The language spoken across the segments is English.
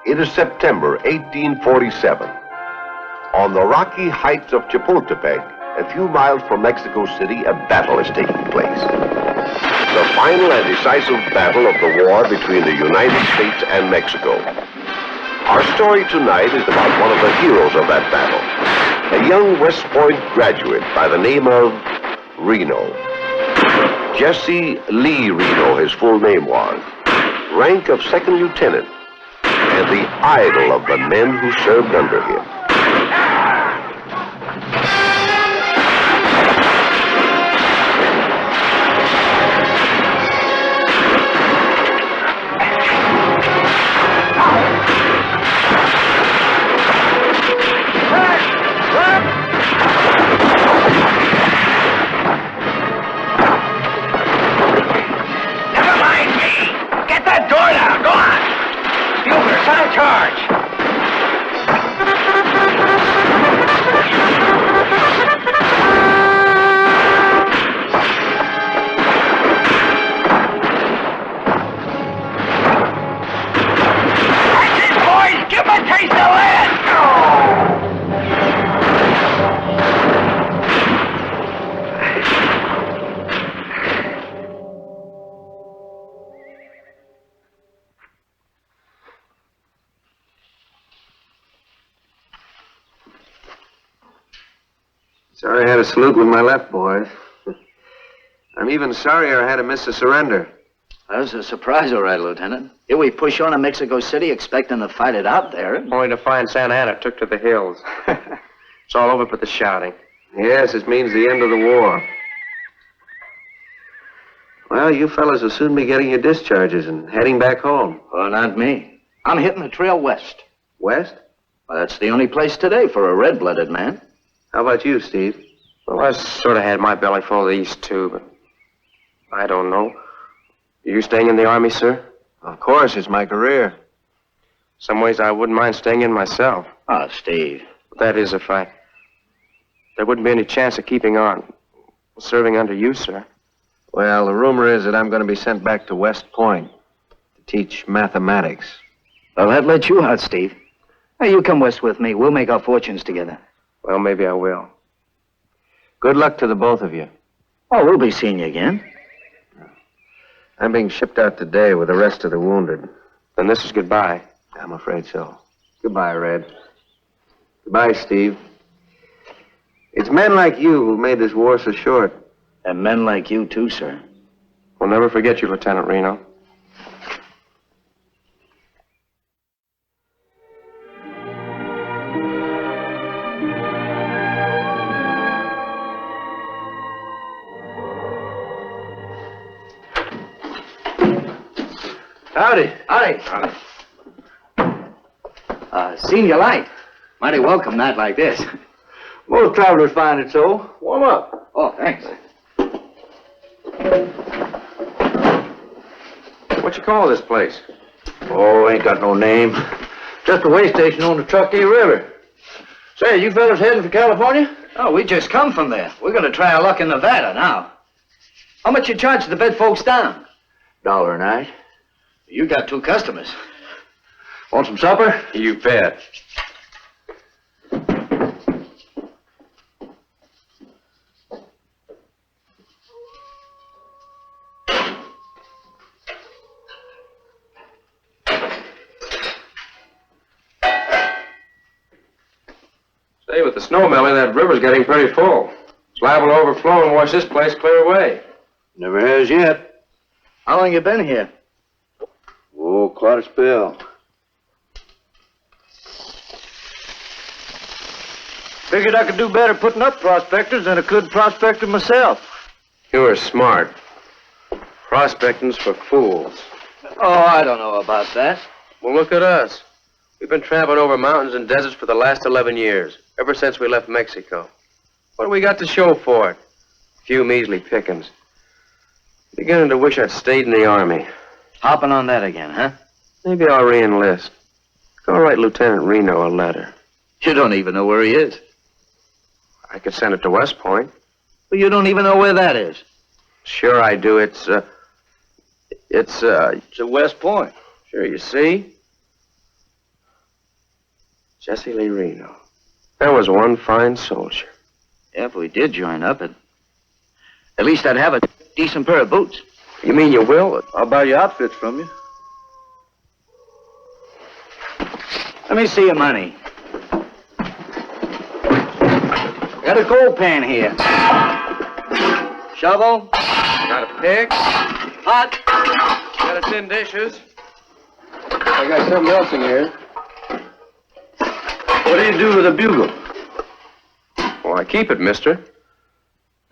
It is September 1847. On the rocky heights of Chapultepec, a few miles from Mexico City, a battle is taking place. The final and decisive battle of the war between the United States and Mexico. Our story tonight is about one of the heroes of that battle, a young West Point graduate by the name of Reno. Jesse Lee Reno, his full name was. Rank of second lieutenant, and the idol of the men who served under him. Sorry I had to salute with my left, boys. I'm even sorrier I had to miss the surrender. That was a surprise, all right, Lieutenant. Here we push on to Mexico City expecting to fight it out there. Only to find Santa Ana took to the hills. It's all over but the shouting. Yes, it means the end of the war. Well, you fellas will soon be getting your discharges and heading back home. Oh, not me. I'm hitting the trail west. West? Well, that's the only place today for a red-blooded man. How about you, Steve? Well, I sort of had my belly full of the East, too, but I don't know. Are you staying in the Army, sir? Of course, it's my career. Some ways I wouldn't mind staying in myself. Oh, Steve. That is if there wouldn't be any chance of keeping on serving under you, sir. Well, the rumor is that I'm going to be sent back to West Point to teach mathematics. Well, that lets you out, Steve. Hey, you come west with me. We'll make our fortunes together. Well, maybe I will. Good luck to the both of you. Oh, we'll be seeing you again. I'm being shipped out today with the rest of the wounded. Then this is goodbye. I'm afraid so. Goodbye, Red. Goodbye, Steve. It's men like you who made this war so short. And men like you, too, sir. We'll never forget you, Lieutenant Reno. Howdy. Howdy. Seen your light. Mighty welcome night like this. Most travelers find it so. Warm up. Oh, thanks. What you call this place? Oh, ain't got no name. Just a way station on the Truckee River. Say, you fellas heading for California? Oh, we just come from there. We're going to try our luck in Nevada now. How much you charge to bed folks down? $1 a night. You got 2 customers. Want some supper? You bet. Say, with the snow melting, that river's getting pretty full. It's liable to overflow and wash this place clear away. Never has yet. How long you been here? Oh, quite a spell. Figured I could do better putting up prospectors than I could prospecting myself. You are smart. Prospecting's for fools. Oh, I don't know about that. Well, look at us. We've been traveling over mountains and deserts for the last 11 years, ever since we left Mexico. What do we got to show for it? A few measly pickings. Beginning to wish I'd stayed in the Army. Hopping on that again, huh? Maybe I'll re-enlist. Go write Lieutenant Reno a letter. You don't even know where he is. I could send it to West Point. Well, you don't even know where that is. Sure I do. It's at West Point. Sure, you see? Jesse Lee Reno. That was one fine soldier. Yeah, if we did join up, at least I'd have a decent pair of boots. You mean you will? I'll buy you outfits from you. Let me see your money. Got a gold pan here. Shovel. Got a pig. Pot. Got a tin dishes. I got something else in here. What do you do with a bugle? Well, I keep it, mister.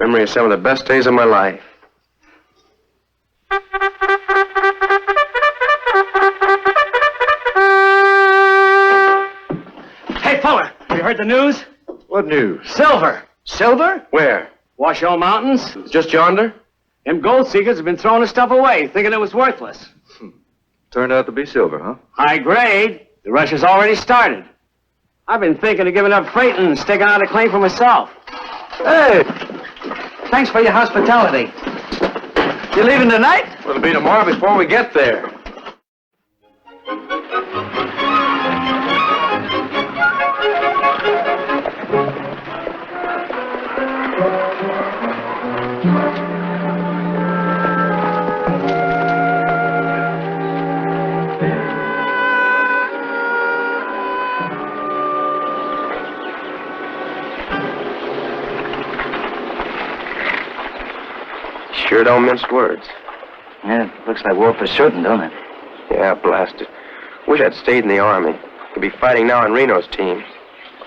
Memory of some of the best days of my life. Hey, feller, you heard the news? What news? Silver. Silver? Where? Washoe Mountains. Just yonder? Them gold seekers have been throwing the stuff away, thinking it was worthless. Turned out to be silver, huh? High grade. The rush has already started. I've been thinking of giving up freight and staking out a claim for myself. Hey! Thanks for your hospitality. You leaving tonight? Well, it'll be tomorrow before we get there. Sure don't mince words. Yeah, looks like war for certain, don't it? Yeah, blast it. Wish I'd stayed in the Army. Could be fighting now on Reno's team.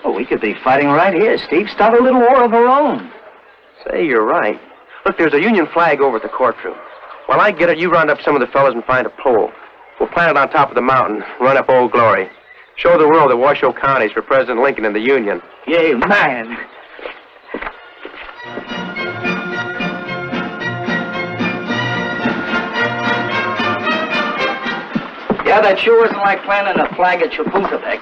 Oh, we could be fighting right here, Steve. Start a little war of our own. Say, you're right. Look, there's a Union flag over at the courtroom. While I get it, you round up some of the fellas and find a pole. We'll plant it on top of the mountain, run up Old Glory. Show the world that Washoe County's for President Lincoln and the Union. Yay, man. Yeah, that sure isn't like planting a flag at Chapultepec.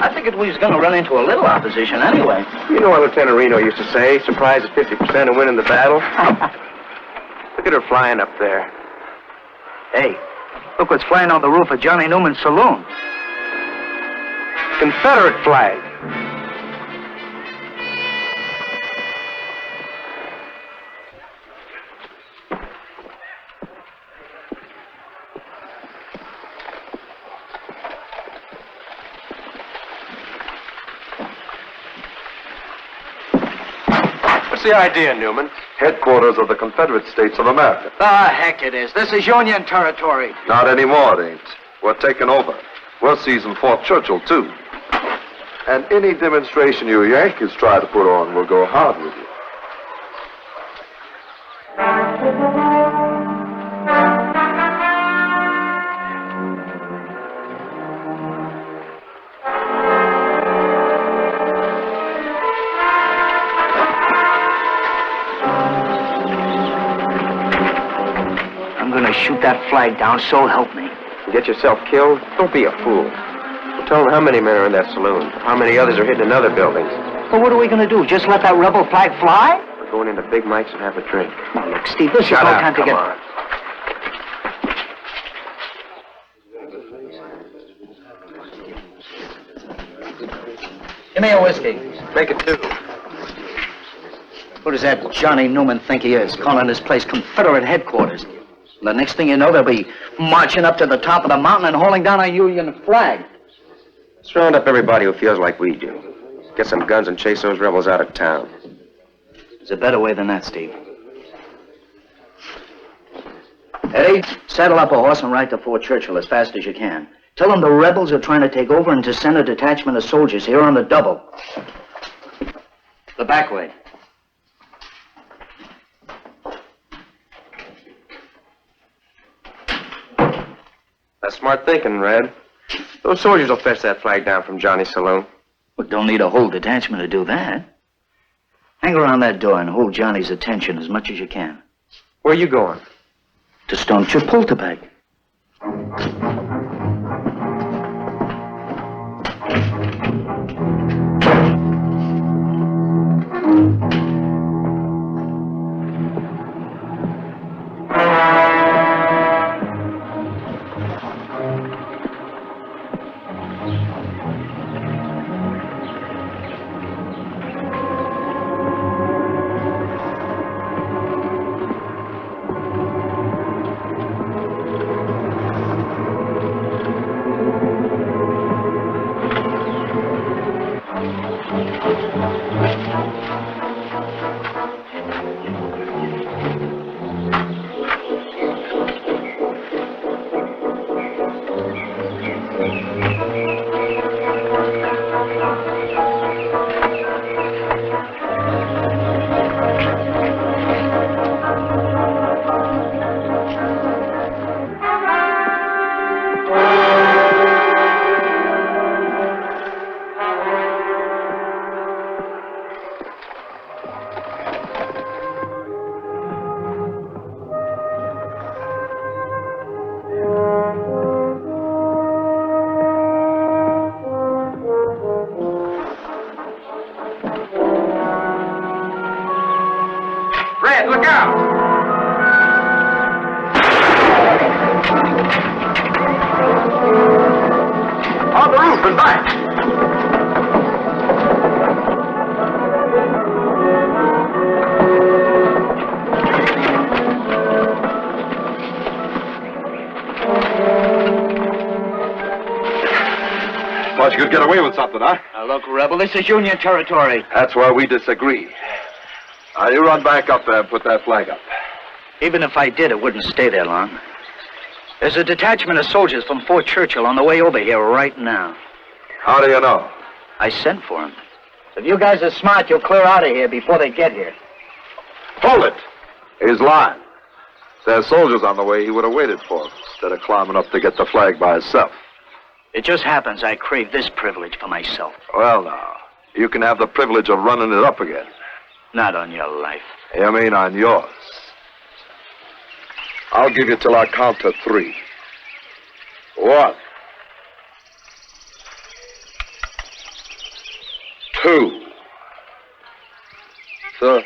I figured we was going to run into a little opposition anyway. You know what Lieutenant Reno used to say, surprise is 50% of winning the battle. Look at her flying up there. Hey, look what's flying on the roof of Johnny Newman's saloon. Confederate flag. What's the idea, Newman? Headquarters of the Confederate States of America. The heck it is. This is Union territory. Not anymore, it ain't. We're taking over. We're seizing Fort Churchill, too. And any demonstration you Yankees try to put on will go hard with you. I'm going to shoot that flag down, so help me. You get yourself killed? Don't be a fool. Well, tell them how many men are in that saloon, how many others are hidden in other buildings. Well, what are we going to do? Just let that rebel flag fly? We're going into Big Mike's and have a drink. Now, look, Steve, this is Shut no up, time to come get... on. Give me a whiskey. Make it two. Who does that Johnny Newman think he is, calling this place Confederate headquarters? The next thing you know, they'll be marching up to the top of the mountain and holding down a Union flag. Let's round up everybody who feels like we do. Get some guns and chase those rebels out of town. There's a better way than that, Steve. Eddie, saddle up a horse and ride to Fort Churchill as fast as you can. Tell them the rebels are trying to take over and to send a detachment of soldiers here on the double. The back way. That's smart thinking, Red. Those soldiers will fetch that flag down from Johnny's saloon. Well, don't need a whole detachment to do that. Hang around that door and hold Johnny's attention as much as you can. Where are you going? To stone Chapultepec. Red, look out! On the roof and back. Thought you could get away with something, huh? Now, look, Rebel, this is Union territory. That's why we disagree. Now, you run back up there and put that flag up. Even if I did, it wouldn't stay there long. There's a detachment of soldiers from Fort Churchill on the way over here right now. How do you know? I sent for them. If you guys are smart, you'll clear out of here before they get here. Hold it! He's lying. If there's soldiers on the way, he would have waited for them instead of climbing up to get the flag by himself. It just happens I crave this privilege for myself. Well, now, you can have the privilege of running it up again. Not on your life. You mean on yours. I'll give you till I count to 3. 1, 2, 3.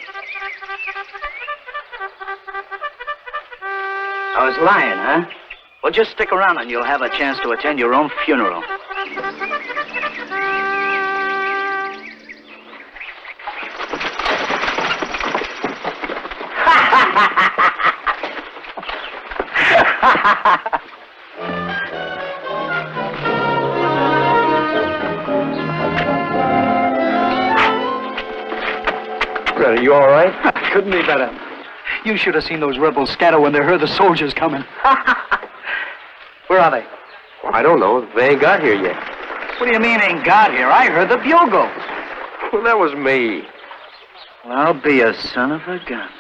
I was lying, huh? Well, just stick around and you'll have a chance to attend your own funeral. Red, are you all right? Couldn't be better. You should have seen those rebels scatter when they heard the soldiers coming. Where are they? Well, I don't know. They ain't got here yet. What do you mean ain't got here? I heard the bugles. Well, that was me. Well, I'll be a son of a gun.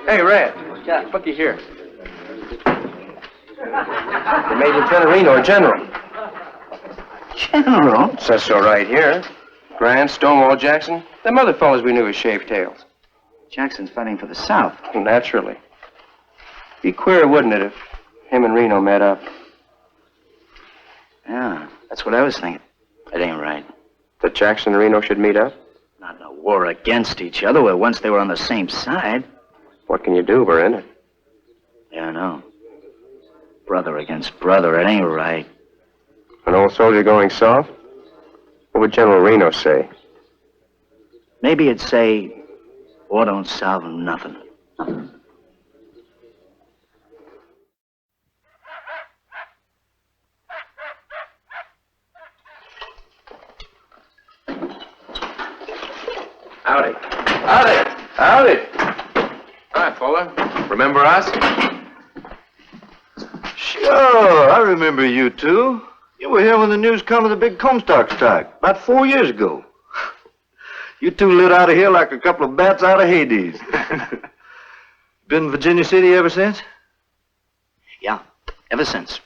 Hey, Red. Yeah. Looky here. They made Lieutenant Reno a general. General? Says so right here. Grant, Stonewall Jackson. Them other fellas we knew as shaved tails. Jackson's fighting for the South. Naturally. Be queer, wouldn't it, if him and Reno met up? Yeah, that's what I was thinking. It ain't right. That Jackson and Reno should meet up? Not in a war against each other, where once they were on the same side. What can you do? We're in it. Yeah, I know. Brother against brother, it ain't right. An old soldier going soft? What would General Reno say? Maybe it'd say, war don't solve nothing. Howdy. Howdy. Howdy. Hi, Fuller. Remember us? Sure, I remember you two. You were here when the news come of the big Comstock strike, about 4 years ago. You two lit out of here like a couple of bats out of Hades. Been in Virginia City ever since? Yeah, ever since.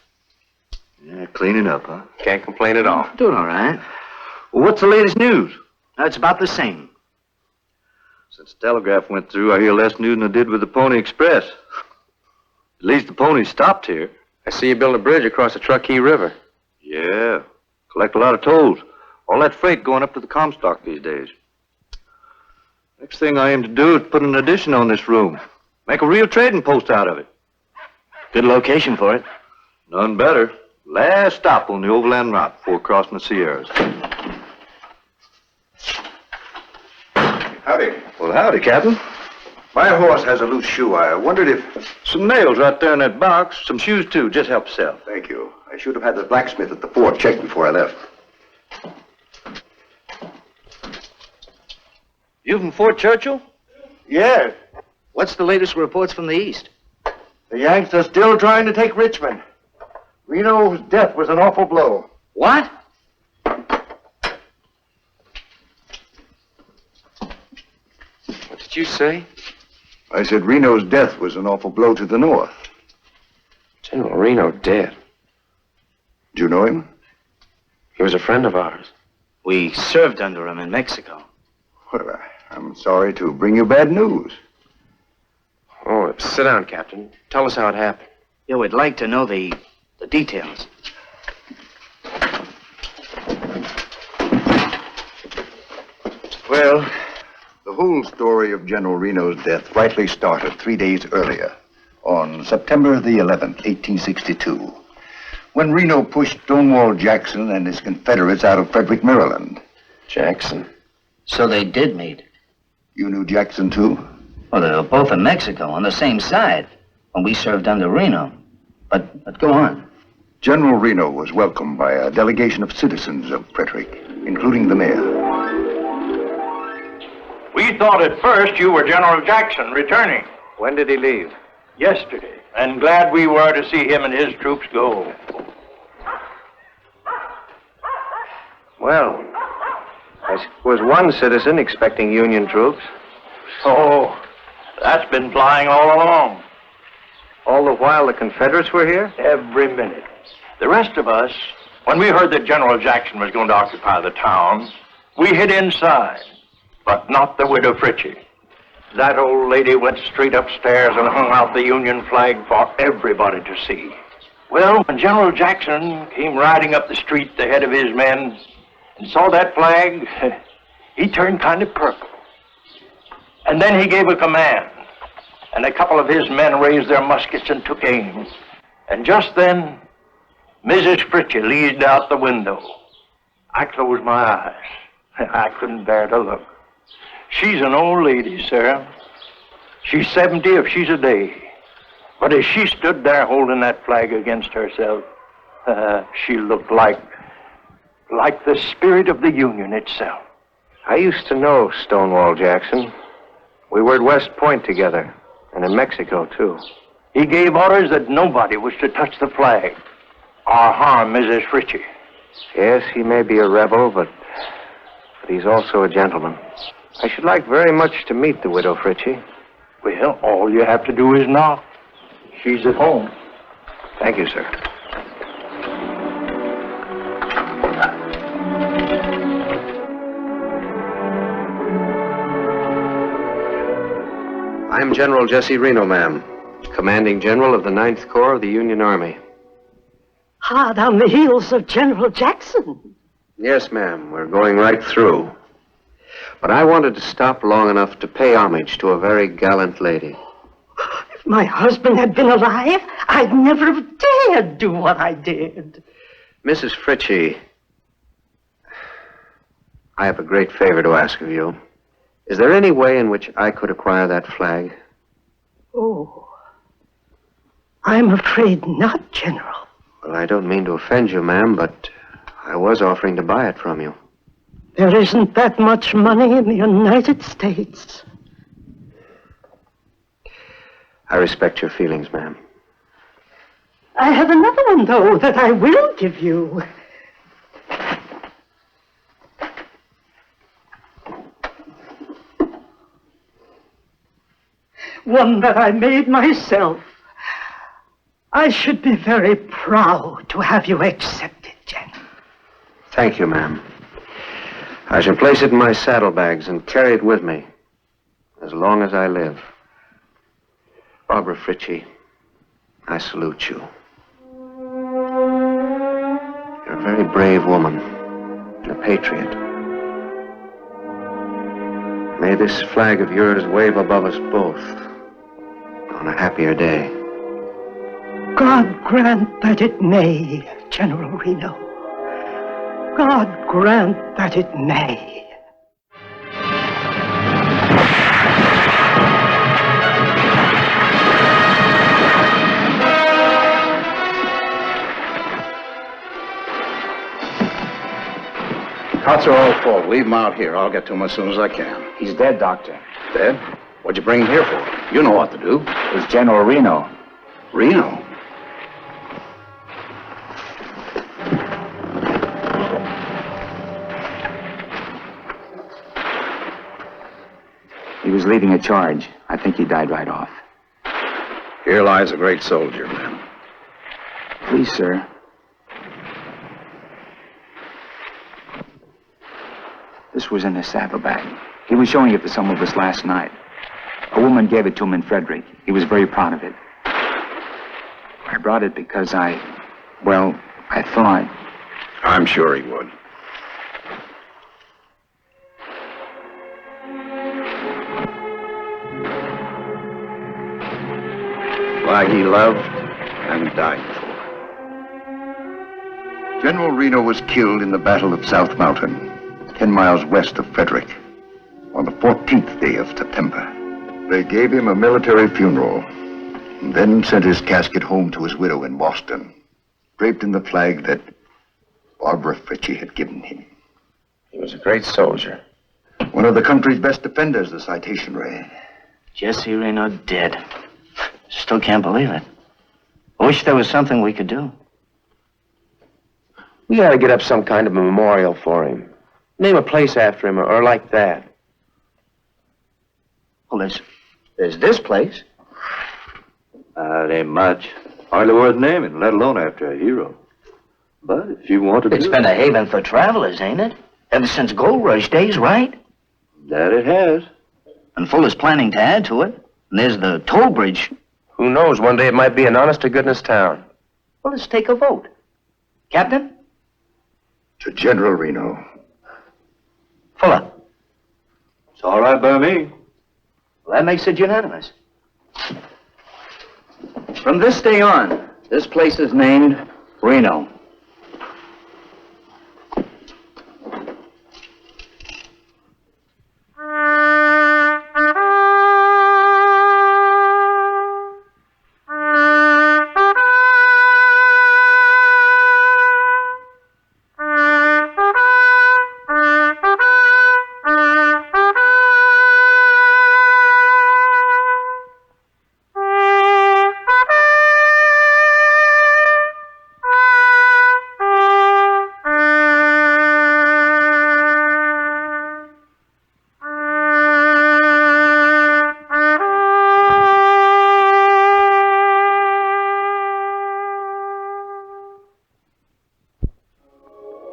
Yeah, cleaning up, huh? Can't complain at all. Doing all right. Well, what's the latest news? It's about the same. Since the telegraph went through, I hear less news than I did with the Pony Express. At least the ponies stopped here. I see you built a bridge across the Truckee River. Yeah, collect a lot of tolls. All that freight going up to the Comstock these days. Next thing I aim to do is put an addition on this room. Make a real trading post out of it. Good location for it. None better. Last stop on the overland route before crossing the Sierras. Howdy. Well, howdy, Captain. My horse has a loose shoe. I wondered if... Some nails right there in that box. Some shoes, too. Just help yourself. Thank you. I should have had the blacksmith at the fort checked before I left. You from Fort Churchill? Yes. What's the latest reports from the east? The Yanks are still trying to take Richmond. Reno's death was an awful blow. What? What did you say? I said Reno's death was an awful blow to the North. General Reno dead. Do you know him? He was a friend of ours. We served under him in Mexico. Well, I'm sorry to bring you bad news. Oh, sit down, Captain. Tell us how it happened. Yeah, we'd like to know the details. Well, the whole story of General Reno's death rightly started 3 days earlier, on September the 11th, 1862, when Reno pushed Stonewall Jackson and his Confederates out of Frederick, Maryland. Jackson. So they did meet. You knew Jackson, too? Well, they were both in Mexico on the same side when we served under Reno. But go on. General Reno was welcomed by a delegation of citizens of Frederick, including the mayor. We thought at first you were General Jackson returning When did he leave? yesterday, and glad we were to see him and his troops go. Well, I was one citizen expecting Union troops. Oh, that's been flying all along, All the while the Confederates were here? every minute. The rest of us, when we heard that General Jackson was going to occupy the town, we hid inside, but not the widow Fritchie. That old lady went straight upstairs and hung out the Union flag for everybody to see. Well, when General Jackson came riding up the street, the head of his men, and saw that flag, he turned kind of purple. And then he gave a command, and a couple of his men raised their muskets and took aim. And just then, Mrs. Fritchie leaned out the window. I closed my eyes. I couldn't bear to look. She's an old lady, sir. She's 70 if she's a day. But as she stood there holding that flag against herself, she looked like the spirit of the Union itself. I used to know Stonewall Jackson. We were at West Point together, and in Mexico, too. He gave orders that nobody was to touch the flag or harm Mrs. Fritchie. Yes, he may be a rebel, but he's also a gentleman. I should like very much to meet the widow Fritchie. Well, all you have to do is knock. She's at home. Thank you, sir. I'm General Jesse Reno, ma'am, commanding general of the 9th Corps of the Union Army. Hard on the heels of General Jackson. Yes, ma'am, we're going right through. But I wanted to stop long enough to pay homage to a very gallant lady. If my husband had been alive, I'd never have dared do what I did. Mrs. Fritchie, I have a great favor to ask of you. Is there any way in which I could acquire that flag? Oh, I'm afraid not, General. Well, I don't mean to offend you, ma'am, but I was offering to buy it from you. There isn't that much money in the United States. I respect your feelings, ma'am. I have another one, though, that I will give you. One that I made myself. I should be very proud to have you accept it, General. Thank you, ma'am. I shall place it in my saddlebags and carry it with me as long as I live. Barbara Fritchie, I salute you. You're a very brave woman and a patriot. May this flag of yours wave above us both on a happier day. God grant that it may, General Reno. God grant that it may. Cots are all full. Leave him out here. I'll get to him as soon as I can. He's dead, Doctor. Dead? What'd you bring him here for? You know what to do. It's General Reno. Reno? He was leading a charge. I think he died right off. Here lies a great soldier, man. Please, sir. This was in his saddlebag. He was showing it to some of us last night. A woman gave it to him in Frederick. He was very proud of it. I brought it because I thought... I'm sure he would. Flag he loved and died for. General Reno was killed in the Battle of South Mountain, 10 miles west of Frederick, on the 14th day of September. They gave him a military funeral, and then sent his casket home to his widow in Boston, draped in the flag that Barbara Fritchie had given him. He was a great soldier. One of the country's best defenders, the citation read. Jesse Reno dead. Still can't believe it. I wish there was something we could do. We gotta get up some kind of a memorial for him. Name a place after him, or like that. Well, there's this place. It ain't much. Hardly worth naming, let alone after a hero. But if you want to It's been a haven for travelers, ain't it? Ever since Gold Rush days, right? That it has. And Fuller's planning to add to it. And there's the toll bridge. Who knows, one day it might be an honest-to-goodness town. Well, let's take a vote. Captain? To General Reno. Fuller. It's all right by me. Well, that makes it unanimous. From this day on, this place is named Reno.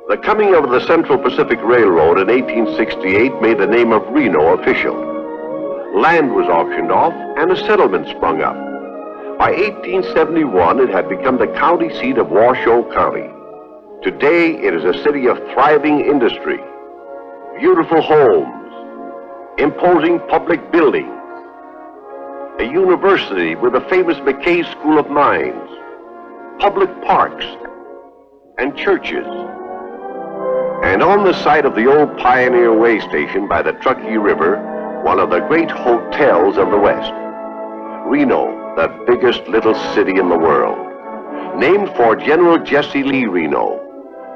The coming of the Central Pacific Railroad in 1868 made the name of Reno official. Land was auctioned off and a settlement sprung up. By 1871, it had become the county seat of Washoe County. Today, it is a city of thriving industry, beautiful homes, imposing public buildings, a university with the famous McKay School of Mines, public parks, and churches. And on the site of the old Pioneer Way station by the Truckee River, one of the great hotels of the West. Reno, the biggest little city in the world. Named for General Jesse Lee Reno,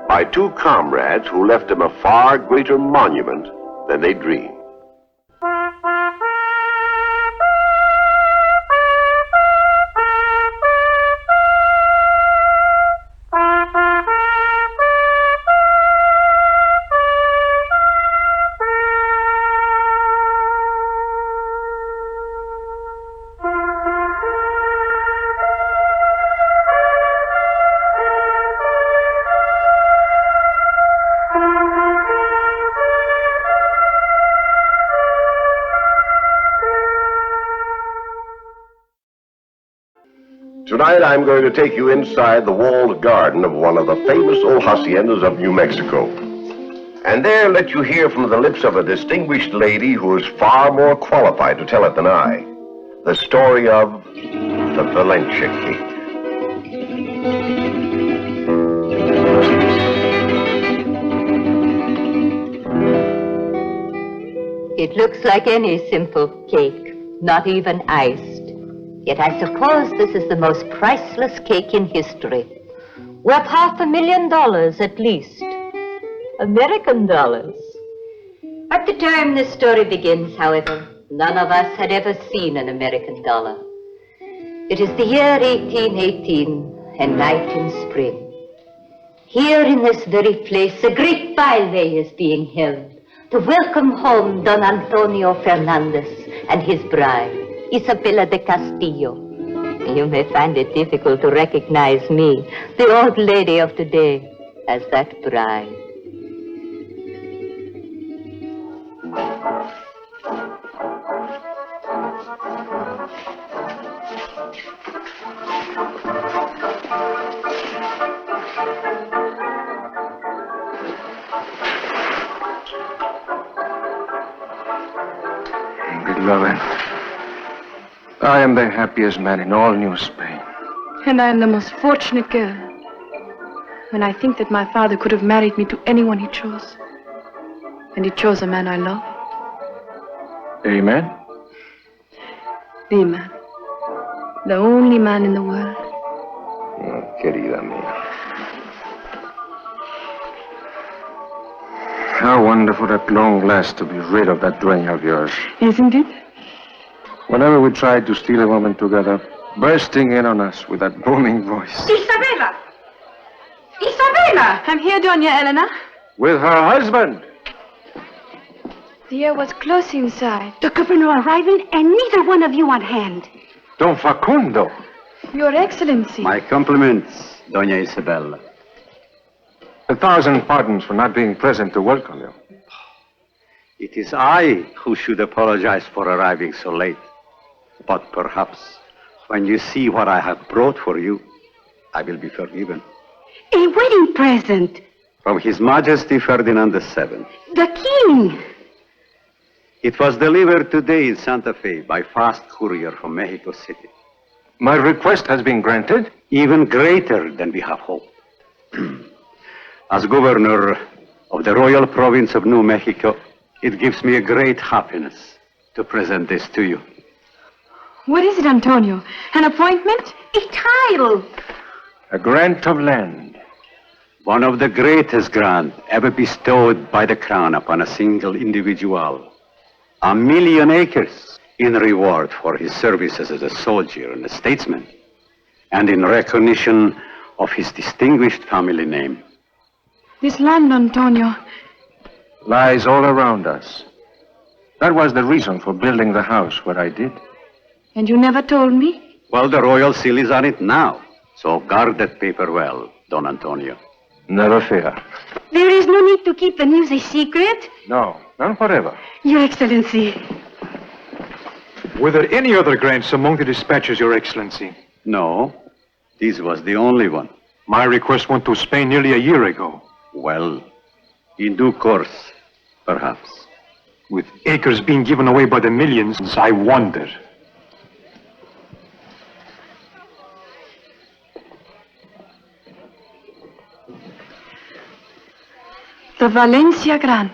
by two comrades who left him a far greater monument than they dreamed. Tonight, I'm going to take you inside the walled garden of one of the famous old haciendas of New Mexico. And there let you hear from the lips of a distinguished lady who is far more qualified to tell it than I. The story of the Valencia cake. It looks like any simple cake, not even iced. Yet I suppose this is the most priceless cake in history. Worth $500,000 at least. American dollars. At the time this story begins, however, none of us had ever seen an American dollar. It is the year 1818, a night in spring. Here in this very place, a great baile is being held to welcome home Don Antonio Fernandez and his bride, Isabella de Castillo. You may find it difficult to recognize me, the old lady of today, as that bride. Beloved, I am the happiest man in all New Spain. And I am the most fortunate girl. When I think that my father could have married me to anyone he chose. And he chose a man I love. Amen? The man. The only man in the world. Oh, querida mía. How wonderful at long last to be rid of that dueña of yours. Isn't it? Whenever we tried to steal a woman together, bursting in on us with that booming voice. Isabella! Isabella! I'm here, Doña Elena. With her husband. The air was close inside. The governor arriving and neither one of you on hand. Don Facundo. Your Excellency. My compliments, Doña Isabella. 1,000 pardons for not being present to welcome you. It is I who should apologize for arriving so late. But perhaps when you see what I have brought for you, I will be forgiven. A wedding present. From His Majesty Ferdinand VII. The king. It was delivered today in Santa Fe by fast courier from Mexico City. My request has been granted? Even greater than we have hoped. As governor of the Royal Province of New Mexico, it gives me a great happiness to present this to you. What is it, Antonio? An appointment? A title. A grant of land. One of the greatest grants ever bestowed by the crown upon a single individual. 1,000,000 acres in reward for his services as a soldier and a statesman, and in recognition of his distinguished family name. This land, Antonio. Lies all around us. That was the reason for building the house where I did. And you never told me? Well, the royal seal is on it now, so guard that paper well, Don Antonio. Never fear. There is no need to keep the news a secret. No, none whatever. Your Excellency. Were there any other grants among the dispatches, Your Excellency? No, this was the only one. My request went to Spain nearly a year ago. Well, in due course, perhaps. With acres being given away by the millions, I wonder. The Valencia grant.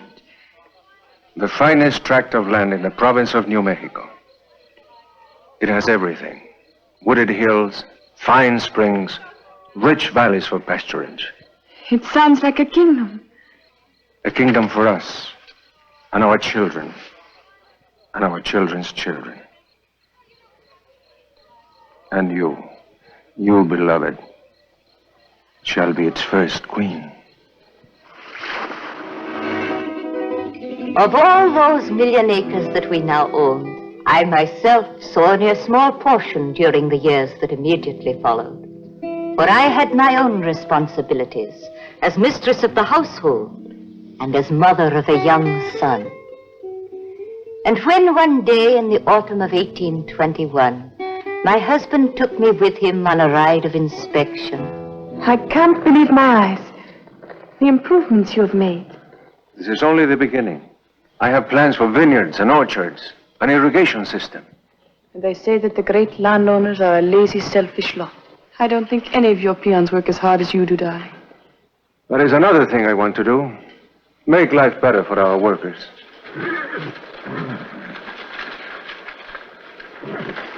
The finest tract of land in the province of New Mexico. It has everything. Wooded hills, fine springs, rich valleys for pasturage. It sounds like a kingdom. A kingdom for us, and our children, and our children's children. And you, beloved, shall be its first queen. Of all those 1,000,000 acres that we now own, I myself saw only a small portion during the years that immediately followed. For I had my own responsibilities as mistress of the household and as mother of a young son. And when one day in the autumn of 1821, my husband took me with him on a ride of inspection. I can't believe my eyes. The improvements you have made. This is only the beginning. I have plans for vineyards and orchards, an irrigation system. And they say that the great landowners are a lazy, selfish lot. I don't think any of your peons work as hard as you do, darling. There is another thing I want to do. Make life better for our workers.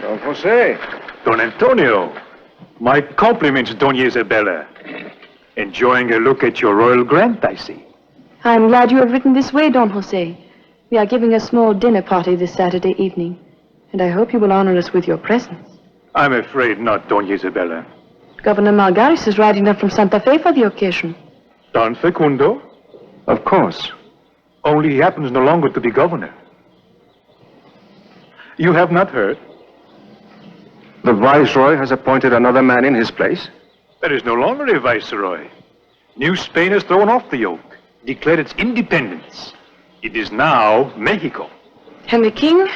Don Jose. Don Antonio. My compliments, Doña Isabella. Enjoying a look at your royal grant, I see. I'm glad you have written this way, Don Jose. We are giving a small dinner party this Saturday evening, and I hope you will honor us with your presence. I'm afraid not, Doña Isabella. Governor Margaris is riding down from Santa Fe for the occasion. Don Facundo? Of course. Only he happens no longer to be governor. You have not heard? The Viceroy has appointed another man in his place? There is no longer a Viceroy. New Spain has thrown off the yoke, declared its independence. It is now Mexico. And the king?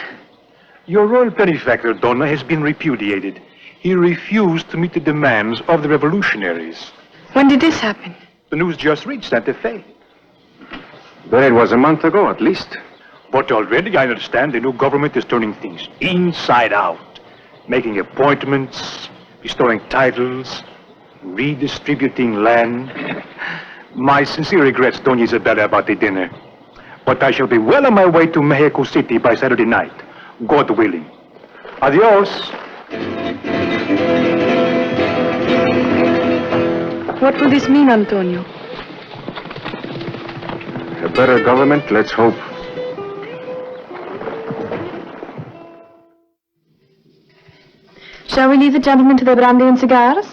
Your royal benefactor, Donna, has been repudiated. He refused to meet the demands of the revolutionaries. When did this happen? The news just reached Santa Fe. Then it was a month ago, at least. But already I understand the new government is turning things inside out, making appointments, restoring titles, redistributing land. My sincere regrets, Doña Isabella, about the dinner. But I shall be well on my way to Mexico City by Saturday night, God willing. Adios. What will this mean, Antonio? A better government, let's hope. Shall we leave the gentlemen to their brandy and cigars?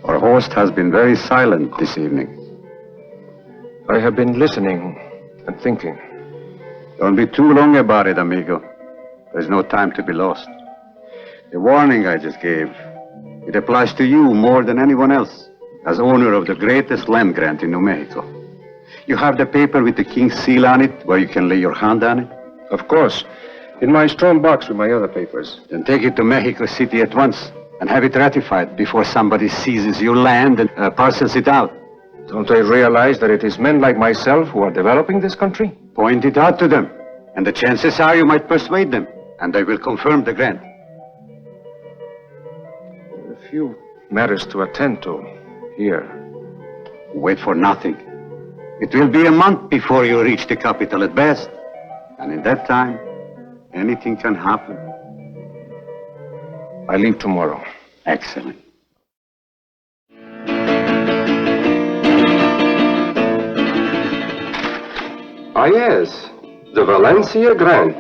Our host has been very silent this evening. I have been listening and thinking. Don't be too long about it, amigo. There's no time to be lost. The warning I just gave, it applies to you more than anyone else, as owner of the greatest land grant in New Mexico. You have the paper with the king's seal on it, where you can lay your hand on it? Of course. In my strong box with my other papers. Then take it to Mexico City at once, and have it ratified before somebody seizes your land and parcels it out. Don't they realize that it is men like myself who are developing this country? Point it out to them, and the chances are you might persuade them, and they will confirm the grant. A few matters to attend to here. Wait for nothing. It will be a month before you reach the capital at best. And in that time, anything can happen. I leave tomorrow. Excellent. Ah, yes, the Valencia grant.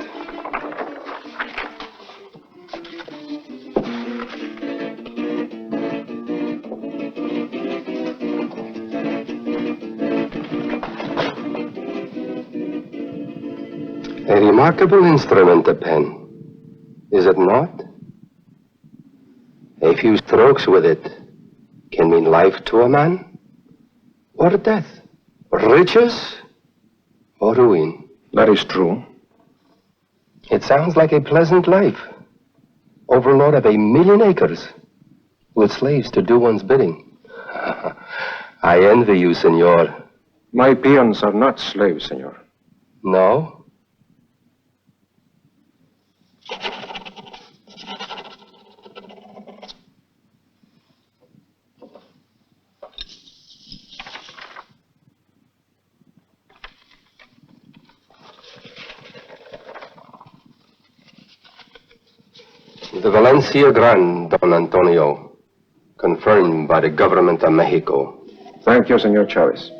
A remarkable instrument, a pen, is it not? A few strokes with it can mean life to a man, or death, riches, or ruin. That is true. It sounds like a pleasant life, overlord of 1,000,000 acres, with slaves to do one's bidding. I envy you, senor. My peons are not slaves, senor. No? The Valencia Grant, Don Antonio, confirmed by the government of Mexico. Thank you, Senor Chavez.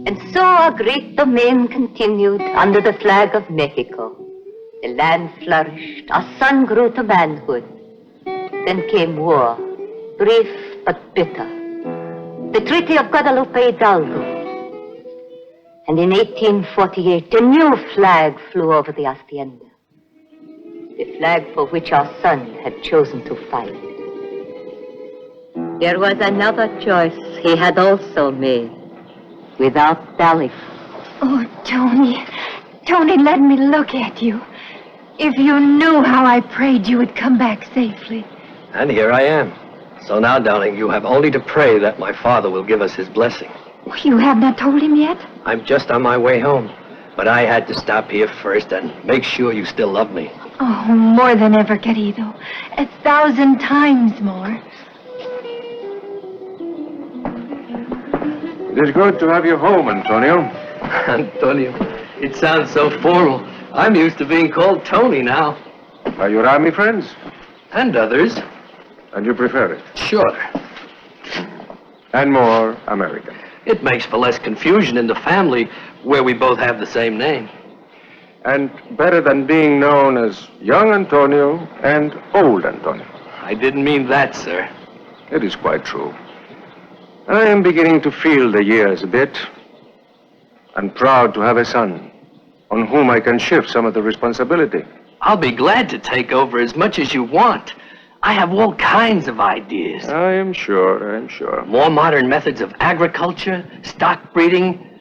And so our great domain continued under the flag of Mexico. The land flourished, our son grew to manhood. Then came war, brief but bitter. The Treaty of Guadalupe Hidalgo. And in 1848, a new flag flew over the hacienda. The flag for which our son had chosen to fight. There was another choice he had also made, without belly. Oh, Tony. Tony, let me look at you. If you knew how I prayed you would come back safely. And here I am. So now, darling, you have only to pray that my father will give us his blessing. You have not told him yet? I'm just on my way home. But I had to stop here first and make sure you still love me. Oh, more than ever, querido. 1,000 times more. It is good to have you home, Antonio. Antonio, it sounds so formal. I'm used to being called Tony now. Are your army friends? And others. And you prefer it? Sure. And more American. It makes for less confusion in the family where we both have the same name. And better than being known as young Antonio and old Antonio. I didn't mean that, sir. It is quite true. I am beginning to feel the years a bit. And proud to have a son on whom I can shift some of the responsibility. I'll be glad to take over as much as you want. I have all kinds of ideas. I am sure. More modern methods of agriculture, stock breeding.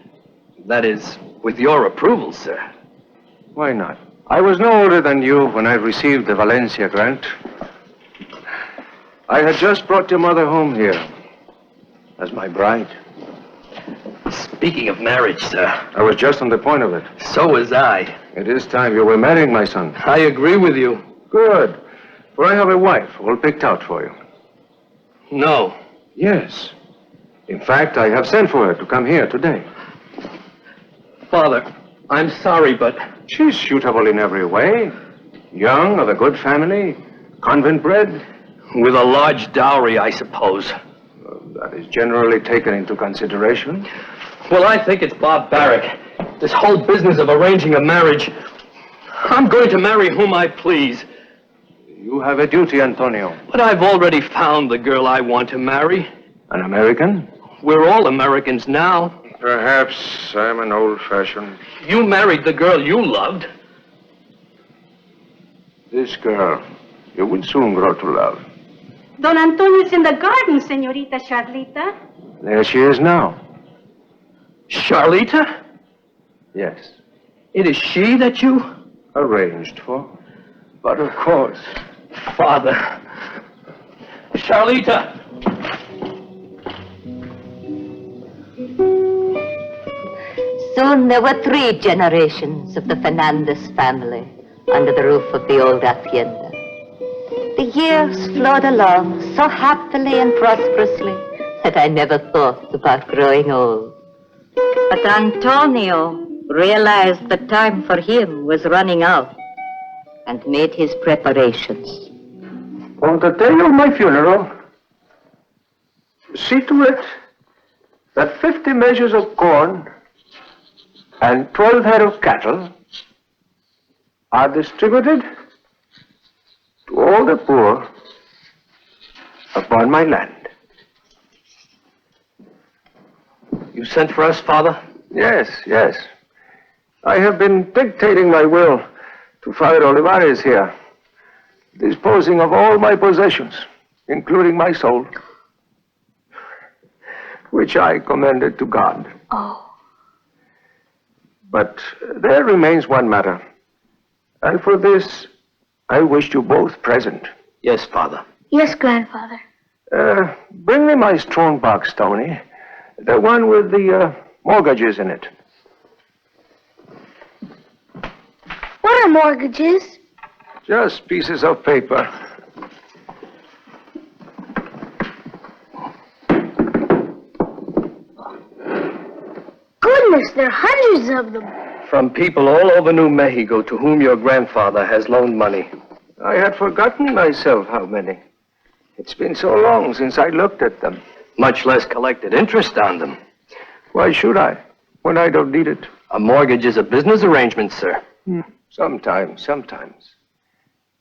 That is, with your approval, sir. Why not? I was no older than you when I received the Valencia grant. I had just brought your mother home here as my bride. Speaking of marriage, sir. I was just on the point of it. So was I. It is time you were marrying my son. I agree with you. Good. For I have a wife all picked out for you. No. Yes. In fact, I have sent for her to come here today. Father, I'm sorry, but... She's suitable in every way. Young, of a good family, convent bred. With a large dowry, I suppose. That is generally taken into consideration. Well, I think it's barbaric. This whole business of arranging a marriage. I'm going to marry whom I please. You have a duty, Antonio. But I've already found the girl I want to marry. An American? We're all Americans now. Perhaps I'm an old-fashioned... You married the girl you loved. This girl, you will soon grow to love. Don Antonio's in the garden, Senorita Charlita. There she is now. Charlita? Yes. It is she that you... Arranged for. But of course. Father. Charlita! Soon there were 3 generations of the Fernandez family under the roof of the old hacienda. The years flowed along so happily and prosperously that I never thought about growing old. But Antonio realized the time for him was running out and made his preparations. On the day of my funeral, see to it that 50 measures of corn and 12 head of cattle are distributed to all the poor upon my land. You sent for us, Father? Yes. I have been dictating my will to Father Olivares here, disposing of all my possessions, including my soul, which I commended to God. Oh. But there remains one matter, and for this, I wish you both present. Yes, Father. Yes, Grandfather. Bring me my strong box, Tony. The one with the mortgages in it. What are mortgages? Just pieces of paper. Goodness, there are hundreds of them. From people all over New Mexico to whom your grandfather has loaned money. I had forgotten myself how many. It's been so long since I looked at them. Much less collected interest on them. Why should I, when I don't need it? A mortgage is a business arrangement, sir. Sometimes.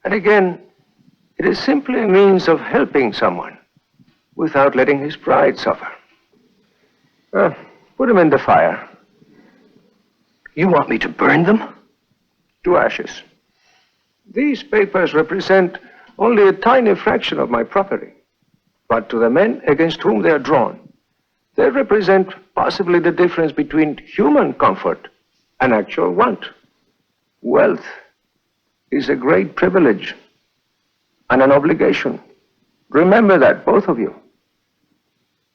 And again, it is simply a means of helping someone without letting his pride suffer. Put them in the fire. You want me to burn them? To ashes. These papers represent only a tiny fraction of my property. But to the men against whom they are drawn, they represent possibly the difference between human comfort and actual want. Wealth is a great privilege and an obligation. Remember that, both of you.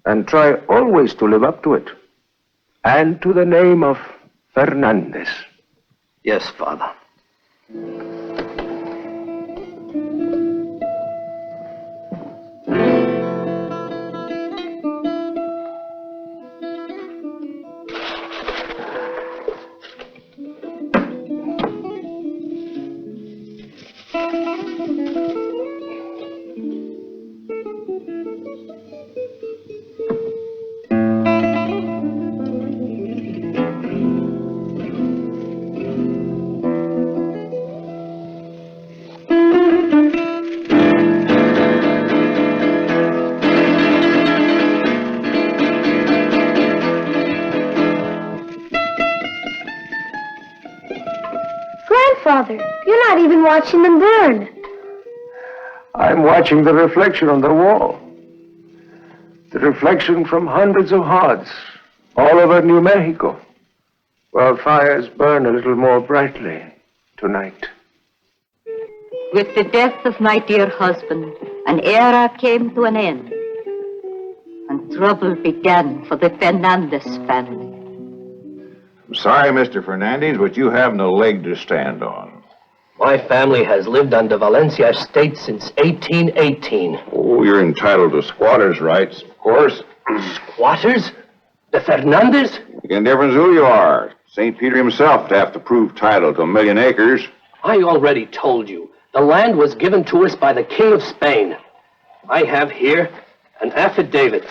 And try always to live up to it. And to the name of Fernandez. Yes, Father. not even watching them burn. I'm watching the reflection on the wall. The reflection from hundreds of hearts all over New Mexico, while fires burn a little more brightly tonight. With the death of my dear husband, an era came to an end, and trouble began for the Fernandez family. I'm sorry, Mr. Fernandez, but you have no leg to stand on. My family has lived on the Valencia estate since 1818. Oh, you're entitled to squatters' rights, of course. Squatters? The Fernandez? Again, difference who you are. St. Peter himself would have to prove title to 1,000,000 acres. I already told you. The land was given to us by the King of Spain. I have here an affidavit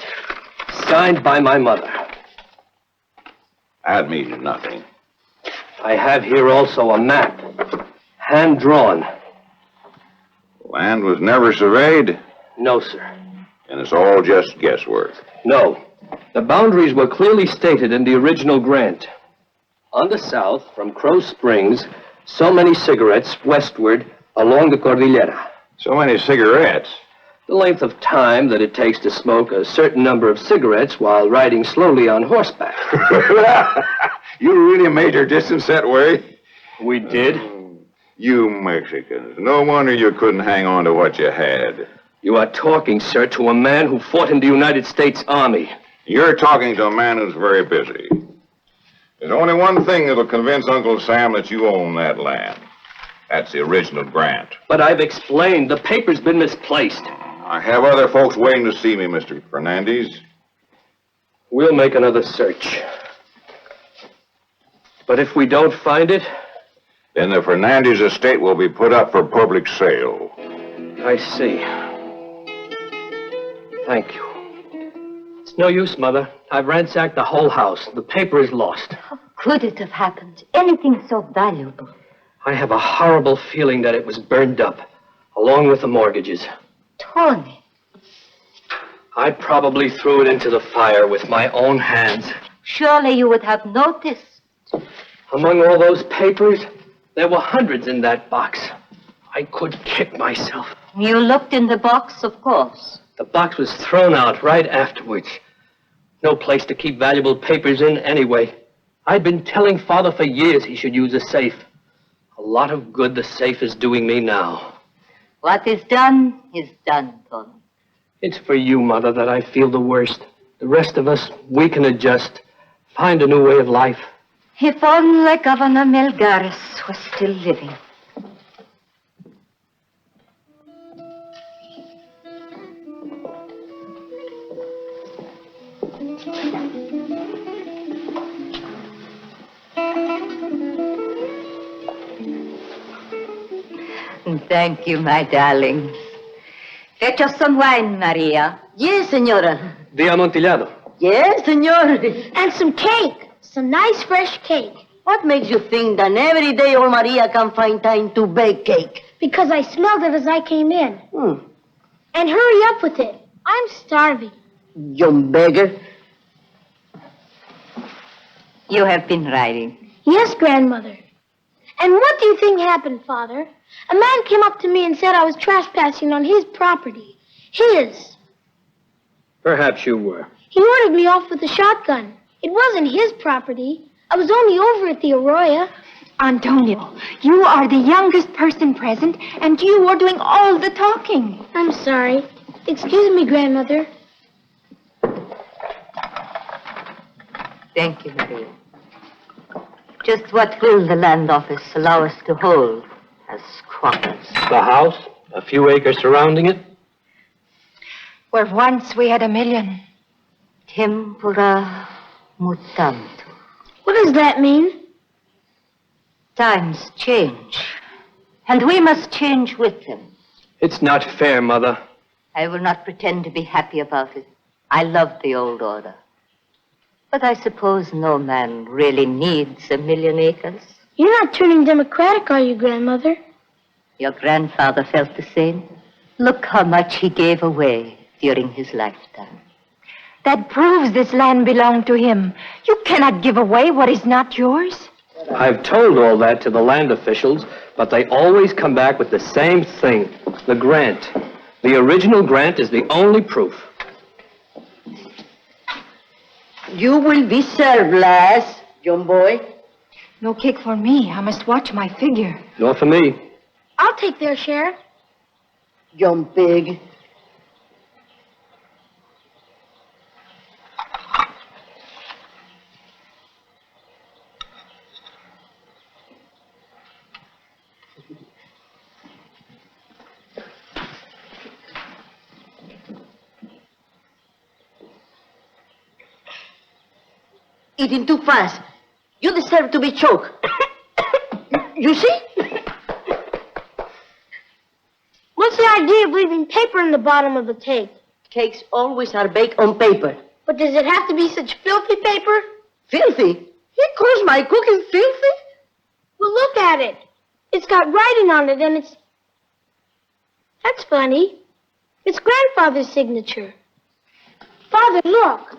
signed by my mother. That means nothing. I have here also a map, hand-drawn. Land was never surveyed? No, sir. And it's all just guesswork. No. The boundaries were clearly stated in the original grant. On the south, from Crow Springs, so many cigarettes westward along the Cordillera. So many cigarettes? The length of time that it takes to smoke a certain number of cigarettes while riding slowly on horseback. You really made your distance that way? We did. You Mexicans. No wonder you couldn't hang on to what you had. You are talking, sir, to a man who fought in the United States Army. You're talking to a man who's very busy. There's only one thing that'll convince Uncle Sam that you own that land. That's the original grant. But I've explained. The paper's been misplaced. I have other folks waiting to see me, Mr. Fernandez. We'll make another search. But if we don't find it... Then the Fernandez estate will be put up for public sale. I see. Thank you. It's no use, Mother. I've ransacked the whole house. The paper is lost. How could it have happened? Anything so valuable. I have a horrible feeling that it was burned up, along with the mortgages. Tony. I probably threw it into the fire with my own hands. Surely you would have noticed. Among all those papers, there were hundreds in that box. I could kick myself. You looked in the box, of course. The box was thrown out right afterwards. No place to keep valuable papers in anyway. I'd been telling Father for years he should use a safe. A lot of good the safe is doing me now. What is done, Tony. It's for you, Mother, that I feel the worst. The rest of us, we can adjust. Find a new way of life. If only Governor Melgares was still living. Thank you, my darlings. Fetch us some wine, Maria. Yes, senora. The amontillado. Yes, senor. And some cake. Some nice fresh cake. What makes you think that every day old Maria can find time to bake cake? Because I smelled it as I came in. And hurry up with it. I'm starving. Young beggar. You have been riding. Yes, Grandmother. And what do you think happened, Father? A man came up to me and said I was trespassing on his property. His. Perhaps you were. He ordered me off with a shotgun. It wasn't his property. I was only over at the Arroyo. Antonio, you are the youngest person present, and you are doing all the talking. I'm sorry. Excuse me, Grandmother. Thank you, Maria. Just what will the land office allow us to hold as squatters? The house, a few acres surrounding it. Where once we had 1,000,000. Tempora mutantur. What does that mean? Times change, and we must change with them. It's not fair, Mother. I will not pretend to be happy about it. I love the old order. But I suppose no man really needs 1,000,000 acres. You're not turning Democratic, are you, Grandmother? Your grandfather felt the same. Look how much he gave away during his lifetime. That proves this land belonged to him. You cannot give away what is not yours. I've told all that to the land officials, But they always come back with the same thing, the grant. The original grant is the only proof. You will be served, lass, John boy. No cake for me. I must watch my figure. Nor for me. I'll take their share. Young pig. Eating too fast. You deserve to be choked. You see? What's the idea of leaving paper in the bottom of the cake? Cakes always are baked on paper. But does it have to be such filthy paper? Filthy? He calls my cooking filthy? Well, look at it. It's got writing on it, and it's... That's funny. It's Grandfather's signature. Father, look.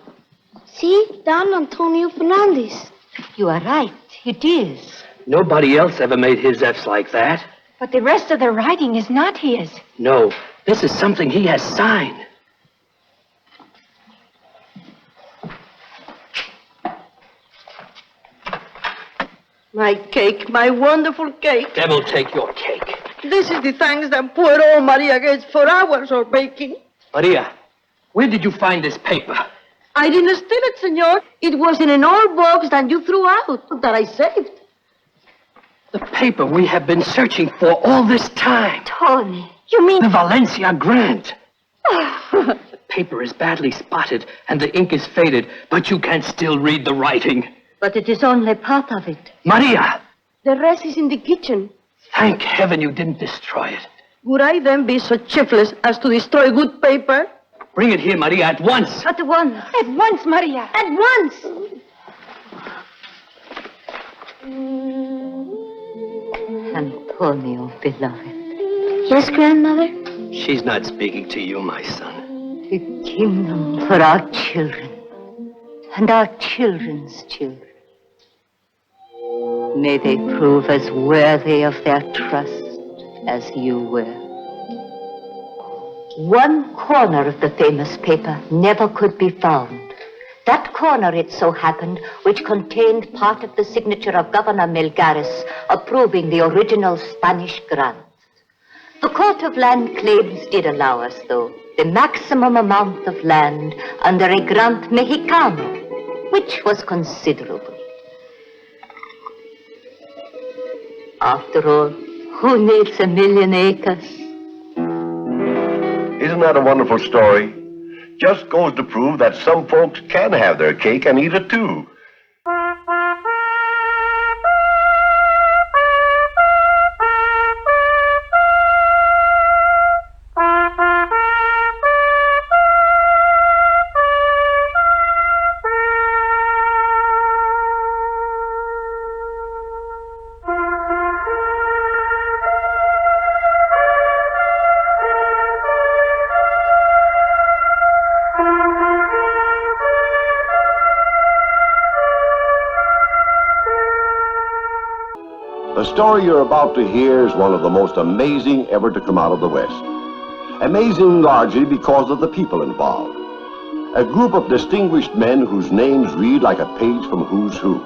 See? Don Antonio Fernandez. You are right. It is. Nobody else ever made his F's like that. But the rest of the writing is not his. No, this is something he has signed. My cake, my wonderful cake. Devil take your cake. This is the thanks that poor old Maria gets for hours of baking. Maria, where did you find this paper? I didn't steal it, senor. It was in an old box that you threw out, that I saved. The paper we have been searching for all this time. Tony, you mean... The Valencia grant. The paper is badly spotted and the ink is faded, but you can still read the writing. But it is only part of it. Maria! The rest is in the kitchen. Thank heaven you didn't destroy it. Would I then be so shiftless as to destroy good paper? Bring it here, Maria, at once. At once. At once, Maria. At once. Antonio, beloved. Yes, Grandmother? She's not speaking to you, my son. A kingdom for our children and our children's children. May they prove as worthy of their trust as you were. One corner of the famous paper never could be found. That corner, it so happened, which contained part of the signature of Governor Melgares approving the original Spanish grant. The Court of Land Claims did allow us, though, the maximum amount of land under a grant mexicano, which was considerable. After all, who needs 1,000,000 acres? Isn't that a wonderful story? Just goes to prove that some folks can have their cake and eat it too. The story you're about to hear is one of the most amazing ever to come out of the West. Amazing largely because of the people involved. A group of distinguished men whose names read like a page from Who's Who.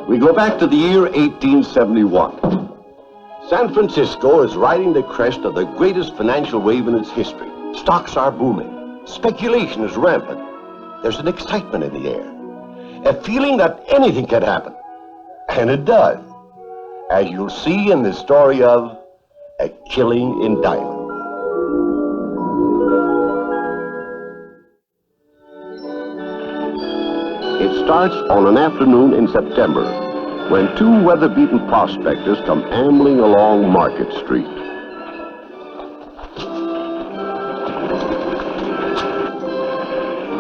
We go back to the year 1871. San Francisco is riding the crest of the greatest financial wave in its history. Stocks are booming. Speculation is rampant. There's an excitement in the air. A feeling that anything can happen. And it does. As you'll see in the story of A Killing in Diamonds. It starts on an afternoon in September when two weather-beaten prospectors come ambling along Market Street.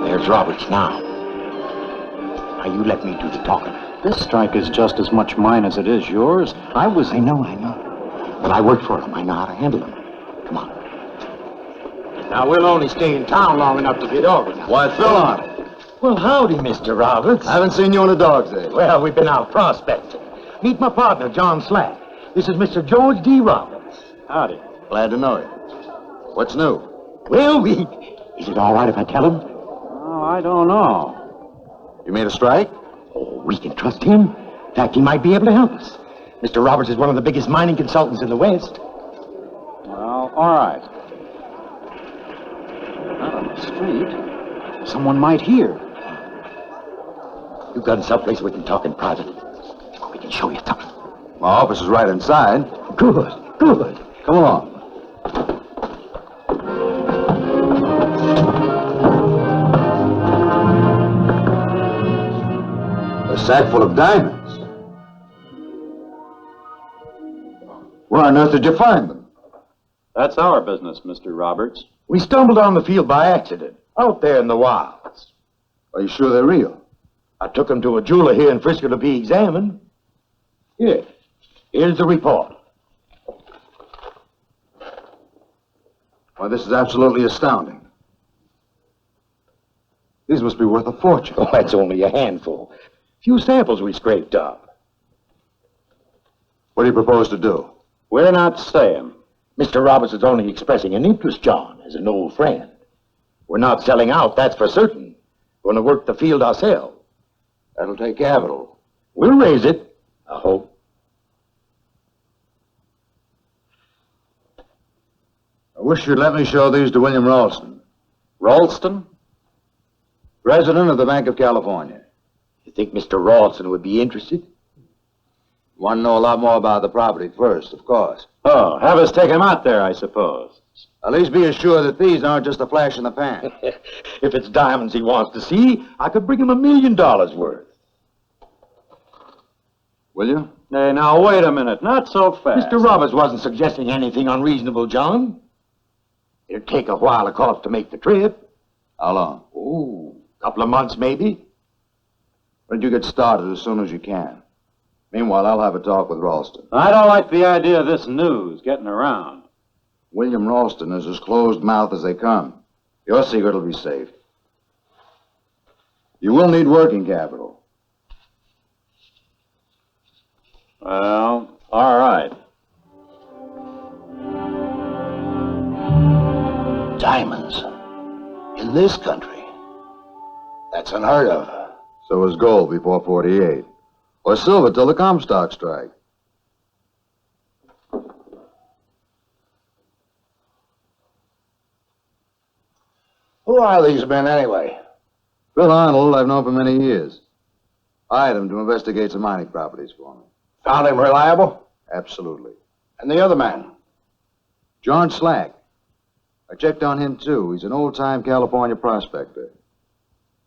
There's Roberts now. Now you let me do the talking. This strike is just as much mine as it is yours. I know. But I worked for him. I know how to handle him. Come on. Now, we'll only stay in town long enough to get over now. Why, fill on. Well, howdy, Mr. Roberts. I haven't seen you in a dog's age. Well, we've been out prospecting. Meet my partner, John Slack. This is Mr. George D. Roberts. Howdy. Glad to know you. What's new? Well, is it all right if I tell him? Oh, I don't know. You made a strike? Oh, we can trust him. In fact, he might be able to help us. Mr. Roberts is one of the biggest mining consultants in the West. Well, all right. Not on the street. Someone might hear. You've got someplace we can talk in private. We can show you something. My office is right inside. Good, good. Come along. A sack full of diamonds. Where on earth did you find them? That's our business, Mr. Roberts. We stumbled on the field by accident, out there in the wilds. Are you sure they're real? I took them to a jeweler here in Frisco to be examined. Here's the report. Why, this is absolutely astounding. These must be worth a fortune. Oh, that's only a handful. Few samples we scraped up. What do you propose to do? We're not saying. Mr. Roberts is only expressing an interest, John, as an old friend. We're not selling out, that's for certain. Going to work the field ourselves. That'll take capital. We'll raise it, I hope. I wish you'd let me show these to William Ralston. Ralston? President of the Bank of California. You think Mr. Ralston would be interested? Want to know a lot more about the property first, of course. Oh, have us take him out there, I suppose. At least be assured that these aren't just a flash in the pan. If it's diamonds he wants to see, I could bring him $1 million worth. Will you? Hey, now, wait a minute. Not so fast. Mr. Roberts wasn't suggesting anything unreasonable, John. It'll take a while, of course, to make the trip. How long? Oh, a couple of months, maybe. When'd you get started as soon as you can? Meanwhile, I'll have a talk with Ralston. I don't like the idea of this news getting around. William Ralston is as closed-mouthed as they come. Your secret will be safe. You will need working capital. Well, all right. Diamonds. In this country. That's unheard of. So was gold before 48. Or silver till the Comstock strike. Who are these men, anyway? Bill Arnold, I've known for many years. I hired him to investigate some mining properties for me. Found him reliable? Absolutely. And the other man? John Slack. I checked on him, too. He's an old-time California prospector.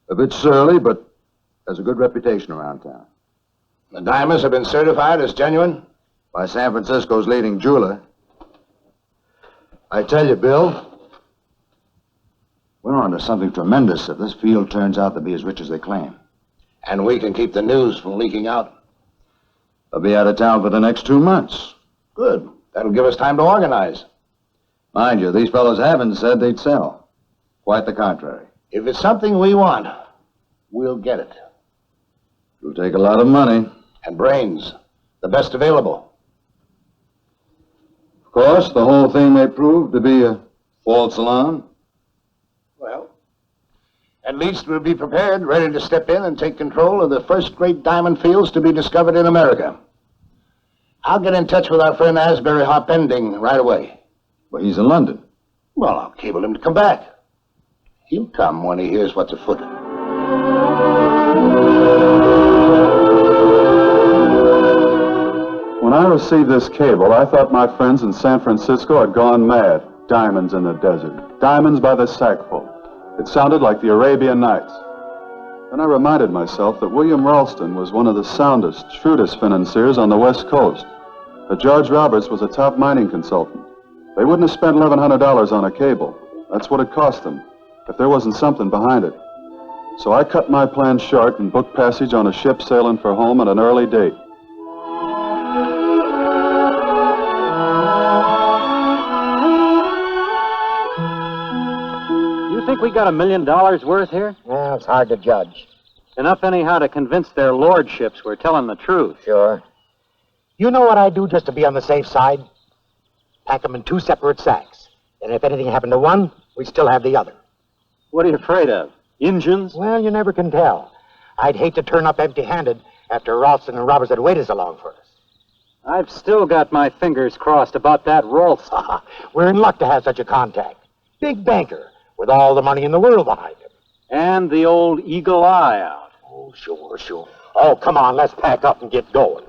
A bit surly, but has a good reputation around town. The diamonds have been certified as genuine? By San Francisco's leading jeweler. I tell you, Bill, we're onto something tremendous if this field turns out to be as rich as they claim. And we can keep the news from leaking out? I'll be out of town for the next 2 months. Good. That'll give us time to organize. Mind you, these fellows haven't said they'd sell. Quite the contrary. If it's something we want, we'll get it. It'll take a lot of money. And brains. The best available. Of course, the whole thing may prove to be a false alarm. Well, at least we'll be prepared, ready to step in and take control of the first great diamond fields to be discovered in America. I'll get in touch with our friend Asbury Harpending right away. Well, he's in London. Well, I'll cable him to come back. He'll come when he hears what's afoot. When I received this cable, I thought my friends in San Francisco had gone mad. Diamonds in the desert. Diamonds by the sackful. It sounded like the Arabian Nights. Then I reminded myself that William Ralston was one of the soundest, shrewdest financiers on the West Coast. That George Roberts was a top mining consultant. They wouldn't have spent $1,100 on a cable. That's what it cost them, if there wasn't something behind it. So I cut my plans short and booked passage on a ship sailing for home at an early date. You think we got $1 million worth here? Well, it's hard to judge. Enough anyhow to convince their lordships we're telling the truth. Sure. You know what I'd do just to be on the safe side? Pack them in 2 separate sacks. And if anything happened to one, we'd still have the other. What are you afraid of? Injuns? Well, you never can tell. I'd hate to turn up empty-handed after Ralston and Roberts had waited so long for us. I've still got my fingers crossed about that Ralston. We're in luck to have such a contact. Big banker, with all the money in the world behind him. And the old eagle eye out. Oh, sure. Oh, come on, let's pack up and get going.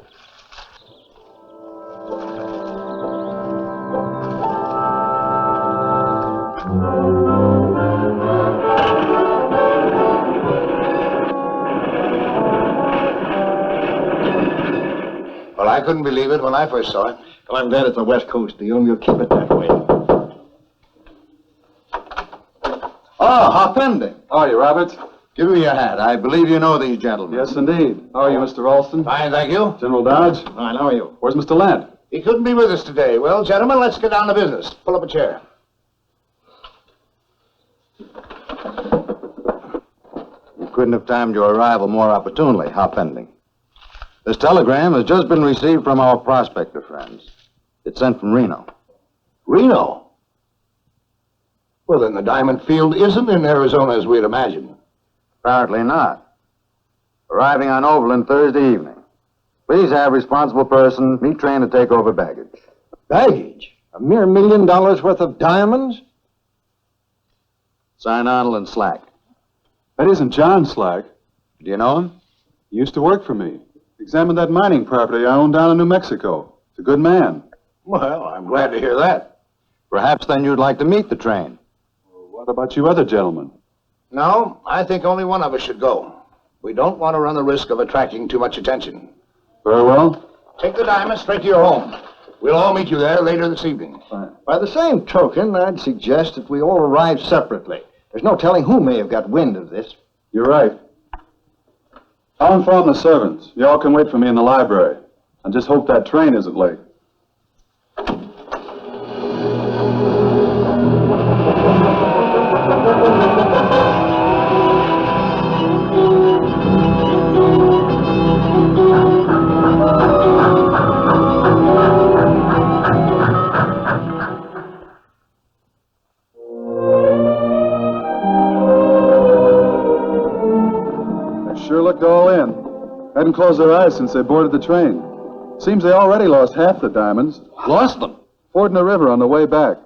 Well, I couldn't believe it when I first saw it. Well, I'm glad it's the West Coast deal, and you'll keep it that way. Oh, Hop Ending. How are you, Roberts? Give me your hat. I believe you know these gentlemen. Yes, indeed. How are you, Mr. Ralston? Fine, thank you. General Dodge? Fine, how are you? Where's Mr. Lant? He couldn't be with us today. Well, gentlemen, let's get down to business. Pull up a chair. You couldn't have timed your arrival more opportunely, Hop Ending. This telegram has just been received from our prospector friends. It's sent from Reno. Reno? Well, then the diamond field isn't in Arizona as we'd imagined. Apparently not. Arriving on Overland Thursday evening. Please have responsible person meet train to take over baggage. Baggage? A mere $1 million worth of diamonds? Sign Arnold Slack. That isn't John Slack. Do you know him? He used to work for me. Examined that mining property I own down in New Mexico. He's a good man. Well, I'm glad to hear that. Perhaps then you'd like to meet the train. What about you other gentlemen? No, I think only one of us should go. We don't want to run the risk of attracting too much attention. Very well. Take the diamond straight to your home. We'll all meet you there later this evening. Fine. By the same token, I'd suggest that we all arrive separately. There's no telling who may have got wind of this. You're right. I'll inform the servants. You all can wait for me in the library. And just hope that train isn't late. Sure looked all in. Hadn't closed their eyes since they boarded the train. Seems they already lost half the diamonds. Lost them? Fording the river on the way back.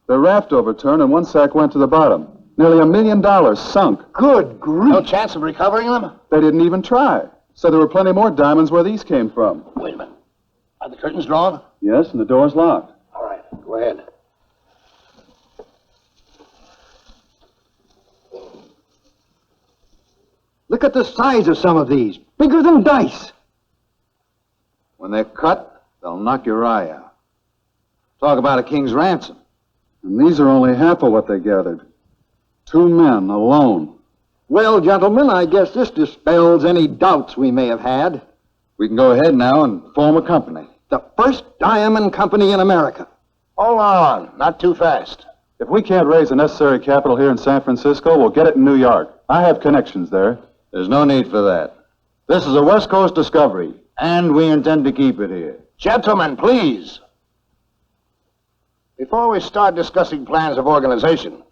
Their raft overturned and one sack went to the bottom. Nearly $1 million sunk. Good grief. No chance of recovering them? They didn't even try. Said there were plenty more diamonds where these came from. Wait a minute. Are the curtains drawn? Yes, and the door's locked. All right, go ahead. Look at the size of some of these. Bigger than dice. When they're cut, they'll knock your eye out. Talk about a king's ransom. And these are only half of what they gathered. 2 men alone. Well, gentlemen, I guess this dispels any doubts we may have had. We can go ahead now and form a company. The first diamond company in America. Hold on. Not too fast. If we can't raise the necessary capital here in San Francisco, we'll get it in New York. I have connections there. There's no need for that. This is a West Coast discovery, and we intend to keep it here. Gentlemen, please. Before we start discussing plans of organization,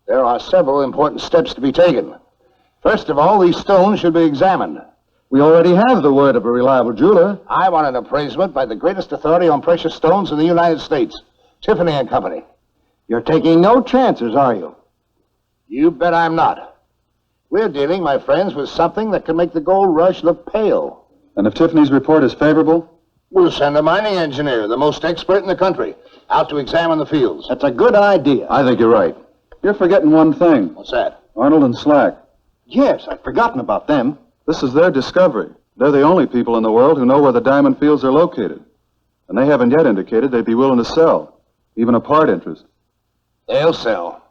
there are several important steps to be taken. First of all, these stones should be examined. We already have the word of a reliable jeweler. I want an appraisement by the greatest authority on precious stones in the United States, Tiffany and Company. You're taking no chances, are you? You bet I'm not. We're dealing, my friends, with something that can make the gold rush look pale. And if Tiffany's report is favorable? We'll send a mining engineer, the most expert in the country, out to examine the fields. That's a good idea. I think you're right. You're forgetting one thing. What's that? Arnold and Slack. Yes, I'd forgotten about them. This is their discovery. They're the only people in the world who know where the diamond fields are located. And they haven't yet indicated they'd be willing to sell, even a part interest. They'll sell.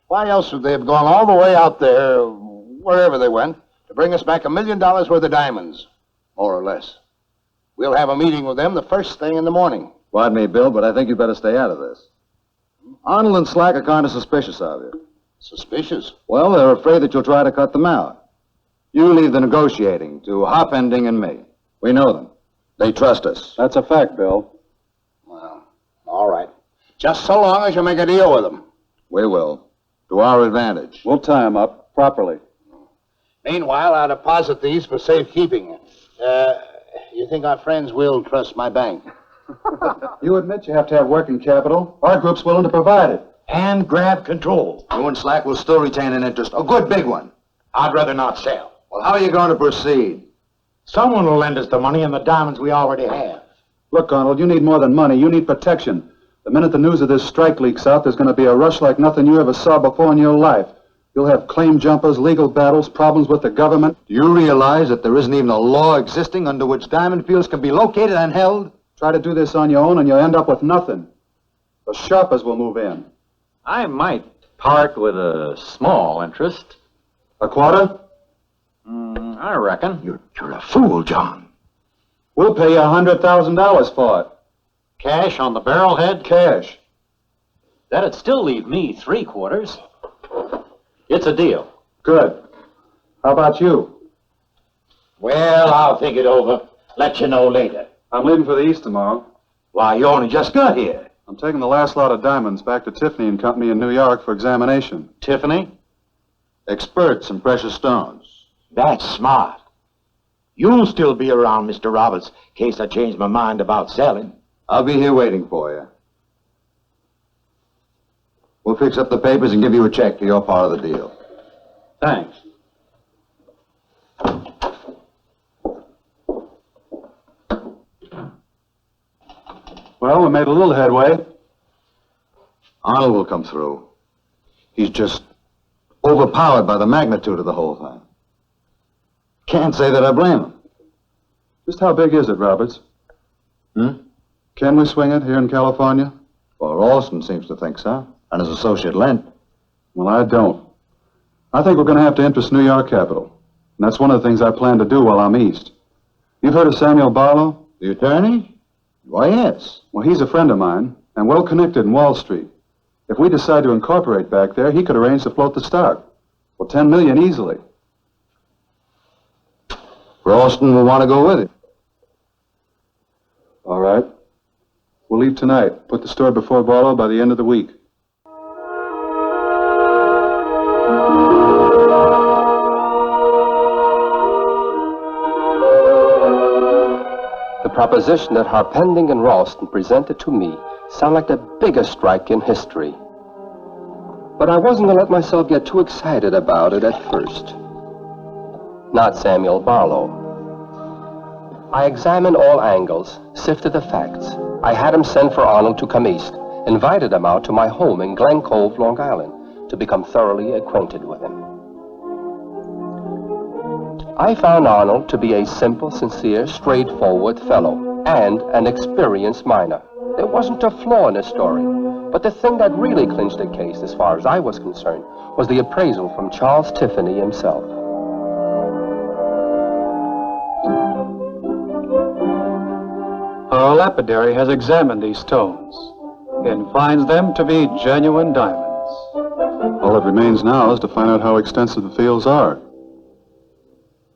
Why else would they have gone all the way out there, wherever they went, to bring us back $1 million worth of diamonds, more or less? We'll have a meeting with them the first thing in the morning. Pardon me, Bill, but I think you'd better stay out of this. Arnold and Slack are kind of suspicious of you. Suspicious? Well, they're afraid that you'll try to cut them out. You leave the negotiating to Hop Ending and me. We know them. They trust us. That's a fact, Bill. Well, all right. Just so long as you make a deal with them. We will. To our advantage. We'll tie him up properly. Meanwhile, I'll deposit these for safekeeping. You think our friends will trust my bank? You admit you have to have working capital. Our group's willing to provide it. And grab control. You and Slack will still retain an interest. A good big one. I'd rather not sell. Well, how are you going to proceed? Someone will lend us the money and the diamonds we already have. Look, Arnold, you need more than money. You need protection. The minute the news of this strike leaks out, there's going to be a rush like nothing you ever saw before in your life. You'll have claim jumpers, legal battles, problems with the government. Do you realize that there isn't even a law existing under which diamond fields can be located and held? Try to do this on your own and you'll end up with nothing. The shoppers will move in. I might part with a small interest. A quarter? I reckon. You're a fool, John. We'll pay you $100,000 for it. Cash on the barrelhead? Cash. That'd still leave me 3/4. It's a deal. Good. How about you? Well, I'll think it over. Let you know later. I'm leaving for the East tomorrow. Why, you only just got here. I'm taking the last lot of diamonds back to Tiffany and Company in New York for examination. Tiffany? Experts in precious stones. That's smart. You'll still be around, Mr. Roberts, in case I change my mind about selling. I'll be here waiting for you. We'll fix up the papers and give you a check for your part of the deal. Thanks. Well, we made a little headway. Arnold will come through. He's just overpowered by the magnitude of the whole thing. Can't say that I blame him. Just how big is it, Roberts? Can we swing it here in California? Well, Ralston seems to think so. And his associate Lent. Well, I don't. I think we're going to have to interest New York capital. And that's one of the things I plan to do while I'm east. You've heard of Samuel Barlow? The attorney? Why, yes. Well, he's a friend of mine and well connected in Wall Street. If we decide to incorporate back there, he could arrange to float the stock. Well, $10 million easily. Ralston will want to go with it. All right. We'll leave tonight. Put the store before Barlow by the end of the week. The proposition that Harpending and Ralston presented to me sounded like the biggest strike in history. But I wasn't going to let myself get too excited about it at first. Not Samuel Barlow. I examined all angles, sifted the facts. I had him send for Arnold to come east, invited him out to my home in Glen Cove, Long Island, to become thoroughly acquainted with him. I found Arnold to be a simple, sincere, straightforward fellow, and an experienced miner. There wasn't a flaw in his story, but the thing that really clinched the case, as far as I was concerned, was the appraisal from Charles Tiffany himself. Our lapidary has examined these stones and finds them to be genuine diamonds. All that remains now is to find out how extensive the fields are.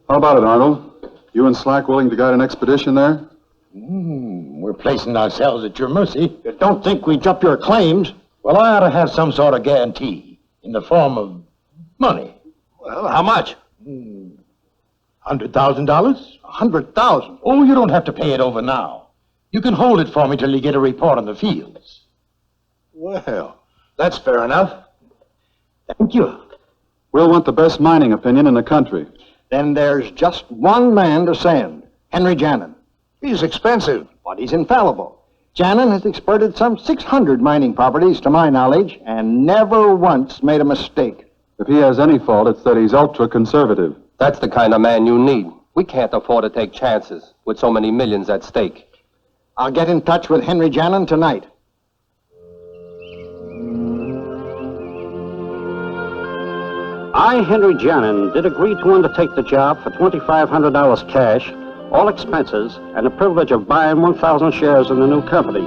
How about it, Arnold? You and Slack willing to guide an expedition there? We're placing ourselves at your mercy. You don't think we jump your claims? Well, I ought to have some sort of guarantee in the form of money. Well, how much? $100,000? $100,000? Oh, you don't have to pay it over now. You can hold it for me till you get a report on the fields. Well, that's fair enough. Thank you. We'll want the best mining opinion in the country. Then there's just one man to send, Henry Jannon. He's expensive, but he's infallible. Jannon has experted some 600 mining properties, to my knowledge, and never once made a mistake. If he has any fault, it's that he's ultra-conservative. That's the kind of man you need. We can't afford to take chances with so many millions at stake. I'll get in touch with Henry Jannon tonight. I, Henry Jannon, did agree to undertake the job for $2,500 cash, all expenses, and the privilege of buying 1,000 shares in the new company.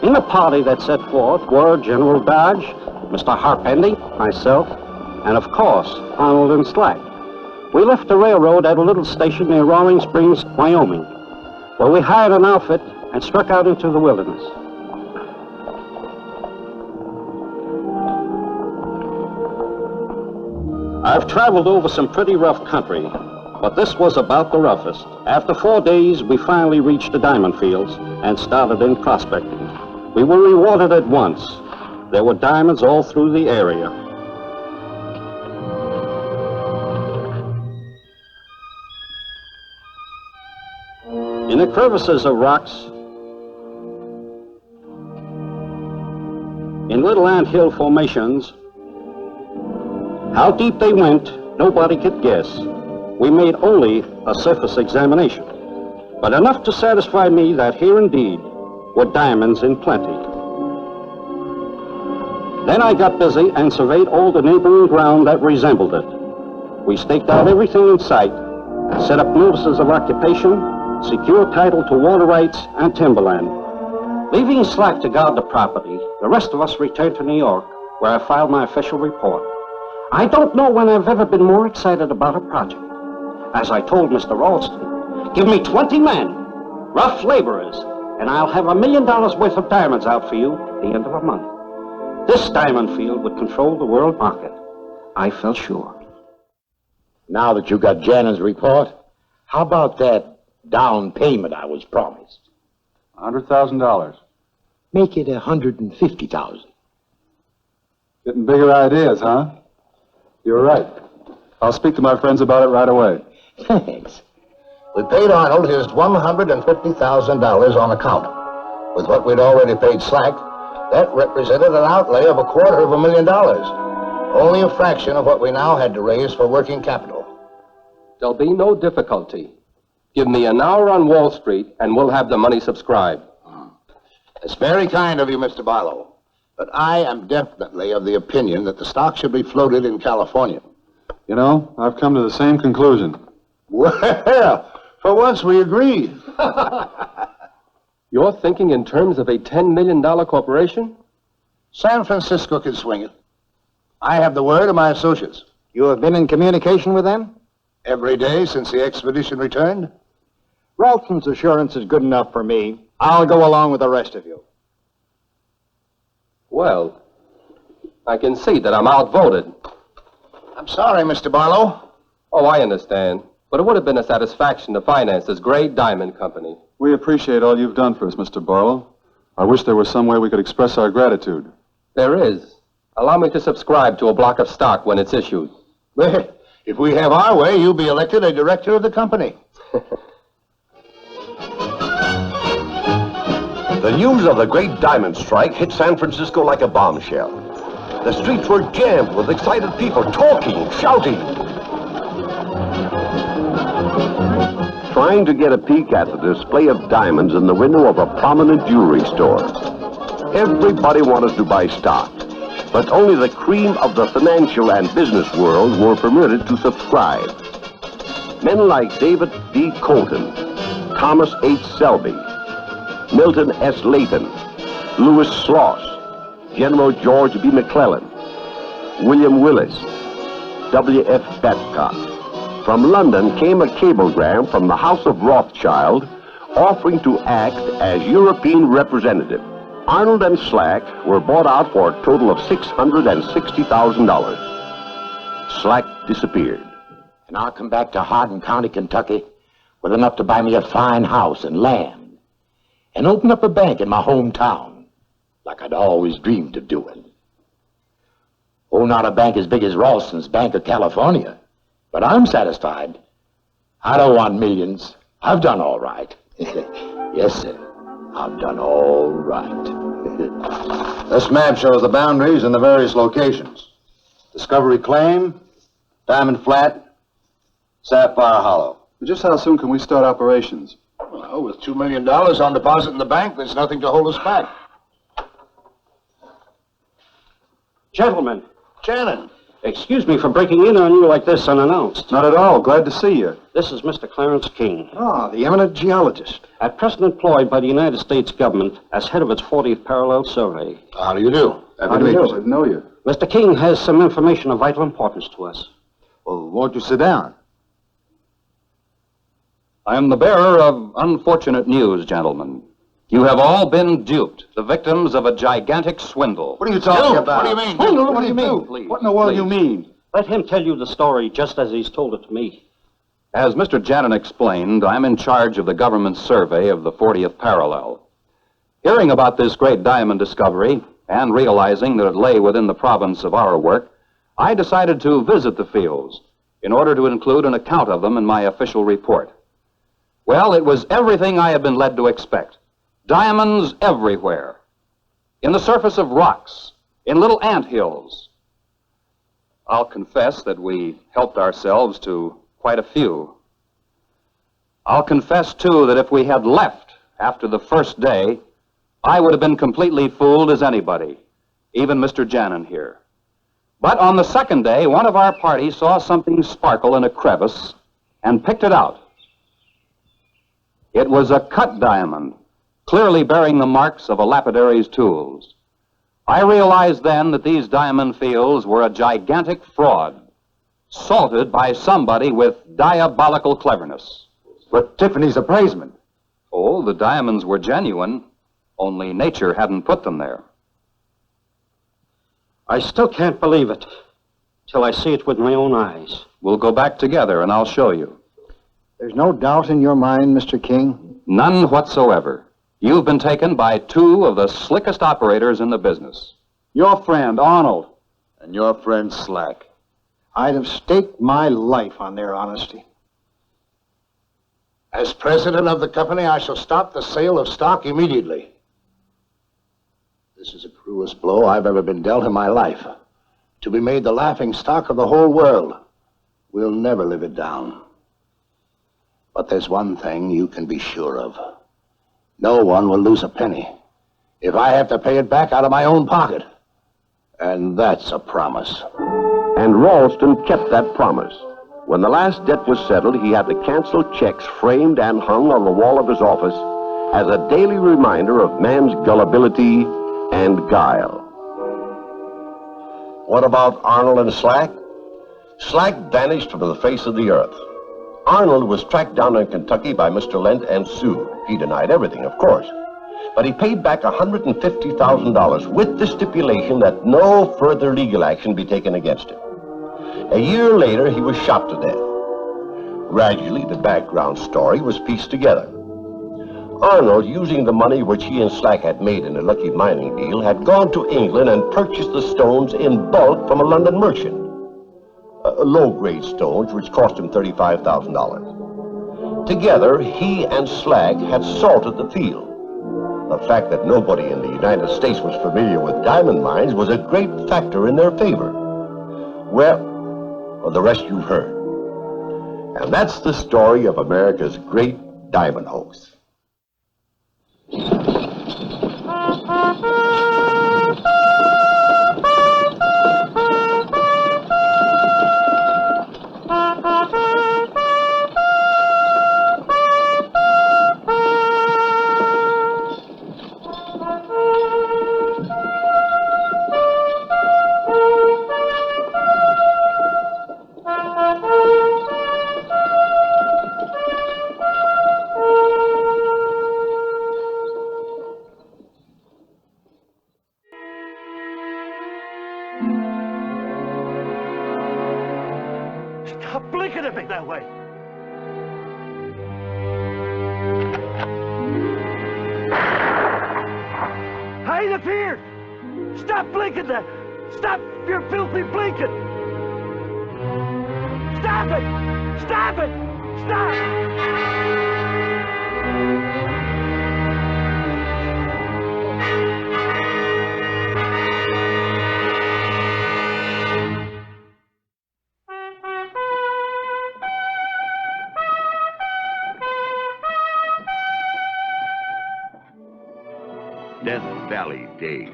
In the party that set forth were General Dodge, Mr. Harpending, myself, and of course, Arnold and Slack. We left the railroad at a little station near Roaring Springs, Wyoming. where we hired an outfit and struck out into the wilderness. I've traveled over some pretty rough country, but this was about the roughest. After 4 days, we finally reached the diamond fields and started in prospecting. We were rewarded at once. There were diamonds all through the area. In the crevices of rocks, in little anthill formations, how deep they went, nobody could guess. We made only a surface examination, but enough to satisfy me that here indeed were diamonds in plenty. Then I got busy and surveyed all the neighboring ground that resembled it. We staked out everything in sight, set up notices of occupation, secured title to water rights and timberland. Leaving Slack to guard the property, the rest of us returned to New York, where I filed my official report. I don't know when I've ever been more excited about a project. As I told Mr. Ralston, give me 20 men, rough laborers, and I'll have $1 million worth of diamonds out for you at the end of a month. This diamond field would control the world market. I felt sure. Now that you got Jannon's report, how about that down payment I was promised? $100,000. Make it $150,000. Getting bigger ideas, huh? You're right. I'll speak to my friends about it right away. Thanks. We paid Arnold his $150,000 on account. With what we'd already paid Slack, that represented an outlay of $250,000. Only a fraction of what we now had to raise for working capital. There'll be no difficulty. Give me an hour on Wall Street, and we'll have the money subscribed. It's very kind of you, Mr. Barlow. But I am definitely of the opinion that the stock should be floated in California. You know, I've come to the same conclusion. Well, for once we agree. You're thinking in terms of a $10 million corporation? San Francisco can swing it. I have the word of my associates. You have been in communication with them? Every day since the expedition returned. Ralston's assurance is good enough for me. I'll go along with the rest of you. Well, I can see that I'm outvoted. I'm sorry, Mr. Barlow. Oh, I understand. But it would have been a satisfaction to finance this great diamond company. We appreciate all you've done for us, Mr. Barlow. I wish there was some way we could express our gratitude. There is. Allow me to subscribe to a block of stock when it's issued. Well, if we have our way, you'll be elected a director of the company. The news of the great diamond strike hit San Francisco like a bombshell. The streets were jammed with excited people talking, shouting. Trying to get a peek at the display of diamonds in the window of a prominent jewelry store. Everybody wanted to buy stock, but only the cream of the financial and business world were permitted to subscribe. Men like David D. Colton, Thomas H. Selby, Milton S. Layton, Louis Sloss, General George B. McClellan, William Willis, W.F. Babcock. From London came a cablegram from the House of Rothschild offering to act as European representative. Arnold and Slack were bought out for a total of $660,000. Slack disappeared. And I'll come back to Hardin County, Kentucky, with enough to buy me a fine house and land. And open up a bank in my hometown, like I'd always dreamed of doing. Oh, not a bank as big as Ralston's Bank of California, but I'm satisfied. I don't want millions. I've done all right. Yes, sir, I've done all right. This map shows the boundaries and the various locations. Discovery Claim, Diamond Flat, Sapphire Hollow. Just how soon can we start operations? Well, with $2 million on deposit in the bank, there's nothing to hold us back. Gentlemen. Shannon. Excuse me for breaking in on you like this unannounced. Not at all. Glad to see you. This is Mr. Clarence King. Ah, the eminent geologist. At present employed by the United States government as head of its 40th parallel survey. How do you do? Happy to meet you. I know you. Mr. King has some information of vital importance to us. Well, won't you sit down? I am the bearer of unfortunate news, gentlemen. You have all been duped, the victims of a gigantic swindle. What are you talking Duped? about? What do you mean? Swindle? What do you mean? Please, What in the world do you please. mean? Let him tell you the story just as he's told it to me. As Mr. Jannon explained, I'm in charge of the government's survey of the 40th parallel. Hearing about this great diamond discovery and realizing that it lay within the province of our work, I decided to visit the fields in order to include an account of them in my official report. Well, it was everything I had been led to expect. Diamonds everywhere. In the surface of rocks, in little ant hills. I'll confess that we helped ourselves to quite a few. I'll confess, too, that if we had left after the first day, I would have been completely fooled as anybody, even Mr. Jannon here. But on the second day, one of our party saw something sparkle in a crevice and picked it out. It was a cut diamond, clearly bearing the marks of a lapidary's tools. I realized then that these diamond fields were a gigantic fraud, salted by somebody with diabolical cleverness. But Tiffany's appraisement. Oh, the diamonds were genuine, only nature hadn't put them there. I still can't believe it till I see it with my own eyes. We'll go back together and I'll show you. There's no doubt in your mind, Mr. King? None whatsoever. You've been taken by two of the slickest operators in the business. Your friend, Arnold, and your friend, Slack. I'd have staked my life on their honesty. As president of the company, I shall stop the sale of stock immediately. This is the cruelest blow I've ever been dealt in my life. To be made the laughing stock of the whole world. We'll never live it down. But there's one thing you can be sure of. No one will lose a penny if I have to pay it back out of my own pocket. And that's a promise. And Ralston kept that promise. When the last debt was settled, he had the canceled checks framed and hung on the wall of his office as a daily reminder of man's gullibility and guile. What about Arnold and Slack? Slack vanished from the face of the earth. Arnold was tracked down in Kentucky by Mr. Lent and sued. He denied everything, of course. But he paid back $150,000 with the stipulation that no further legal action be taken against him. A year later, he was shot to death. Gradually, the background story was pieced together. Arnold, using the money which he and Slack had made in a lucky mining deal, had gone to England and purchased the stones in bulk from a London merchant. Low-grade stones, which cost him $35,000. Together, he and Slack had salted the field. The fact that nobody in the United States was familiar with diamond mines was a great factor in their favor. Well, the rest you've heard. And that's the story of America's great diamond hoax. Stop blinking at me that way. I ain't appeared. Stop blinking that. Stop your filthy blinking. Stop it. Stop it. Stop. Death Valley Days.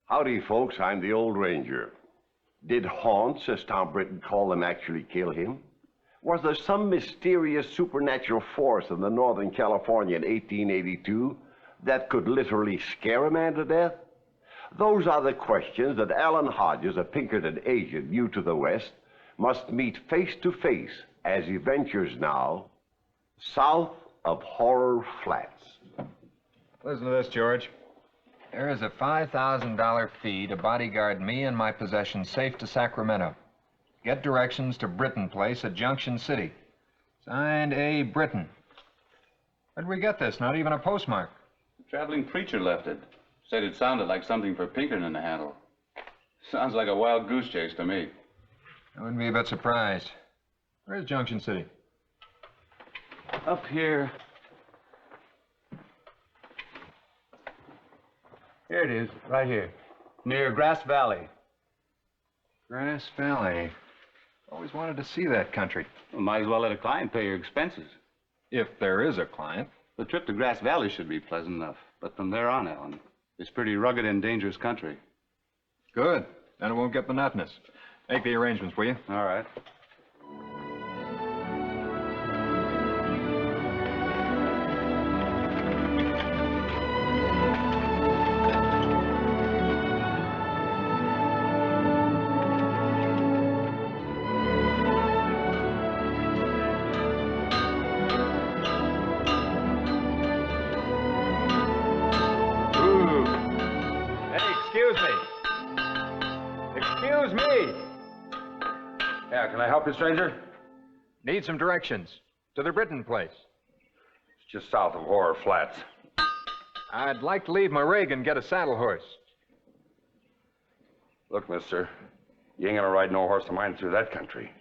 Howdy, folks. I'm the old ranger. Did haunts, as Tom Britton called them, actually kill him? Was there some mysterious supernatural force in the Northern California in 1882 that could literally scare a man to death? Those are the questions that Alan Hodges, a Pinkerton agent new to the West, must meet face to face as he ventures now south of Horror Flats. Listen to this, George. There is a $5,000 fee to bodyguard me and my possessions safe to Sacramento. Get directions to Britton Place at Junction City. Signed A. Britton. Where'd we get this? Not even a postmark. The traveling preacher left it. Said it sounded like something for Pinkerton to handle. Sounds like a wild goose chase to me. I wouldn't be a bit surprised. Where's Junction City? Up here. Here it is, right here. Near Grass Valley. Grass Valley. Always wanted to see that country. Well, might as well let a client pay your expenses. If there is a client. The trip to Grass Valley should be pleasant enough. But from there on, Ellen, it's pretty rugged and dangerous country. Good. Then it won't get monotonous. Make the arrangements, will you? All right. Excuse me. Yeah, can I help you, stranger? Need some directions. To the Britton Place. It's just south of Horror Flats. I'd like to leave my rig and get a saddle horse. Look, mister, you ain't gonna ride no horse of mine through that country.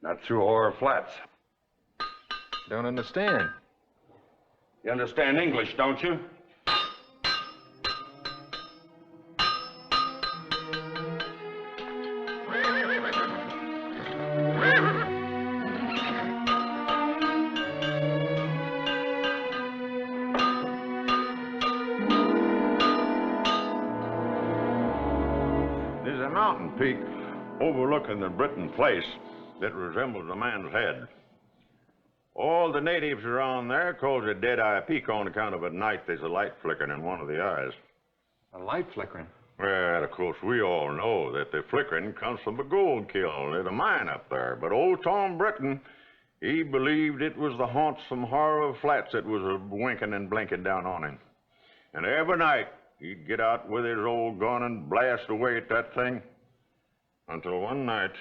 Not through Horror Flats. Don't understand. You understand English, don't you? There's a mountain peak overlooking the Britton Place that resembles a man's head. All the natives around there calls it Dead-Eye Peak on account of at night there's a light flickering in one of the eyes. A light flickering? Well, of course, we all know that the flickering comes from a gold kiln at a mine up there. But old Tom Britton, he believed it was the haunts from Horror Flats that was winking and blinking down on him. And every night, he'd get out with his old gun and blast away at that thing. Until one night,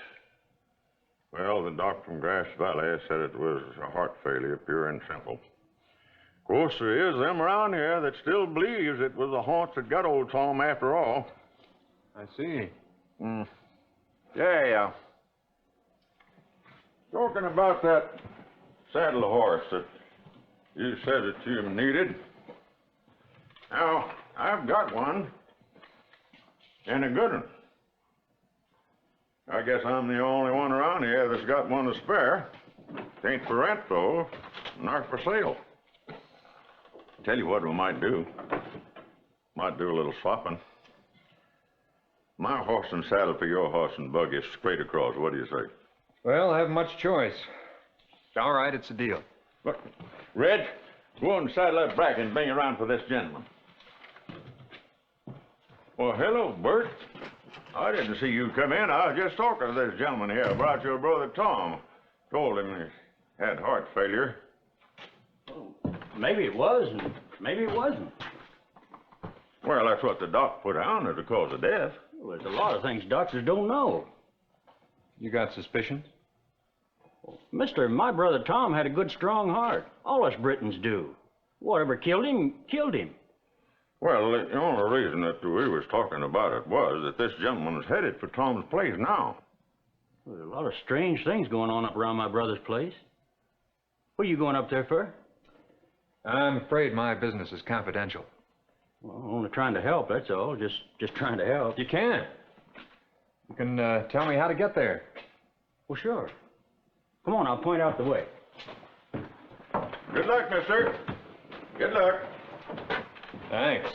well, the doc from Grass Valley said it was a heart failure, pure and simple. Of course, there is them around here that still believes it was the haunts that got old Tom after all. I see. Yeah. Talking about that saddle horse that you said that you needed. Now, I've got one, and a good one. I guess I'm the only one around here that's got one to spare. It ain't for rent, though, nor for sale. Tell you what we might do. Might do a little swapping. My horse and saddle for your horse and buggy straight across. What do you say? Well, I haven't much choice. All right, it's a deal. Look, Red, go on and saddle that back and bring it around for this gentleman. Well, hello, Bert. I didn't see you come in. I was just talking to this gentleman here about your brother Tom. Told him he had heart failure. Maybe it was, and maybe it wasn't. Well, that's what the doc put down as the cause of death. Well, there's a lot of things doctors don't know. You got suspicions? Mister, my brother Tom had a good, strong heart. All us Britons do. Whatever killed him, killed him. Well, the only reason that we was talking about it was that this gentleman is headed for Tom's place now. Well, there's a lot of strange things going on up around my brother's place. What are you going up there for? I'm afraid my business is confidential. Well, I'm only trying to help, that's all. Just trying to help. You can. You can tell me how to get there. Well, sure. Come on, I'll point out the way. Good luck, mister. Good luck. Thanks.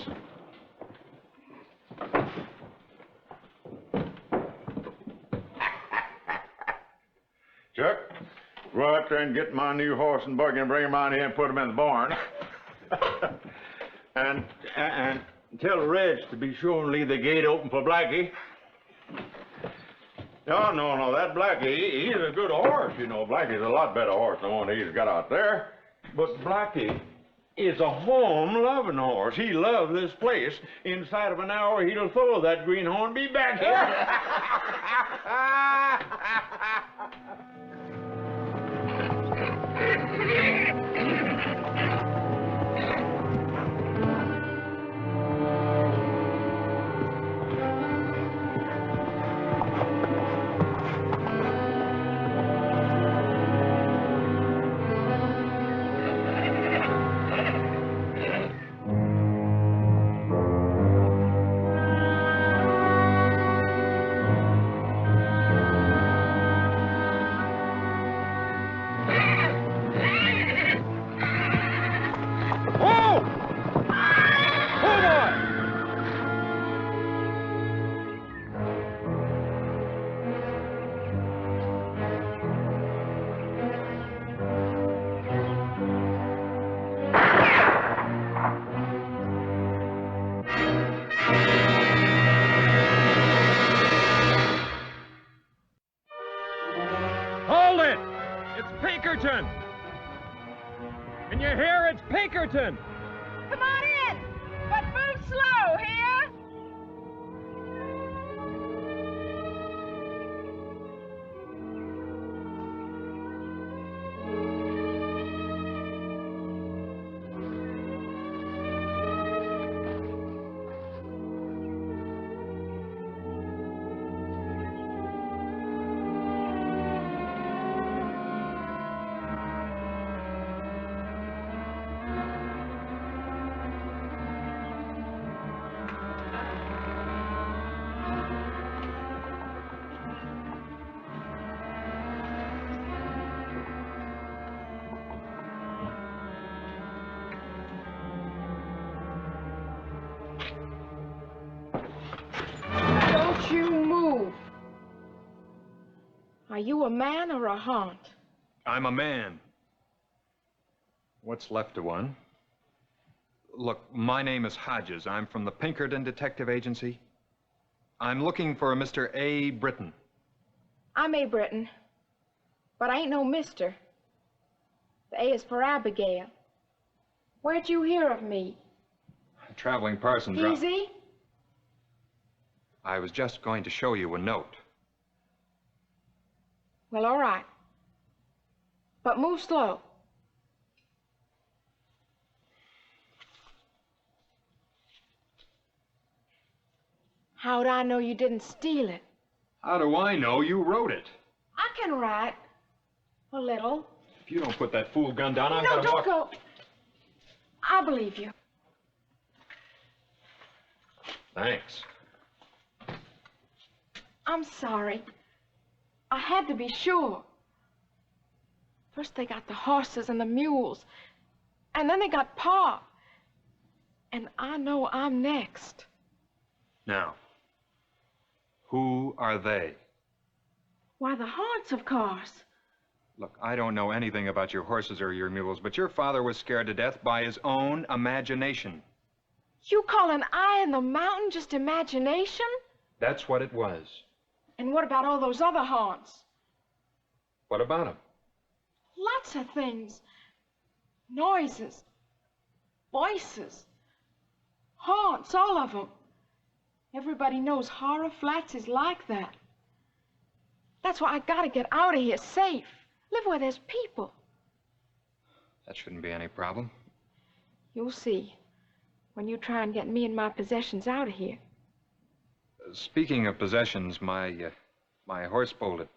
Chuck, go out there and get my new horse and buggy and bring him out here and put him in the barn. and tell Reg to be sure and leave the gate open for Blackie. No. That Blackie, he's a good horse, you know. Blackie's a lot better horse than the one he's got out there. But Blackie is a home-loving horse. He loves this place. Inside of an hour, he'll throw that greenhorn, be back here. Hold it! It's Pinkerton! Can you hear? It's Pinkerton! Come on in, but move slow, here. Don't you move. Are you a man or a haunt? I'm a man. What's left of one? Look, my name is Hodges. I'm from the Pinkerton Detective Agency. I'm looking for a Mr. A. Britton. I'm A. Britton, but I ain't no mister. The A is for Abigail. Where'd you hear of me? A traveling parson. Easy? I was just going to show you a note. Well, all right. But move slow. How'd I know you didn't steal it? How do I know? You wrote it. I can write. A little. If you don't put that fool gun down, I'm No, gonna don't walk... go. I believe you. Thanks. I'm sorry. I had to be sure. First they got the horses and the mules, and then they got Pa. And I know I'm next. Now, who are they? Why, the haunts, of course. Look, I don't know anything about your horses or your mules, but your father was scared to death by his own imagination. You call an eye in the mountain just imagination? That's what it was. And what about all those other haunts? What about him? Lots of things. Noises. Voices. Haunts, all of them. Everybody knows Horror Flats is like that. That's why I gotta get out of here safe. Live where there's people. That shouldn't be any problem. You'll see when you try and get me and my possessions out of here. Speaking of possessions, my horse bolted.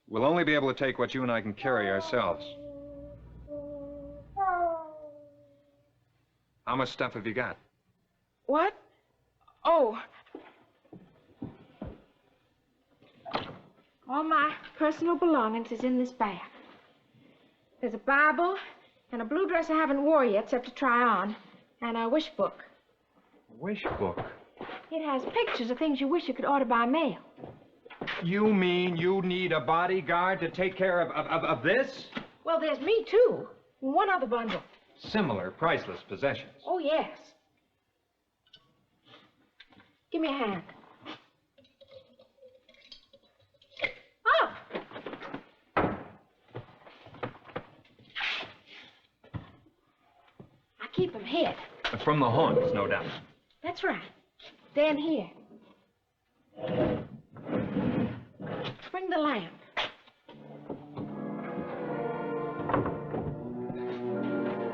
We'll only be able to take what you and I can carry ourselves. How much stuff have you got? What? Oh. All my personal belongings is in this bag. There's a Bible and a blue dress I haven't wore yet except to try on, and a wish book. Wish book? It has pictures of things you wish you could order by mail. You mean you need a bodyguard to take care of this? Well, there's me, too. One other bundle. Similar priceless possessions. Oh, yes. Give me a hand. hit. From the haunts, no doubt. That's right. Stand here. Bring the lamp.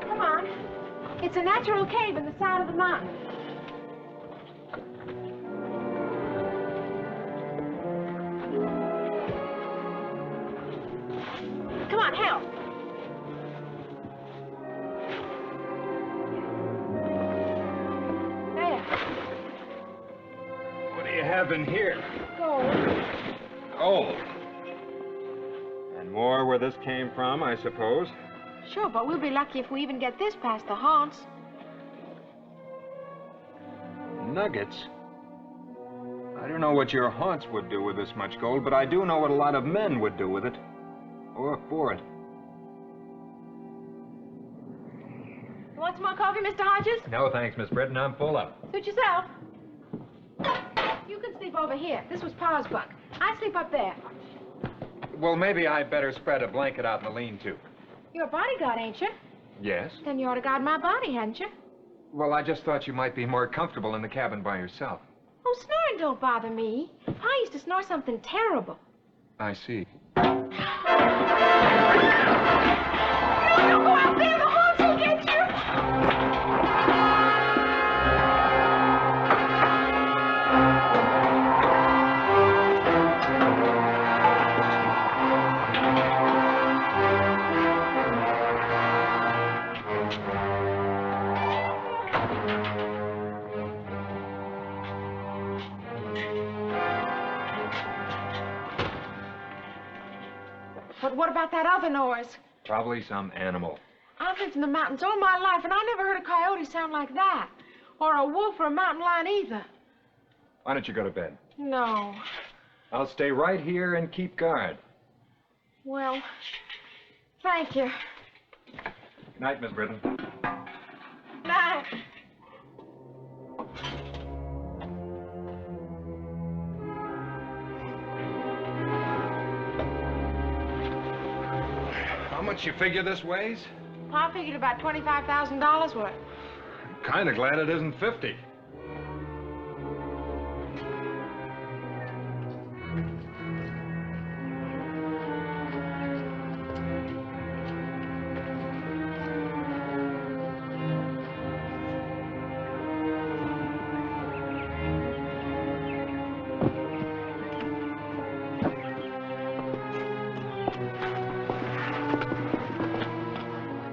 Come on. It's a natural cave in the side of the mountain. Come on, help. There. What do you have in here? Gold. Gold. And more where this came from, I suppose. Sure, but we'll be lucky if we even get this past the haunts. Nuggets? I don't know what your haunts would do with this much gold, but I do know what a lot of men would do with it. Or for it. You want some more coffee, Mr. Hodges? No, thanks, Miss Britton. I'm full up. Suit yourself. You can sleep over here. This was Pa's bunk. I sleep up there. Well, maybe I'd better spread a blanket out in the lean-to. You're a bodyguard, ain't you? Yes? Then you ought to guard my body, hadn't you? Well, I just thought you might be more comfortable in the cabin by yourself. Oh, snoring don't bother me. Pa used to snore something terrible. I see. No, don't go out there. The haunts will get you. But what about that other noise? Probably some animal. I've lived in the mountains all my life, and I never heard a coyote sound like that. Or a wolf or a mountain lion either. Why don't you go to bed? No. I'll stay right here and keep guard. Well, thank you. Good night, Miss Britton. Night. How much you figure this weighs? Pa figured about $25,000 worth. Kinda glad it isn't 50.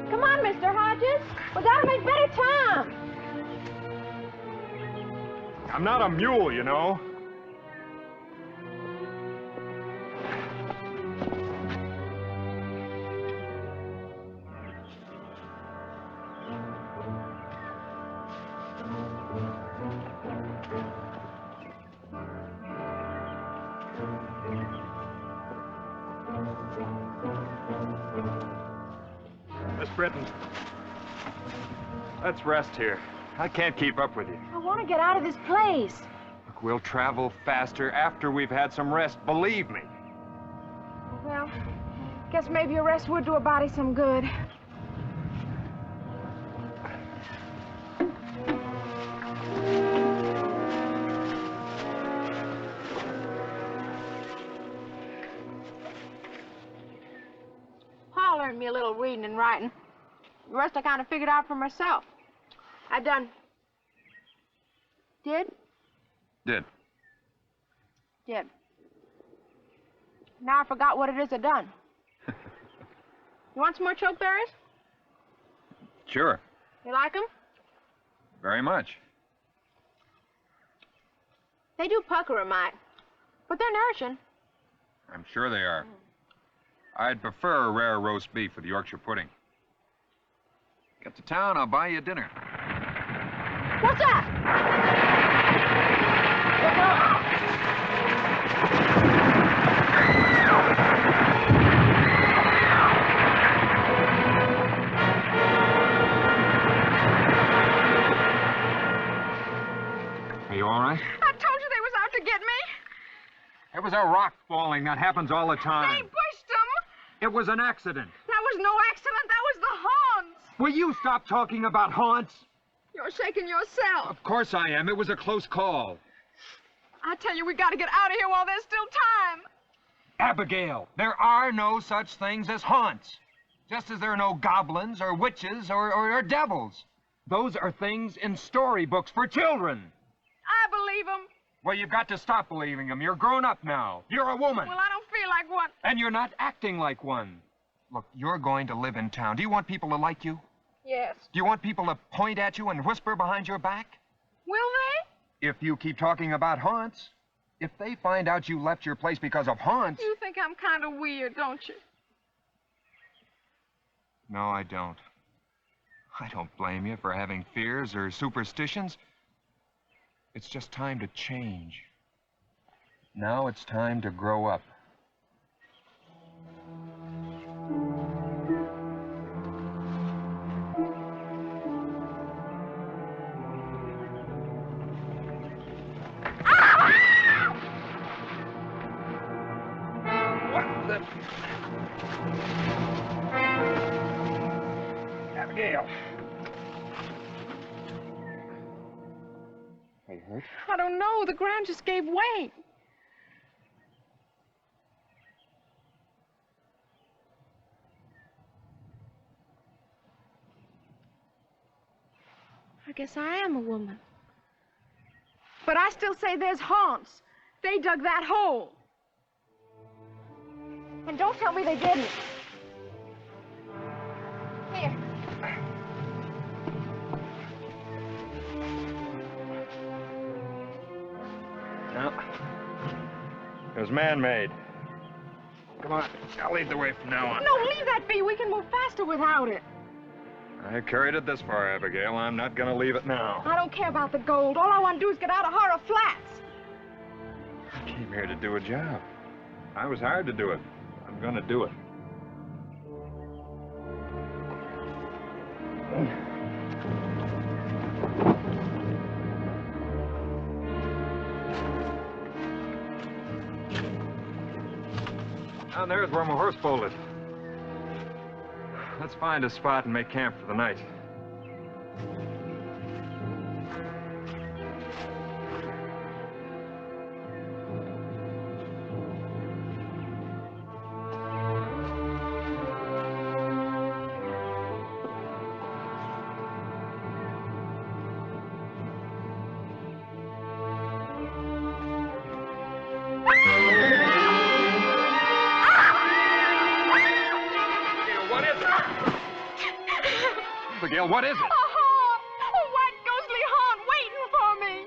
Come on, Mr. Hodges. We gotta make better time. I'm not a mule, you know. Miss Britton, let's rest here. I can't keep up with you. I want to get out of this place. Look, we'll travel faster after we've had some rest, believe me. Well, guess maybe a rest would do a body some good. Pa learned me a little reading and writing. The rest I kind of figured out for myself. I done... Did? Did. Now I forgot what it is I done. You want some more chokeberries? Sure. You like them? Very much. They do pucker a mite, but they're nourishing. I'm sure they are. I'd prefer a rare roast beef with Yorkshire pudding. Get to town, I'll buy you dinner. What's that? Are you all right? I told you they was out to get me. It was a rock falling. That happens all the They time. pushed them. It was an accident. That was no accident. That was the haunts. Will you stop talking about haunts? You're shaking yourself. Of course I am. It was a close call. I tell you, we got to get out of here while there's still time. Abigail, there are no such things as haunts. Just as there are no goblins or witches or devils. Those are things in storybooks for children. I believe them. Well, you've got to stop believing them. You're grown up now. You're a woman. Well, I don't feel like one. And you're not acting like one. Look, you're going to live in town. Do you want people to like you? Yes. Do you want people to point at you and whisper behind your back? Will they? If you keep talking about haunts. If they find out you left your place because of haunts... You think I'm kind of weird, don't you? No, I don't. I don't blame you for having fears or superstitions. It's just time to change. Now it's time to grow up. Abigail. Are you hurt? I don't know. The ground just gave way. I guess I am a woman. But I still say there's haunts. They dug that hole. And don't tell me they didn't. Here. No. It was man-made. Come on, I'll lead the way from now on. No, leave that be. We can move faster without it. I carried it this far, Abigail. I'm not gonna leave it now. I don't care about the gold. All I want to do is get out of Horror Flats. I came here to do a job. I was hired to do it. I'm gonna do it. Down there's where my horse bolted. Let's find a spot and make camp for the night. Abigail, what is it? A haunt! A white ghostly haunt waiting for me.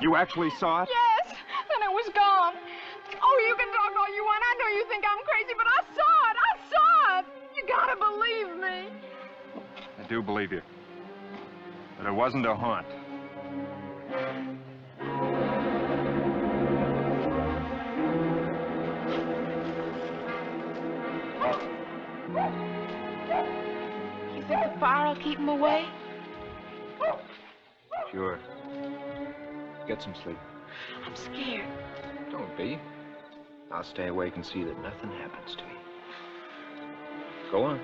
You actually saw it? Yes, and it was gone. Oh, you can talk all you want. I know you think I'm crazy, but I saw it. I saw it. You gotta believe me. I do believe you. But it wasn't a haunt. You think the fire will keep him away? Sure. Get some sleep. I'm scared. Don't be. I'll stay awake and see that nothing happens to you. Go on.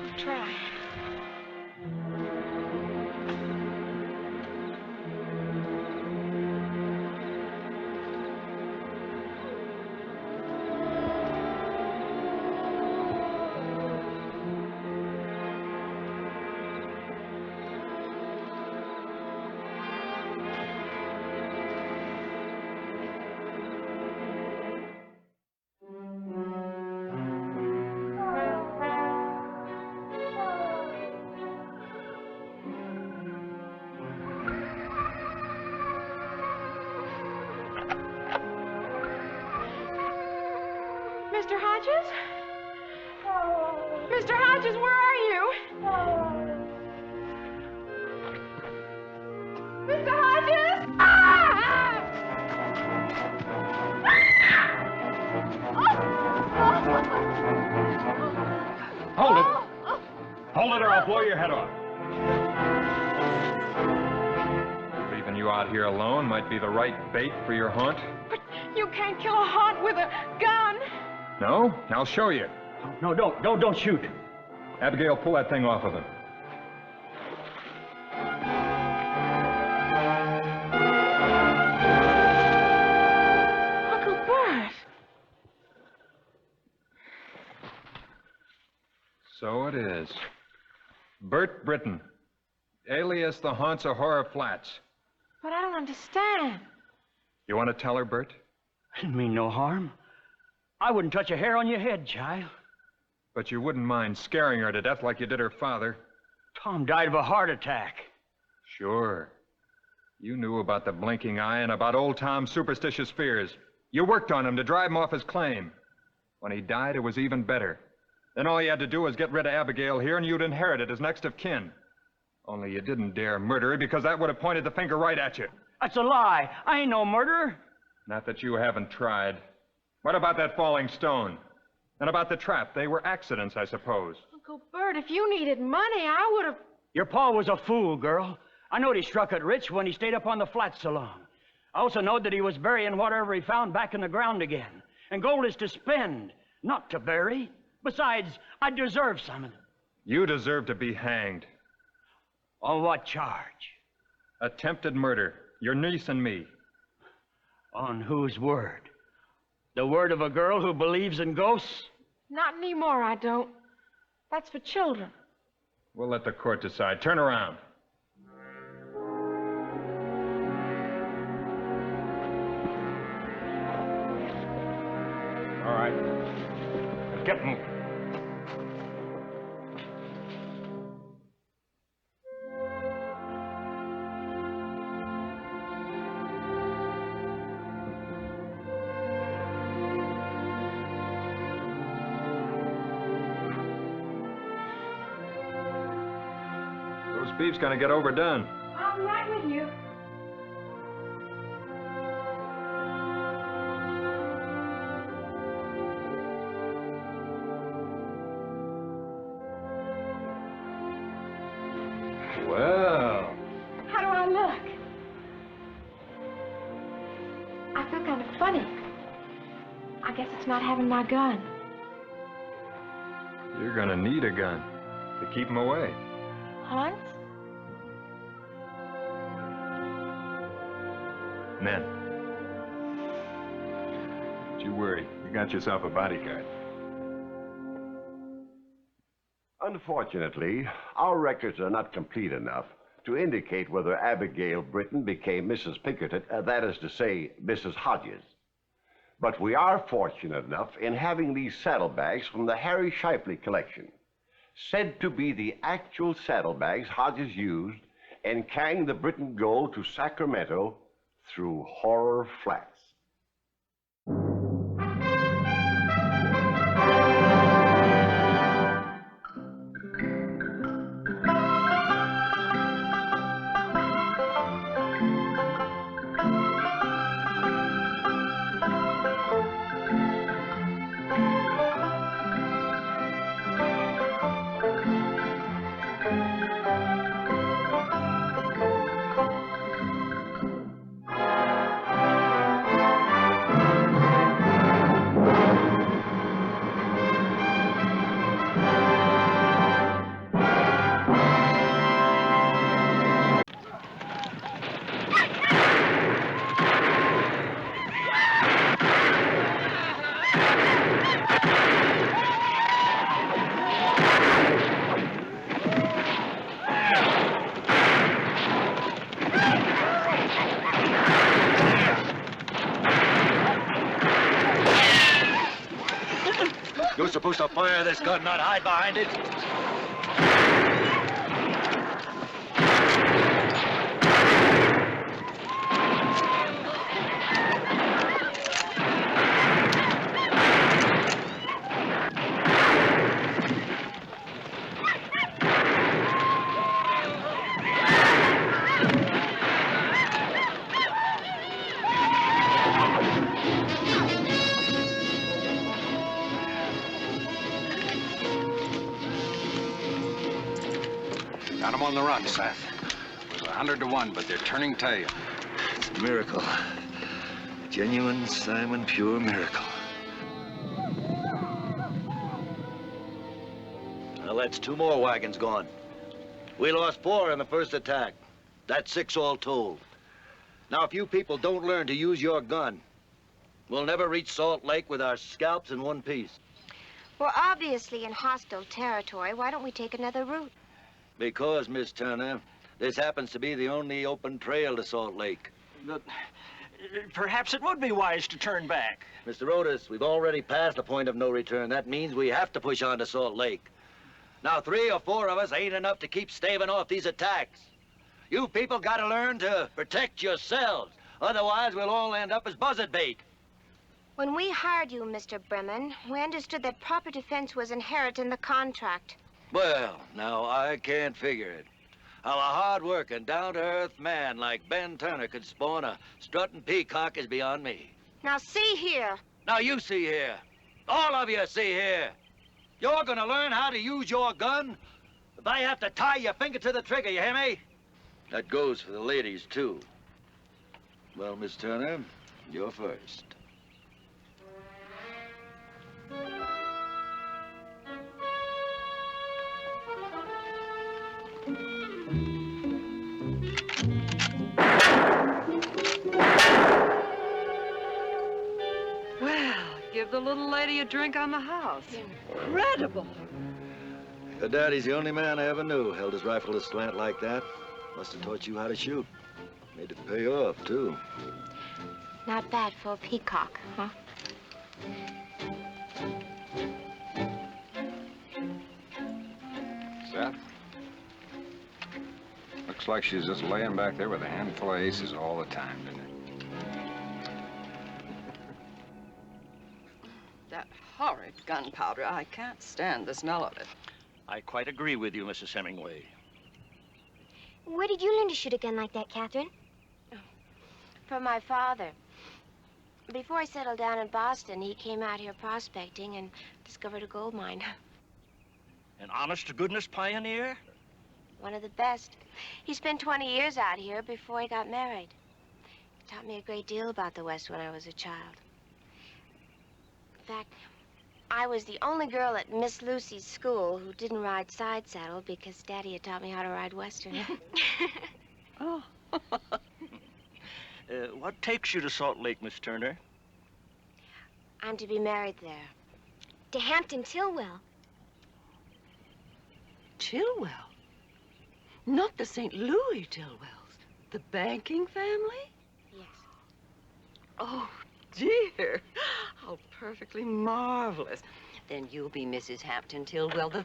I'll try. Mr. Hodges? Mr. Hodges, where are you? Mr. Hodges? Hold it! Hold it or I'll blow your head off. Leaving you out here alone might be the right bait for your haunt. But you can't kill a haunt with a gun. No? I'll show you. No, don't shoot. Abigail, pull that thing off of him. Uncle Bert. So it is. Bert Britton, alias the Haunts of Horror Flats. But I don't understand. You want to tell her, Bert? I didn't mean no harm. I wouldn't touch a hair on your head, child. But you wouldn't mind scaring her to death like you did her father. Tom died of a heart attack. Sure. You knew about the blinking eye and about old Tom's superstitious fears. You worked on him to drive him off his claim. When he died, it was even better. Then all you had to do was get rid of Abigail here, and you'd inherit it as next of kin. Only you didn't dare murder her, because that would have pointed the finger right at you. That's a lie. I ain't no murderer. Not that you haven't tried. What about that falling stone? And about the trap? They were accidents, I suppose. Uncle Bert, if you needed money, I would have... Your pa was a fool, girl. I knowed he struck it rich when he stayed up on the flats so long. I also knowed that he was burying whatever he found back in the ground again. And gold is to spend, not to bury. Besides, I deserve some of it. You deserve to be hanged. On what charge? Attempted murder. Your niece and me. On whose word? The word of a girl who believes in ghosts? Not anymore, I don't. That's for children. We'll let the court decide. Turn around. All right. Get moving. Those beef's gonna get overdone. I'm right with you. Well. How do I look? I feel kind of funny. I guess it's not having my gun. You're gonna need a gun to keep him away. Hans? Men. Don't you worry. You got yourself a bodyguard. Unfortunately, our records are not complete enough to indicate whether Abigail Britton became Mrs. Pinkerton, that is to say, Mrs. Hodges. But we are fortunate enough in having these saddlebags from the Harry Shipley collection, said to be the actual saddlebags Hodges used in carrying the Britton gold to Sacramento through Horror Flats. You're supposed to fire this gun, not hide behind it. Got them on the run, Seth. It was 100 to 1, but they're turning tail. It's a miracle. Genuine Simon Pure miracle. Well, that's 2 more wagons gone. We lost 4 in the first attack. That's 6 all told. Now, if you people don't learn to use your gun, we'll never reach Salt Lake with our scalps in one piece. We're obviously in hostile territory. Why don't we take another route? Because, Miss Turner, this happens to be the only open trail to Salt Lake. But perhaps it would be wise to turn back. Mr. Otis, we've already passed the point of no return. That means we have to push on to Salt Lake. Now, 3 or 4 of us ain't enough to keep staving off these attacks. You people gotta learn to protect yourselves. Otherwise, we'll all end up as buzzard bait. When we hired you, Mr. Bremen, we understood that proper defense was inherent in the contract. Well, now, I can't figure it. How a hard-working, down-to-earth man like Ben Turner could spawn a strutting peacock is beyond me. Now, see here. Now, you see here. All of you see here. You're gonna learn how to use your gun if I have to tie your finger to the trigger, you hear me? That goes for the ladies, too. Well, Miss Turner, you're first. Well, give the little lady a drink on the house. Incredible. Your daddy's the only man I ever knew held his rifle aslant like that. Must have taught you how to shoot. Made it pay off, too. Not bad for a peacock, huh? Seth? Looks like she's just laying back there with a handful of aces all the time, doesn't it? That horrid gunpowder. I can't stand the smell of it. I quite agree with you, Mrs. Hemingway. Where did you learn to shoot a gun like that, Catherine? From my father. Before I settled down in Boston, he came out here prospecting and discovered a gold mine. An honest-to-goodness pioneer? One of the best. He spent 20 years out here before he got married. He taught me a great deal about the West when I was a child. In fact, I was the only girl at Miss Lucy's school who didn't ride side saddle because Daddy had taught me how to ride Western. Oh. What takes you to Salt Lake, Miss Turner? I'm to be married there. To Hampton Tillwell. Tillwell? Not the St. Louis Tillwells. The banking family? Yes. Oh, dear. How perfectly marvelous. Then you'll be Mrs. Hampton Tillwell III.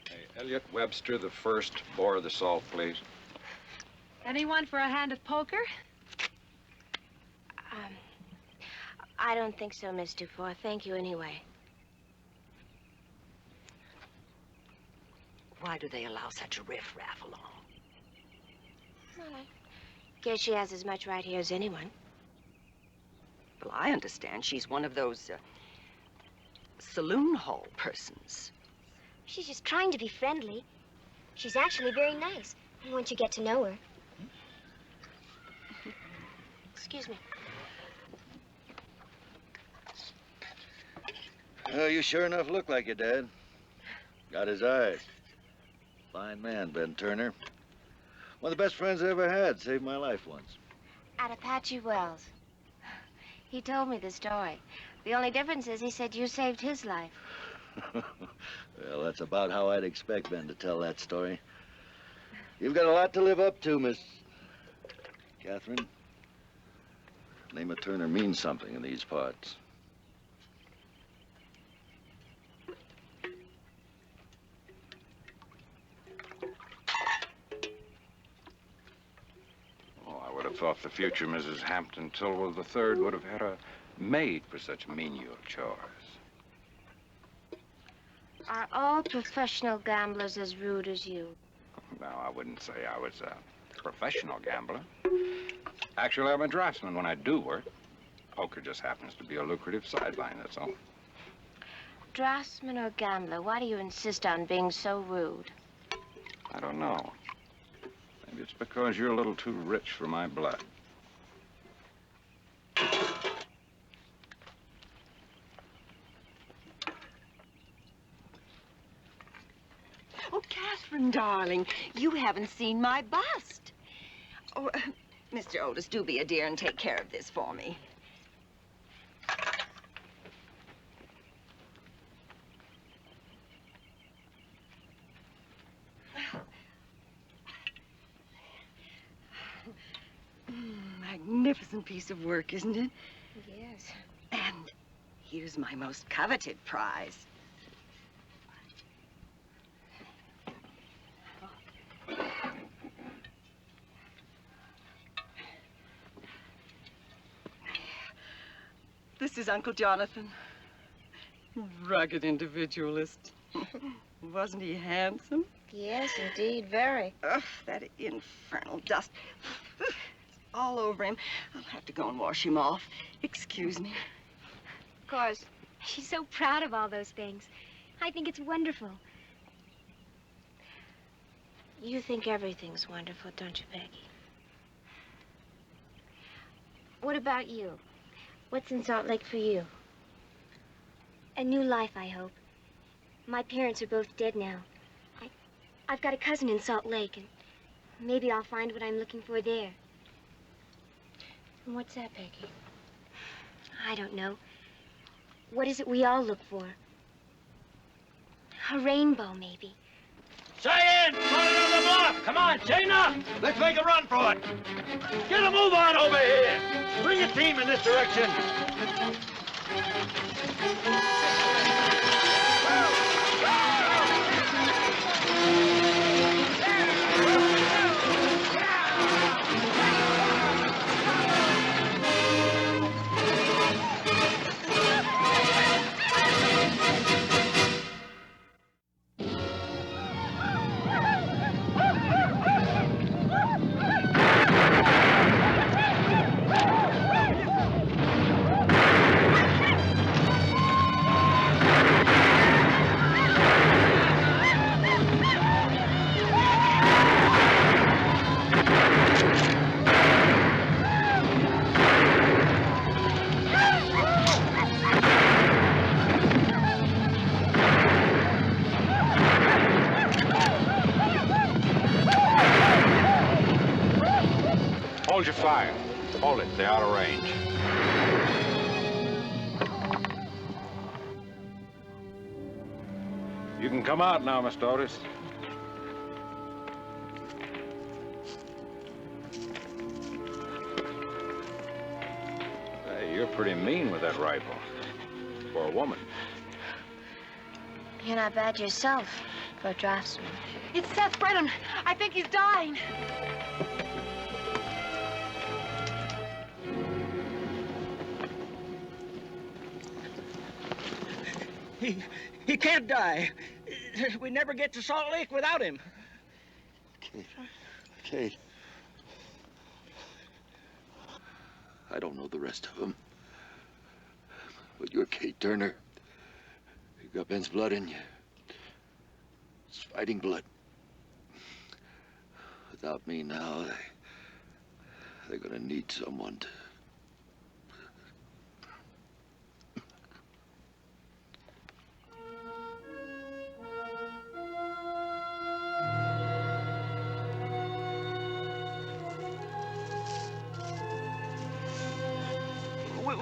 Hey, Elliot Webster the first, bore the salt, please. Anyone for a hand of poker? I don't think so, Miss Dufour. Thank you anyway. Why do they allow such a riff-raff along? Well, I guess she has as much right here as anyone. Well, I understand she's one of those saloon hall persons. She's just trying to be friendly. She's actually very nice once you get to know her. Excuse me. You sure enough look like your dad. Got his eyes. Fine man, Ben Turner. One of the best friends I ever had. Saved my life once. At Apache Wells. He told me the story. The only difference is he said you saved his life. Well, that's about how I'd expect Ben to tell that story. You've got a lot to live up to, Miss Catherine. The name of Turner means something in these parts. Oh, I would have thought the future Mrs. Hampton Tillwell III would have had a maid for such menial chores. Are all professional gamblers as rude as you? No, I wouldn't say I was a professional gambler. Actually, I'm a draftsman when I do work. Poker just happens to be a lucrative sideline, that's all. Draftsman or gambler, why do you insist on being so rude? I don't know. Maybe it's because you're a little too rich for my blood. Darling, you haven't seen my bust. Oh, Mr. Otis, do be a dear and take care of this for me. Magnificent piece of work, isn't it? Yes. And here's my most coveted prize. This is Uncle Jonathan. Rugged individualist. Wasn't he handsome? Yes, indeed, very. Ugh, that infernal dust. It's all over him. I'll have to go and wash him off. Excuse me. Of course. She's so proud of all those things. I think it's wonderful. You think everything's wonderful, don't you, Peggy? What about you? What's in Salt Lake for you? A new life, I hope. My parents are both dead now. I've got a cousin in Salt Lake, and maybe I'll find what I'm looking for there. And what's that, Peggy? I don't know. What is it we all look for? A rainbow, maybe. Cheyenne, put it on the block. Come on, chain up. Let's make a run for it. Get a move on over here. Bring a team in this direction. Hold your fire. Hold it. They're out of range. You can come out now, Mr. Otis. Hey, you're pretty mean with that rifle. For a woman. You're not bad yourself for a draftsman. It's Seth Brennan. I think he's dying. He can't die. We never get to Salt Lake without him. Kate. I don't know the rest of them. But you're Kate Turner. You got Ben's blood in you. It's fighting blood. Without me now, they're gonna need someone to...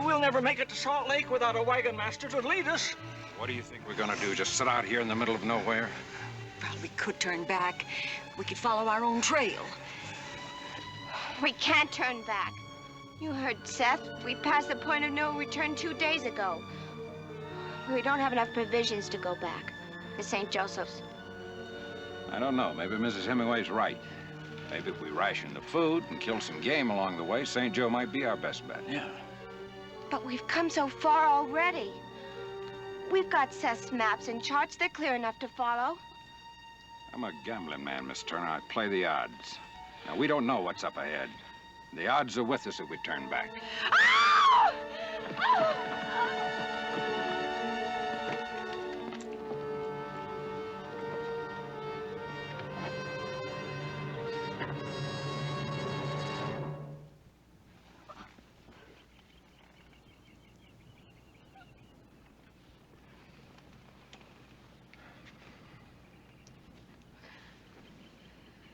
We'll never make it to Salt Lake without a wagon master to lead us. What do you think we're gonna do? Just sit out here in the middle of nowhere? Well, we could turn back. We could follow our own trail. We can't turn back. You heard Seth. We passed the point of no return 2 days ago. We don't have enough provisions to go back to St. Joseph's. I don't know. Maybe Mrs. Hemingway's right. Maybe if we ration the food and kill some game along the way, St. Joe might be our best bet. Yeah. But we've come so far already. We've got Seth's maps and charts. They're clear enough to follow. I'm a gambling man, Miss Turner. I play the odds. Now, we don't know what's up ahead. The odds are with us if we turn back.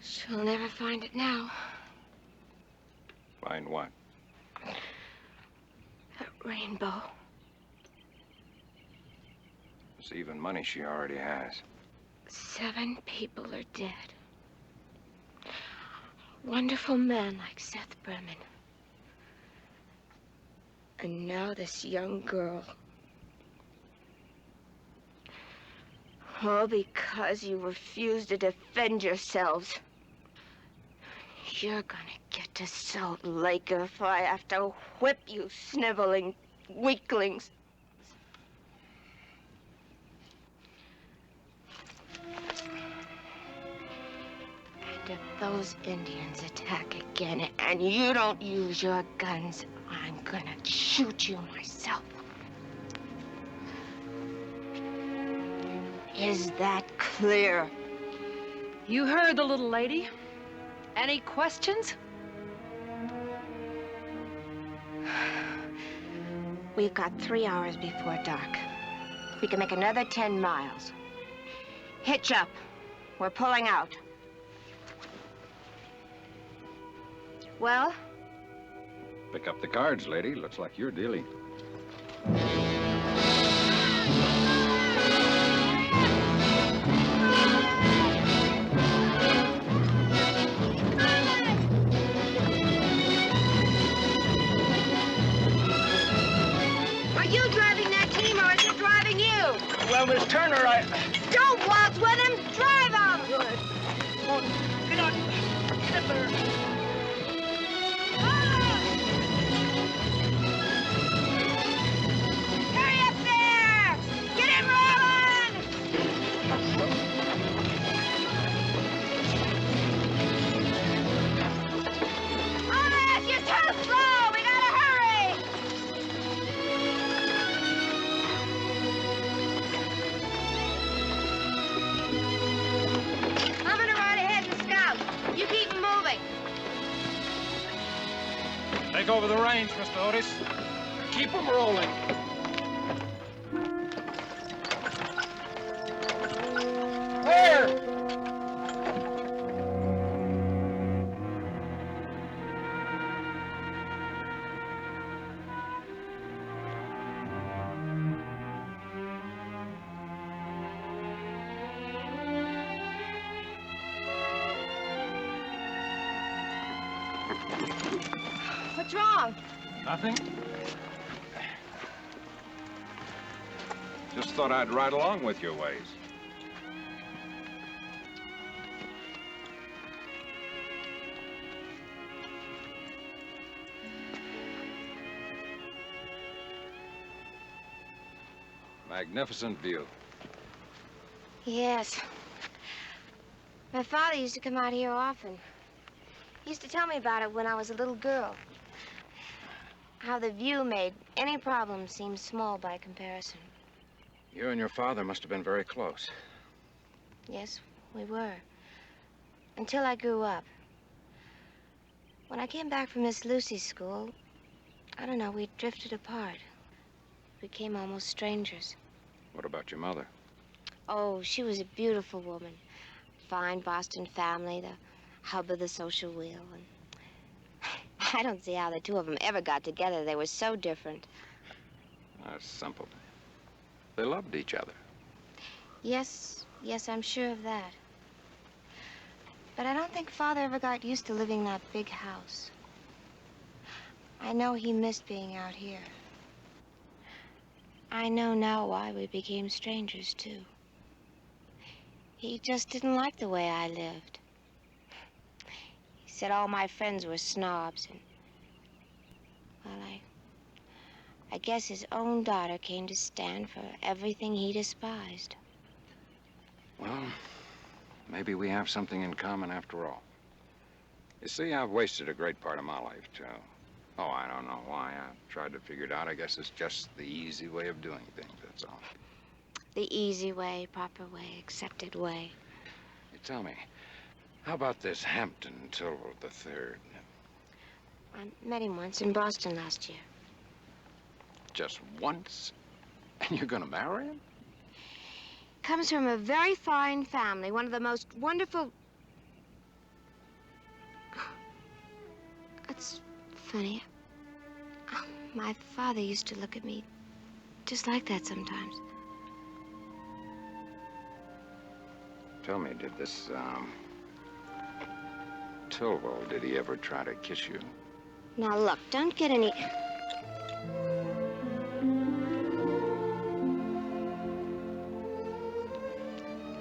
She'll never find it now. Find what? That rainbow. It's even money she already has. 7 people are dead. Wonderful man like Seth Berman. And now this young girl. All because you refuse to defend yourselves. You're gonna get to Salt Lake if I have to whip you sniveling weaklings. And if those Indians attack again and you don't use your guns, I'm gonna shoot you myself. Is that clear? You heard the little lady. Any questions? We've got 3 hours before dark. We can make another 10 miles. Hitch up. We're pulling out. Well? Pick up the cards, lady. Looks like you're dealing. Are you driving that team or is it driving you? Well, Miss Turner, I... Don't waltz with him! Drive him! Good. Oh, get on. Get up there. Hurry up there! Get him rolling! Thomas, you're too slow! We gotta hurry! I'm gonna ride ahead and scout. You keep moving. Take over the reins, Mr. Otis. Keep them rolling. Where? What's wrong? Nothing. Just thought I'd ride along with your ways. Magnificent view. Yes. My father used to come out here often. He used to tell me about it when I was a little girl. How the view made any problem seem small by comparison. You and your father must have been very close. Yes, we were. Until I grew up. When I came back from Miss Lucy's school, I don't know, we drifted apart. We became almost strangers. What about your mother? Oh, she was a beautiful woman. Fine Boston family, the hub of the social wheel. And I don't see how the two of them ever got together. They were so different. That's simple. They loved each other. Yes, I'm sure of that. But I don't think Father ever got used to living in that big house. I know he missed being out here. I know now why we became strangers, too. He just didn't like the way I lived. He said all my friends were snobs, and... well, I guess his own daughter came to stand for everything he despised. Well, maybe we have something in common after all. You see, I've wasted a great part of my life, too. Oh, I don't know why. I tried to figure it out. I guess it's just the easy way of doing things, that's all. The easy way, proper way, accepted way. You tell me, how about this Hampton Tilwell III? I met him once in Boston last year. Just once? And you're gonna marry him? Comes from a very fine family, one of the most wonderful... It's funny. My father used to look at me just like that sometimes. Tell me, did this, Tilwell, did he ever try to kiss you? Now, look, don't get any...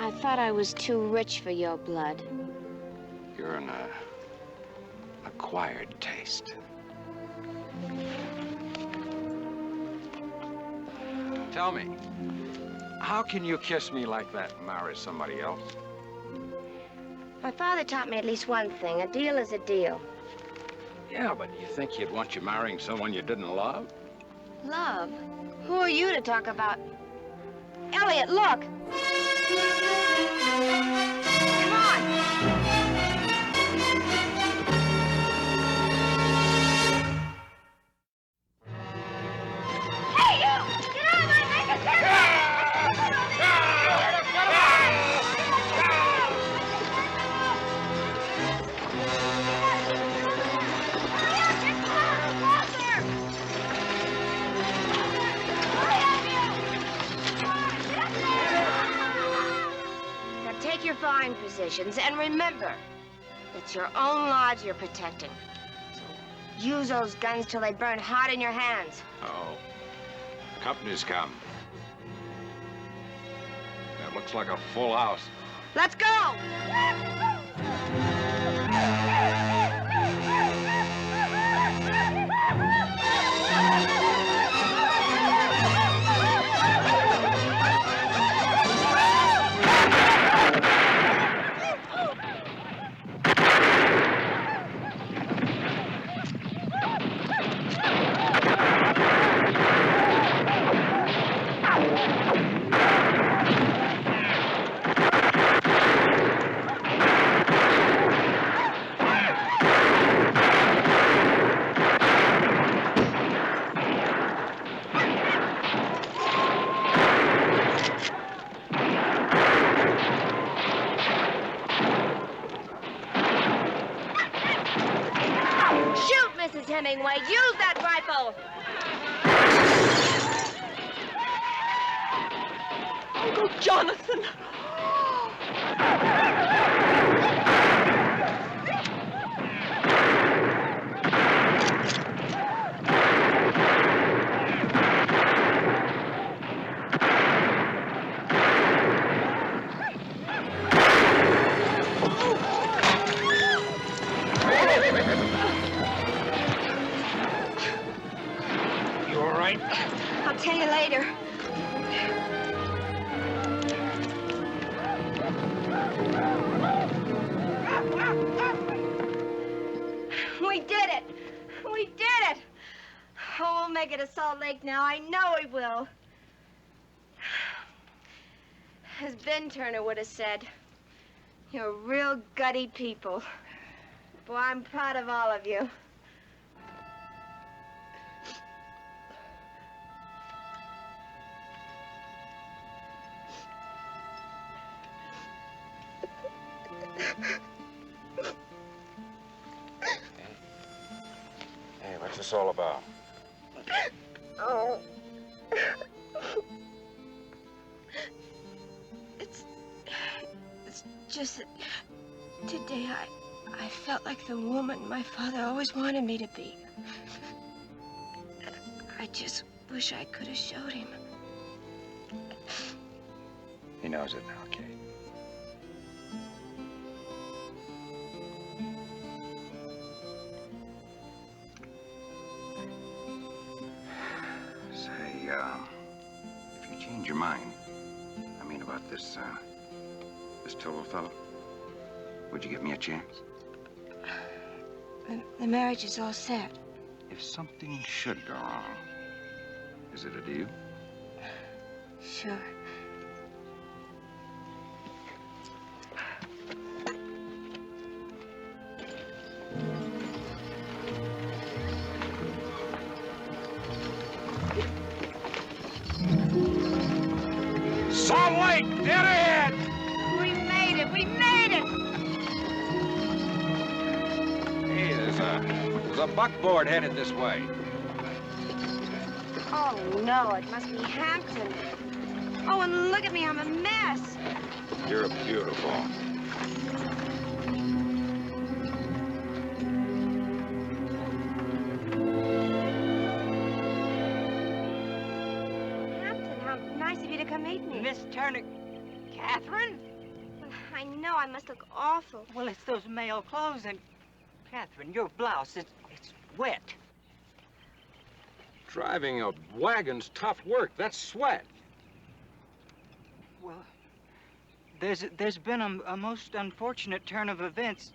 I thought I was too rich for your blood. You're an, acquired taste. Tell me, how can you kiss me like that and marry somebody else? My father taught me at least one thing. A deal is a deal. Yeah, but you think he'd want you marrying someone you didn't love? Love? Who are you to talk about? Elliot, look! Come on! Hey, you! Get out of my handkerchief! Now take your flying positions, and remember, it's your own lives you're protecting. So use those guns till they burn hot in your hands. Oh, company's come. That looks like a full house. Let's go! Shoot, Mrs. Hemingway. Use that rifle. Uncle Jonathan. You all right? I'll tell you later. We did it! We did it! Oh, we'll make it to Salt Lake now. I know we will. As Ben Turner would have said, you're real gutty people. Boy, I'm proud of all of you. Hey, what's this all about? Oh. It's just that today I felt like the woman my father always wanted me to be. I just wish I could have showed him. He knows it now, Kate. Say, if you change your mind, I mean about this Tilwell fellow, would you give me a chance? The marriage is all set. If something should go wrong, is it a deal? Sure. Salt Lake, dead ahead! We made it! We made it! Hey, there's There's a buckboard headed this way. Oh, no, it must be Hampton. Oh, and look at me, I'm a mess. You're beautiful. Hampton, how nice of you to come meet me. Miss Turner. Catherine? Well, I know I must look awful. Well, it's those male clothes and... Catherine, your blouse, it's wet. Driving a wagon's tough work. That's sweat. Well, there's been a most unfortunate turn of events.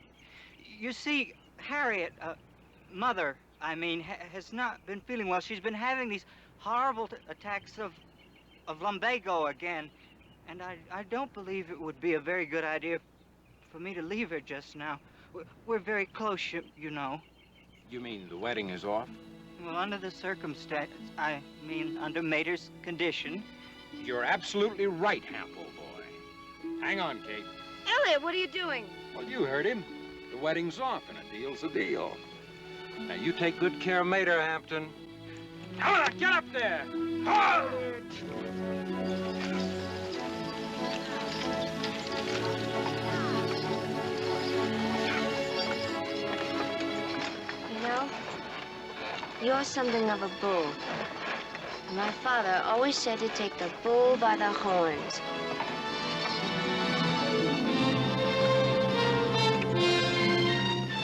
You see, Harriet, mother, I mean, has not been feeling well. She's been having these horrible attacks of lumbago again. And I don't believe it would be a very good idea for me to leave her just now. We're very close, you know. You mean the wedding is off? Well, under the circumstance, I mean, under Mater's condition. You're absolutely right, Hamp, old boy. Hang on, Kate. Elliot, what are you doing? Well, you heard him. The wedding's off, and a deal's a deal. Now, you take good care of Mater, Hampton. Elliot, get up there! You know, you're something of a bull. My father always said to take the bull by the horns.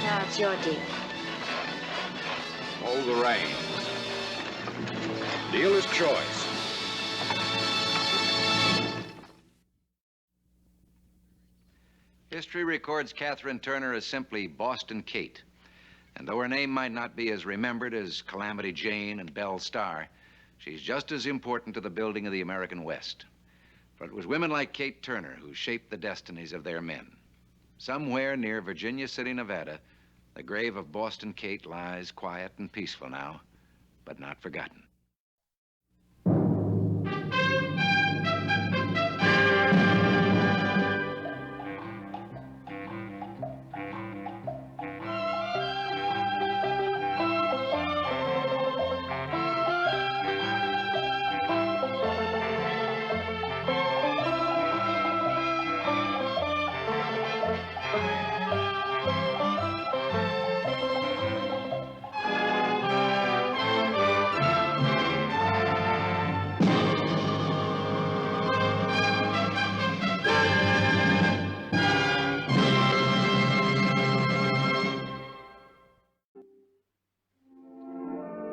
Now it's your deal. Hold the reins. Dealer's choice. History records Catherine Turner as simply Boston Kate. And though her name might not be as remembered as Calamity Jane and Belle Starr, she's just as important to the building of the American West. For it was women like Kate Turner who shaped the destinies of their men. Somewhere near Virginia City, Nevada, the grave of Boston Kate lies quiet and peaceful now, but not forgotten.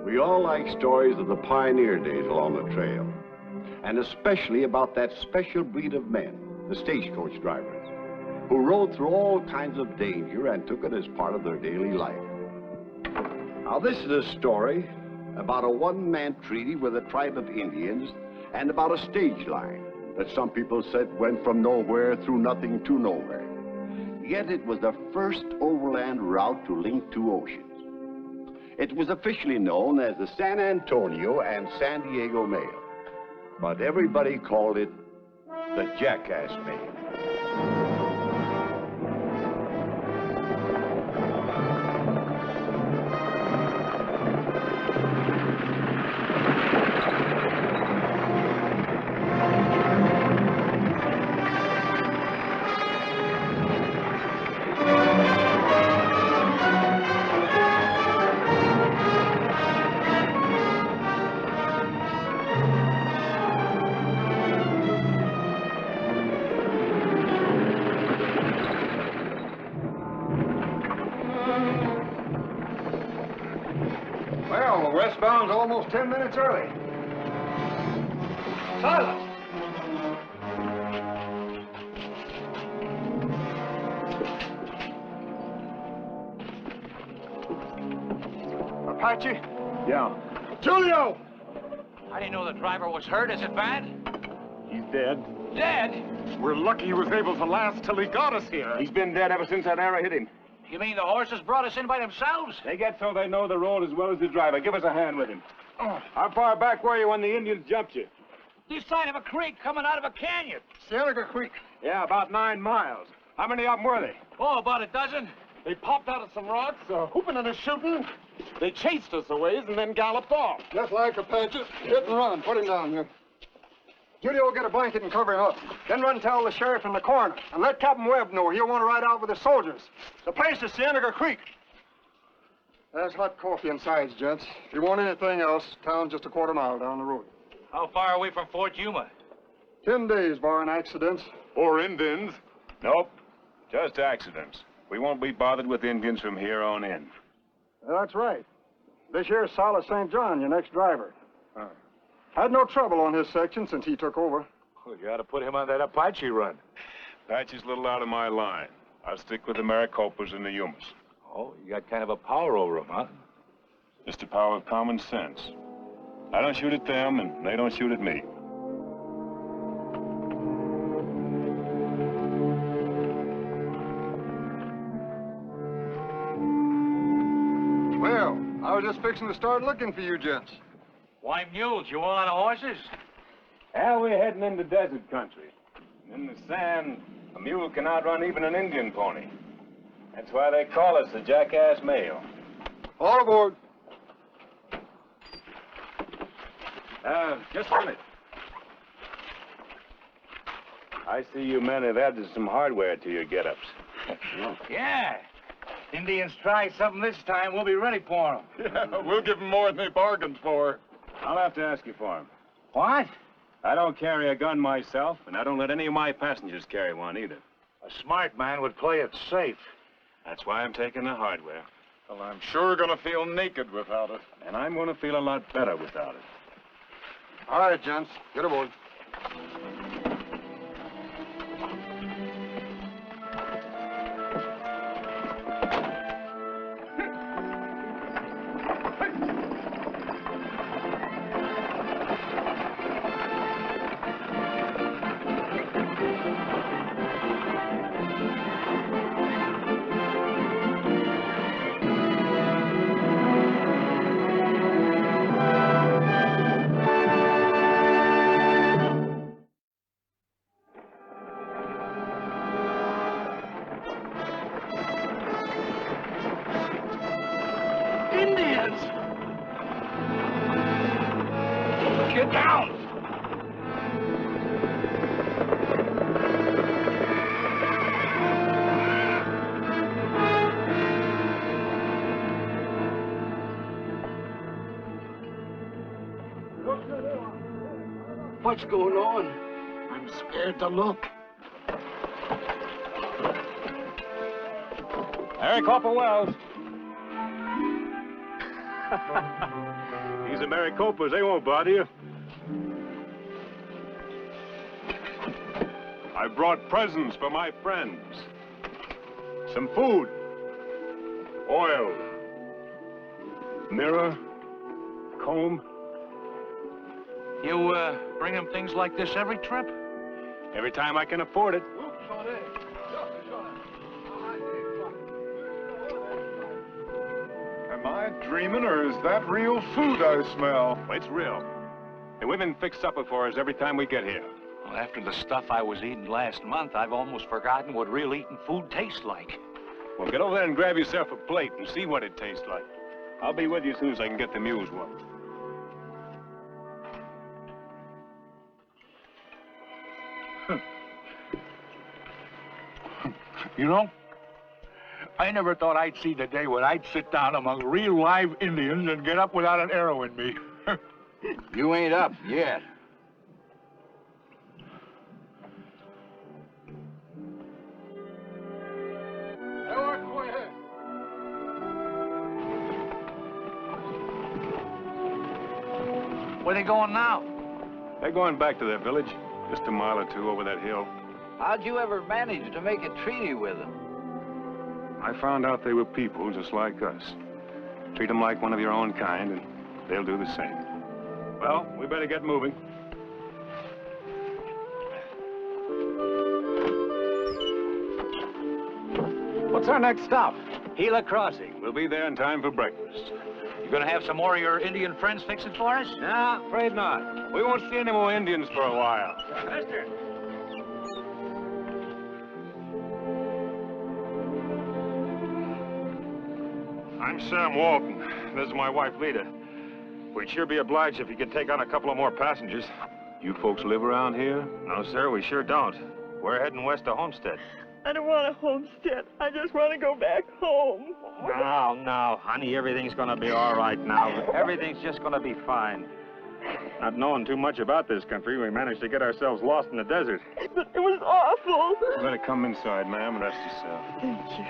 We all like stories of the pioneer days along the trail, and especially about that special breed of men, the stagecoach drivers, who rode through all kinds of danger and took it as part of their daily life. Now, this is a story about a one-man treaty with a tribe of Indians and about a stage line that some people said went from nowhere through nothing to nowhere. Yet it was the first overland route to link two oceans. It was officially known as the San Antonio and San Diego Mail, but everybody called it the Jackass Mail. Well, the westbound's almost 10 minutes early. Silence! Apache? Yeah. Julio! I didn't know the driver was hurt. Is it bad? He's dead. Dead? We're lucky he was able to last till he got us here. He's been dead ever since that arrow hit him. You mean the horses brought us in by themselves? They get so they know the road as well as the driver. Give us a hand with him. How far back were you when the Indians jumped you? This side of a creek coming out of a canyon. Seneca Creek. Yeah, about 9 miles. How many of them were they? Oh, about a dozen. They popped out of some rocks, hooping and shooting. They chased us a ways and then galloped off. Just like Apaches. Hit and run. Put him down here. Judy will get a blanket and cover him up. Then run tell the sheriff in the coroner. And let Captain Webb know he'll want to ride out with the soldiers. The place is Cienega Creek. There's hot coffee and sides, gents. If you want anything else, town's just a quarter mile down the road. How far away from Fort Yuma? 10 days, barring accidents. Or Indians? Nope. Just accidents. We won't be bothered with Indians from here on in. That's right. This here's Silas St. John, your next driver. Had no trouble on his section since he took over. Well, you ought to put him on that Apache run. Apache's a little out of my line. I'll stick with the Maricopas and the Yumas. Oh, you got kind of a power over them, huh? Just the power of common sense. I don't shoot at them, and they don't shoot at me. Well, I was just fixing to start looking for you gents. White mules, you want on horses? Yeah, we're heading into desert country. In the sand, a mule can outrun even an Indian pony. That's why they call us the Jackass Mail. All aboard. Just a minute. I see you men have added some hardware to your get-ups. Yeah. Indians try something this time, we'll be ready for them. Yeah, we'll give them more than they bargained for. I'll have to ask you for them. What? I don't carry a gun myself, and I don't let any of my passengers carry one either. A smart man would play it safe. That's why I'm taking the hardware. Well, I'm sure gonna feel naked without it. And I'm gonna feel a lot better without it. All right, gents. Get aboard. Indians! Get down! What's going on? I'm scared to look. Harry Copper Wells. These are Maricopas. They won't bother you. I brought presents for my friends. Some food. Oil. Mirror. Comb. You, bring him things like this every trip? Every time I can afford it. Am I dreaming, or is that real food I smell? It's real. The women fix supper for us every time we get here. Well, after the stuff I was eating last month, I've almost forgotten what real eating food tastes like. Well, get over there and grab yourself a plate and see what it tastes like. I'll be with you as soon as I can get the mules one. You know, I never thought I'd see the day when I'd sit down among real live Indians and get up without an arrow in me. You ain't up yet. Where they going now? They're going back to their village, just a mile or two over that hill. How'd you ever manage to make a treaty with them? I found out they were people just like us. Treat them like one of your own kind, and they'll do the same. Well, we better get moving. What's our next stop? Gila Crossing. We'll be there in time for breakfast. You gonna have some more of your Indian friends fix it for us? Nah, afraid not. We won't see any more Indians for a while. Mister. I'm I'm Sam Walton. This is my wife, Lita. We'd sure be obliged if you could take on a couple of more passengers. You folks live around here? No, sir, we sure don't. We're heading west to Homestead. I don't want a homestead. I just want to go back home. No, honey, everything's gonna be all right now. Everything's just gonna be fine. Not knowing too much about this country, we managed to get ourselves lost in the desert. But it was awful. You better come inside, ma'am, and rest yourself. Thank you.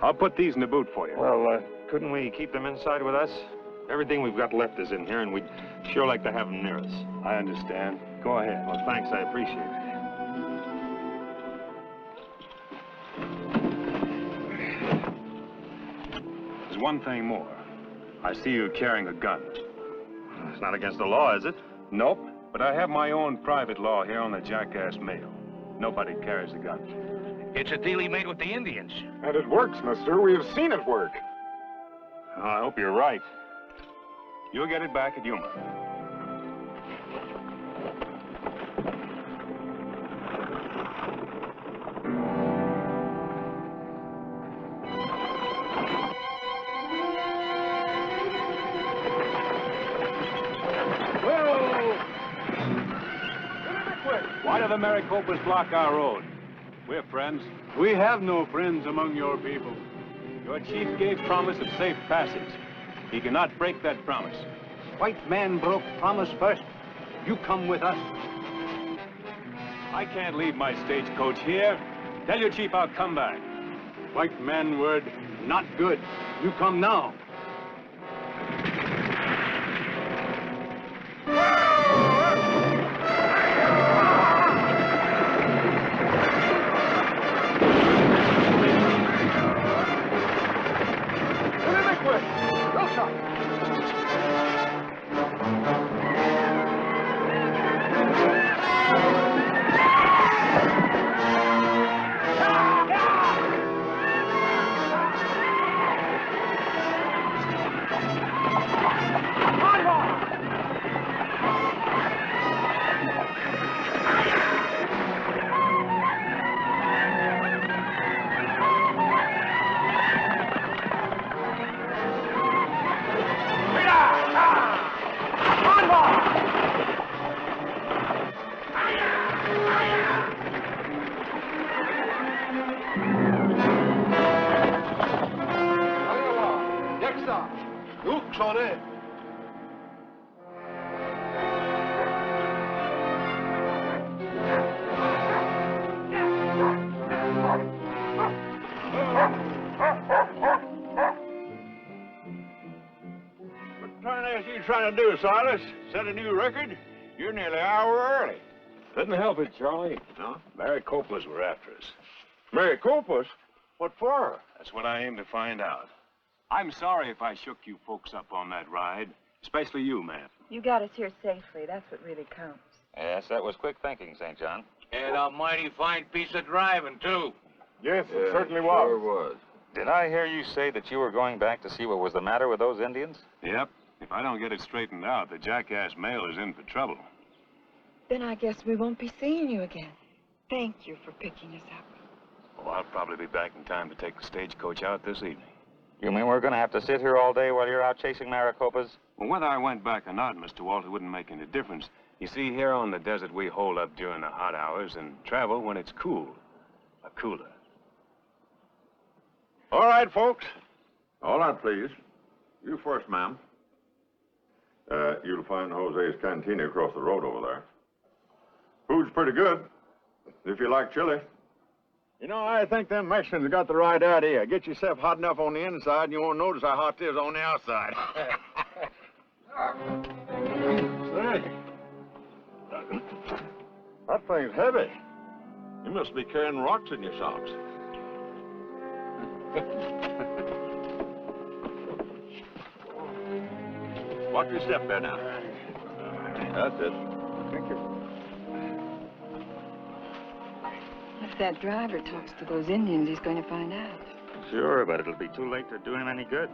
I'll put these in the boot for you. Well, couldn't we keep them inside with us? Everything we've got left is in here, and we'd sure like to have them near us. I understand. Go ahead. Well, thanks. I appreciate it. There's one thing more. I see you carrying a gun. It's not against the law, is it? Nope. But I have my own private law here on the Jackass Mail. Nobody carries a gun. It's a deal he made with the Indians. And it works, mister. We have seen it work. Oh, I hope you're right. You'll get it back at Yuma. Why do the Maricopas block our road? We're friends. We have no friends among your people. Your chief gave promise of safe passage. He cannot break that promise. White man broke promise first. You come with us. I can't leave my stagecoach here. Tell your chief I'll come back. White man word, not good. You come now. Trying to do, Silas? Set a new record? You're nearly an hour early. Couldn't help it, Charlie. No? Maricopas were after us. Maricopas? What for? That's what I aim to find out. I'm sorry if I shook you folks up on that ride, especially you, ma'am. You got us here safely. That's what really counts. Yes, that was quick thinking, St. John. And a mighty fine piece of driving, too. Yes, it certainly was. Sure was. Did I hear you say that you were going back to see what was the matter with those Indians? Yep. If I don't get it straightened out, the Jackass Mail is in for trouble. Then I guess we won't be seeing you again. Thank you for picking us up. Oh, I'll probably be back in time to take the stagecoach out this evening. You mean we're going to have to sit here all day while you're out chasing Maricopas? Well, whether I went back or not, Mr. Walt, it wouldn't make any difference. You see, here on the desert, we hold up during the hot hours and travel when it's cool. A cooler. All right, folks. All right, please. You first, ma'am. You'll find Jose's Cantina across the road over there. Food's pretty good, if you like chili. You know, I think them Mexicans have got the right idea. Get yourself hot enough on the inside, and you won't notice how hot it is on the outside. Say, that thing's heavy. You must be carrying rocks in your socks. Watch your step there now. That's it. Thank you. If that driver talks to those Indians, he's going to find out. Sure, but it'll be too late to do him any good.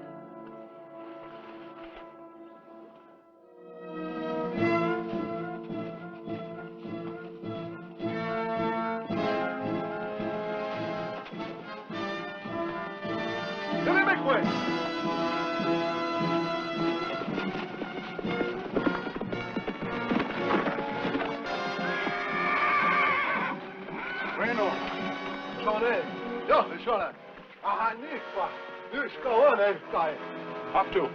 Scholle. Aha, nicht wahr. Nicht go on, guy. Up to.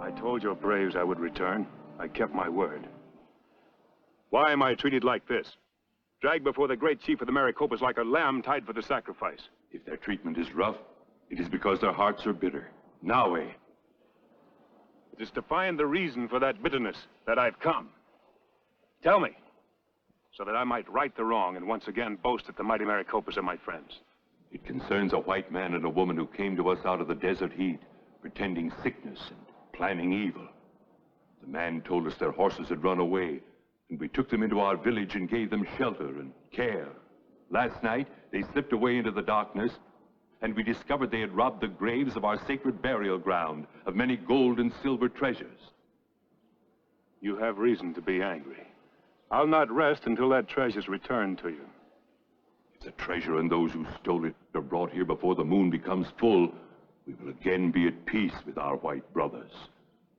I told your braves I would return. I kept my word. Why am I treated like this? Dragged before the great chief of the Maricopas like a lamb tied for the sacrifice. If their treatment is rough, it is because their hearts are bitter. Now, It is to find the reason for that bitterness that I've come. Tell me, so that I might right the wrong and once again boast that the mighty Maricopas are my friends. it concerns a white man and a woman who came to us out of the desert heat, pretending sickness and planning evil. The man told us their horses had run away, and we took them into our village and gave them shelter and care. Last night, they slipped away into the darkness, and we discovered they had robbed the graves of our sacred burial ground of many gold and silver treasures. You have reason to be angry. I'll not rest until that treasure's returned to you. If the treasure and those who stole it are brought here before the moon becomes full, we will again be at peace with our white brothers.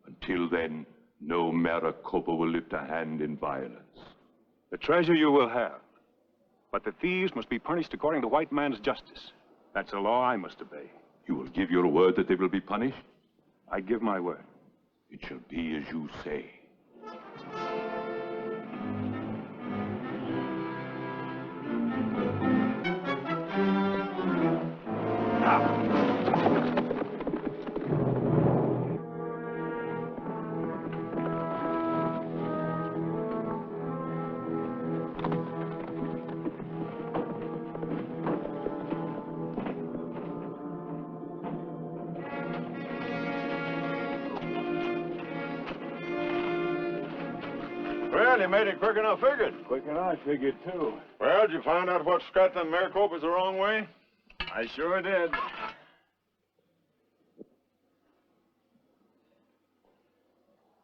Until then, no Maricopa will lift a hand in violence. The treasure you will have, but the thieves must be punished according to white man's justice. That's a law I must obey. You will give your word that they will be punished? I give my word. It shall be as you say. Well, you made it quicker than I figured. Quicker than I figured, too. Well, did you find out what's got them Maricopas the wrong way? I sure did.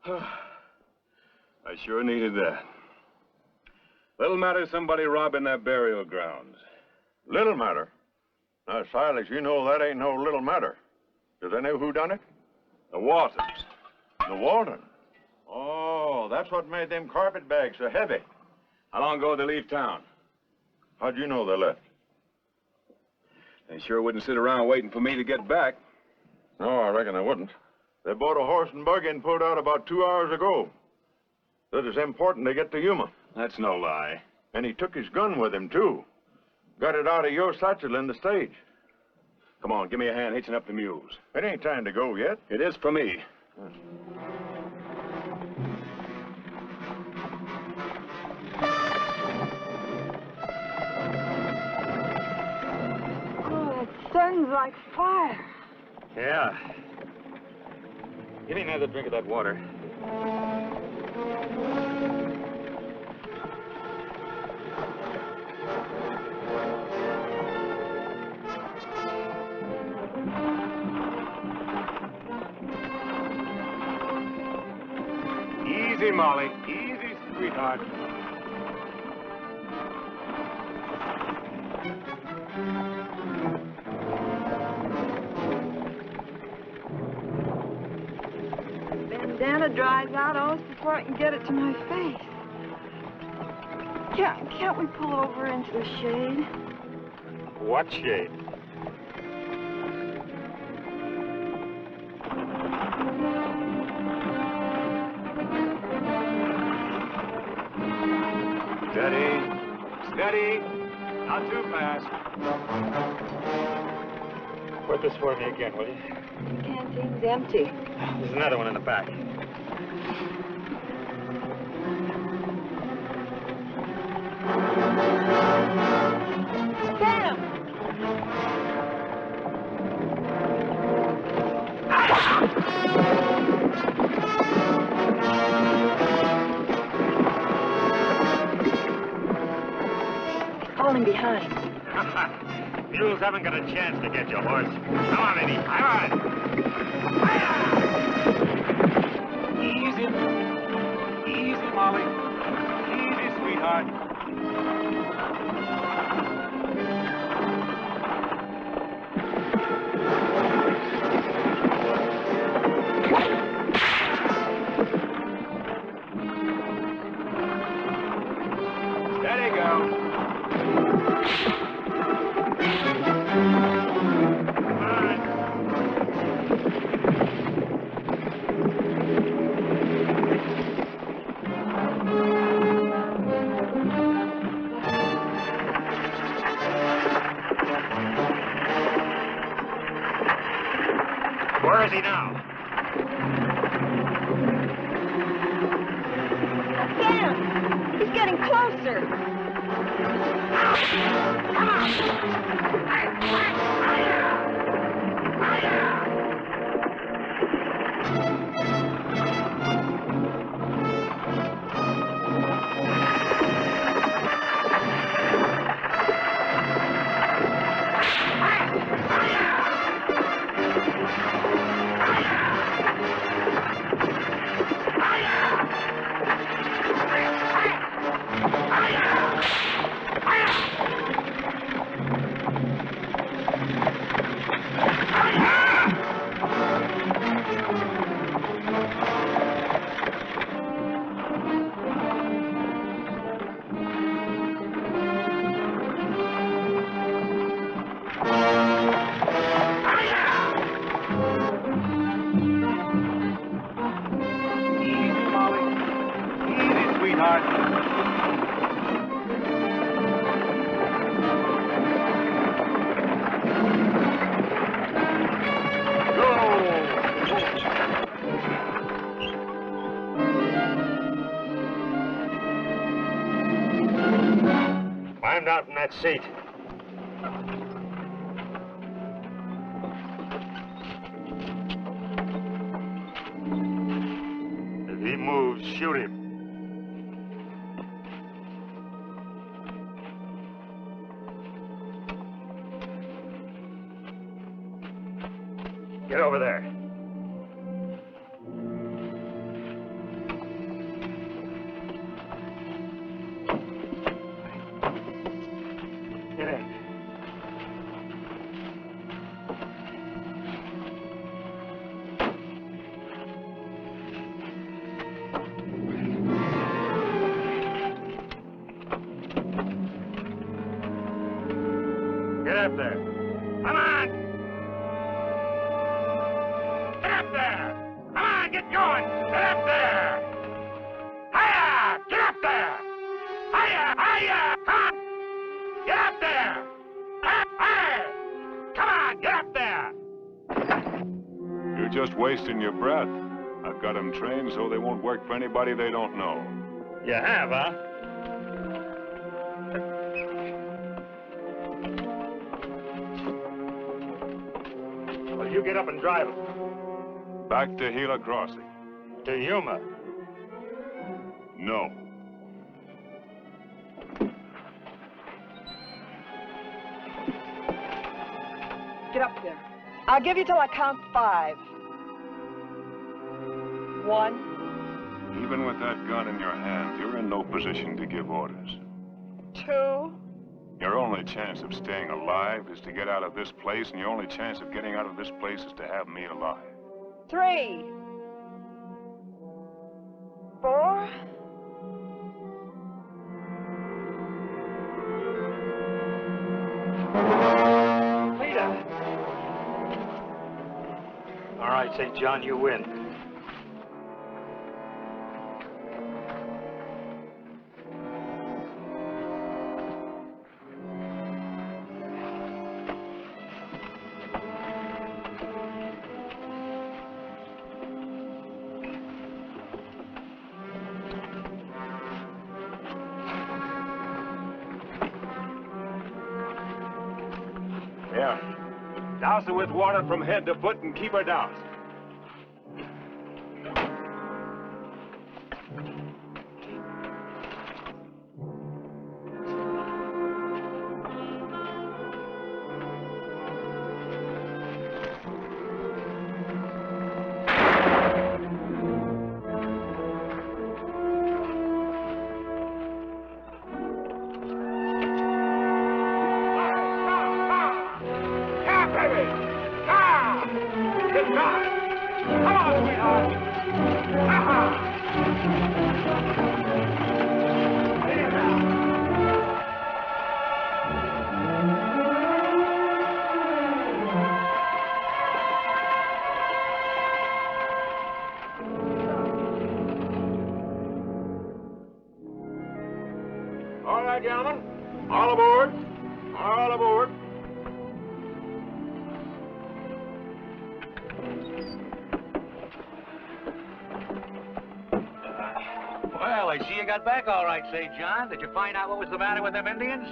I sure needed that. Little matter somebody robbing that burial grounds. Little matter? Now, Silas, you know that ain't no little matter. Do they know who done it? The Waltons. The Waltons? Oh, that's what made them carpet bags so heavy. How long ago did they leave town? How'd you know they left? They sure wouldn't sit around waiting for me to get back. No, I reckon they wouldn't. They bought a horse and buggy and pulled out about 2 hours ago. That is important to get to Yuma. That's no lie. And he took his gun with him, too. Got it out of your satchel in the stage. Come on, give me a hand hitching up the mules. It ain't time to go yet. It is for me. Oh, it sun's like fire. Yeah. Give me another drink of that water. Easy, Molly. Easy, sweetheart. Bandana dries out almost before I can get it to my face. Can't we pull over into the shade? What shade? Steady. Steady. Not too fast. Put this for me again, will you? The canteen's empty. There's another one in the back. Sam! Falling behind. Mules haven't got a chance to get your horse. Come on, Eddie. Come on. Easy. Easy, Molly. Easy, sweetheart. Steady, girl. Where is he now? Get him! He's getting closer. Climb down from that seat. If he moves, shoot him. Get over there. Get in. Get up there. Come on! Get up there! Come on, get going! Get up there! Hiya! Get up there! Hiya! Hiya! Come on! Get up there! Hey! Come on, get up there! You're just wasting your breath. I've got them trained so they won't work for anybody they don't know. You have, huh? Well, you get up and drive it. Back to Gila Crossing. To Yuma. No. Get up there. I'll give you till I count 5. 1, Even with that gun in your hand, you're in no position to give orders. 2, Your only chance of staying alive is to get out of this place, and your only chance of getting out of this place is to have me alive. 3, 4. All right, St. John, you win. Yeah. Douse her with water from head to foot and keep her doused. right, gentlemen. All aboard. All aboard. Well, I see you got back all right, say, John. Did you find out what was the matter with them Indians?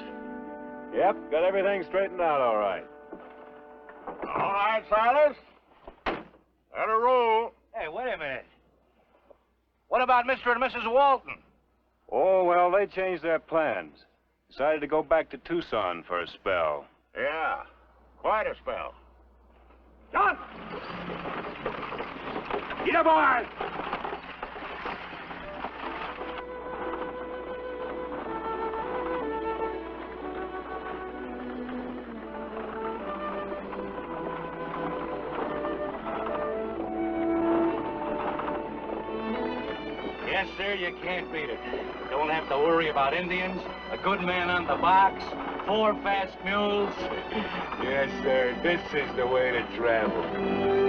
Yep, got everything straightened out all right. All right, Silas. Let her roll. Hey, wait a minute. What about Mr. and Mrs. Walton? Oh, well, they changed their plans. Decided to go back to Tucson for a spell. Yeah, quite a spell. John! Get aboard! Yes, sir, you can't beat it. Don't have to worry about Indians, a good man on the box, 4 fast mules. Yes, sir, this is the way to travel.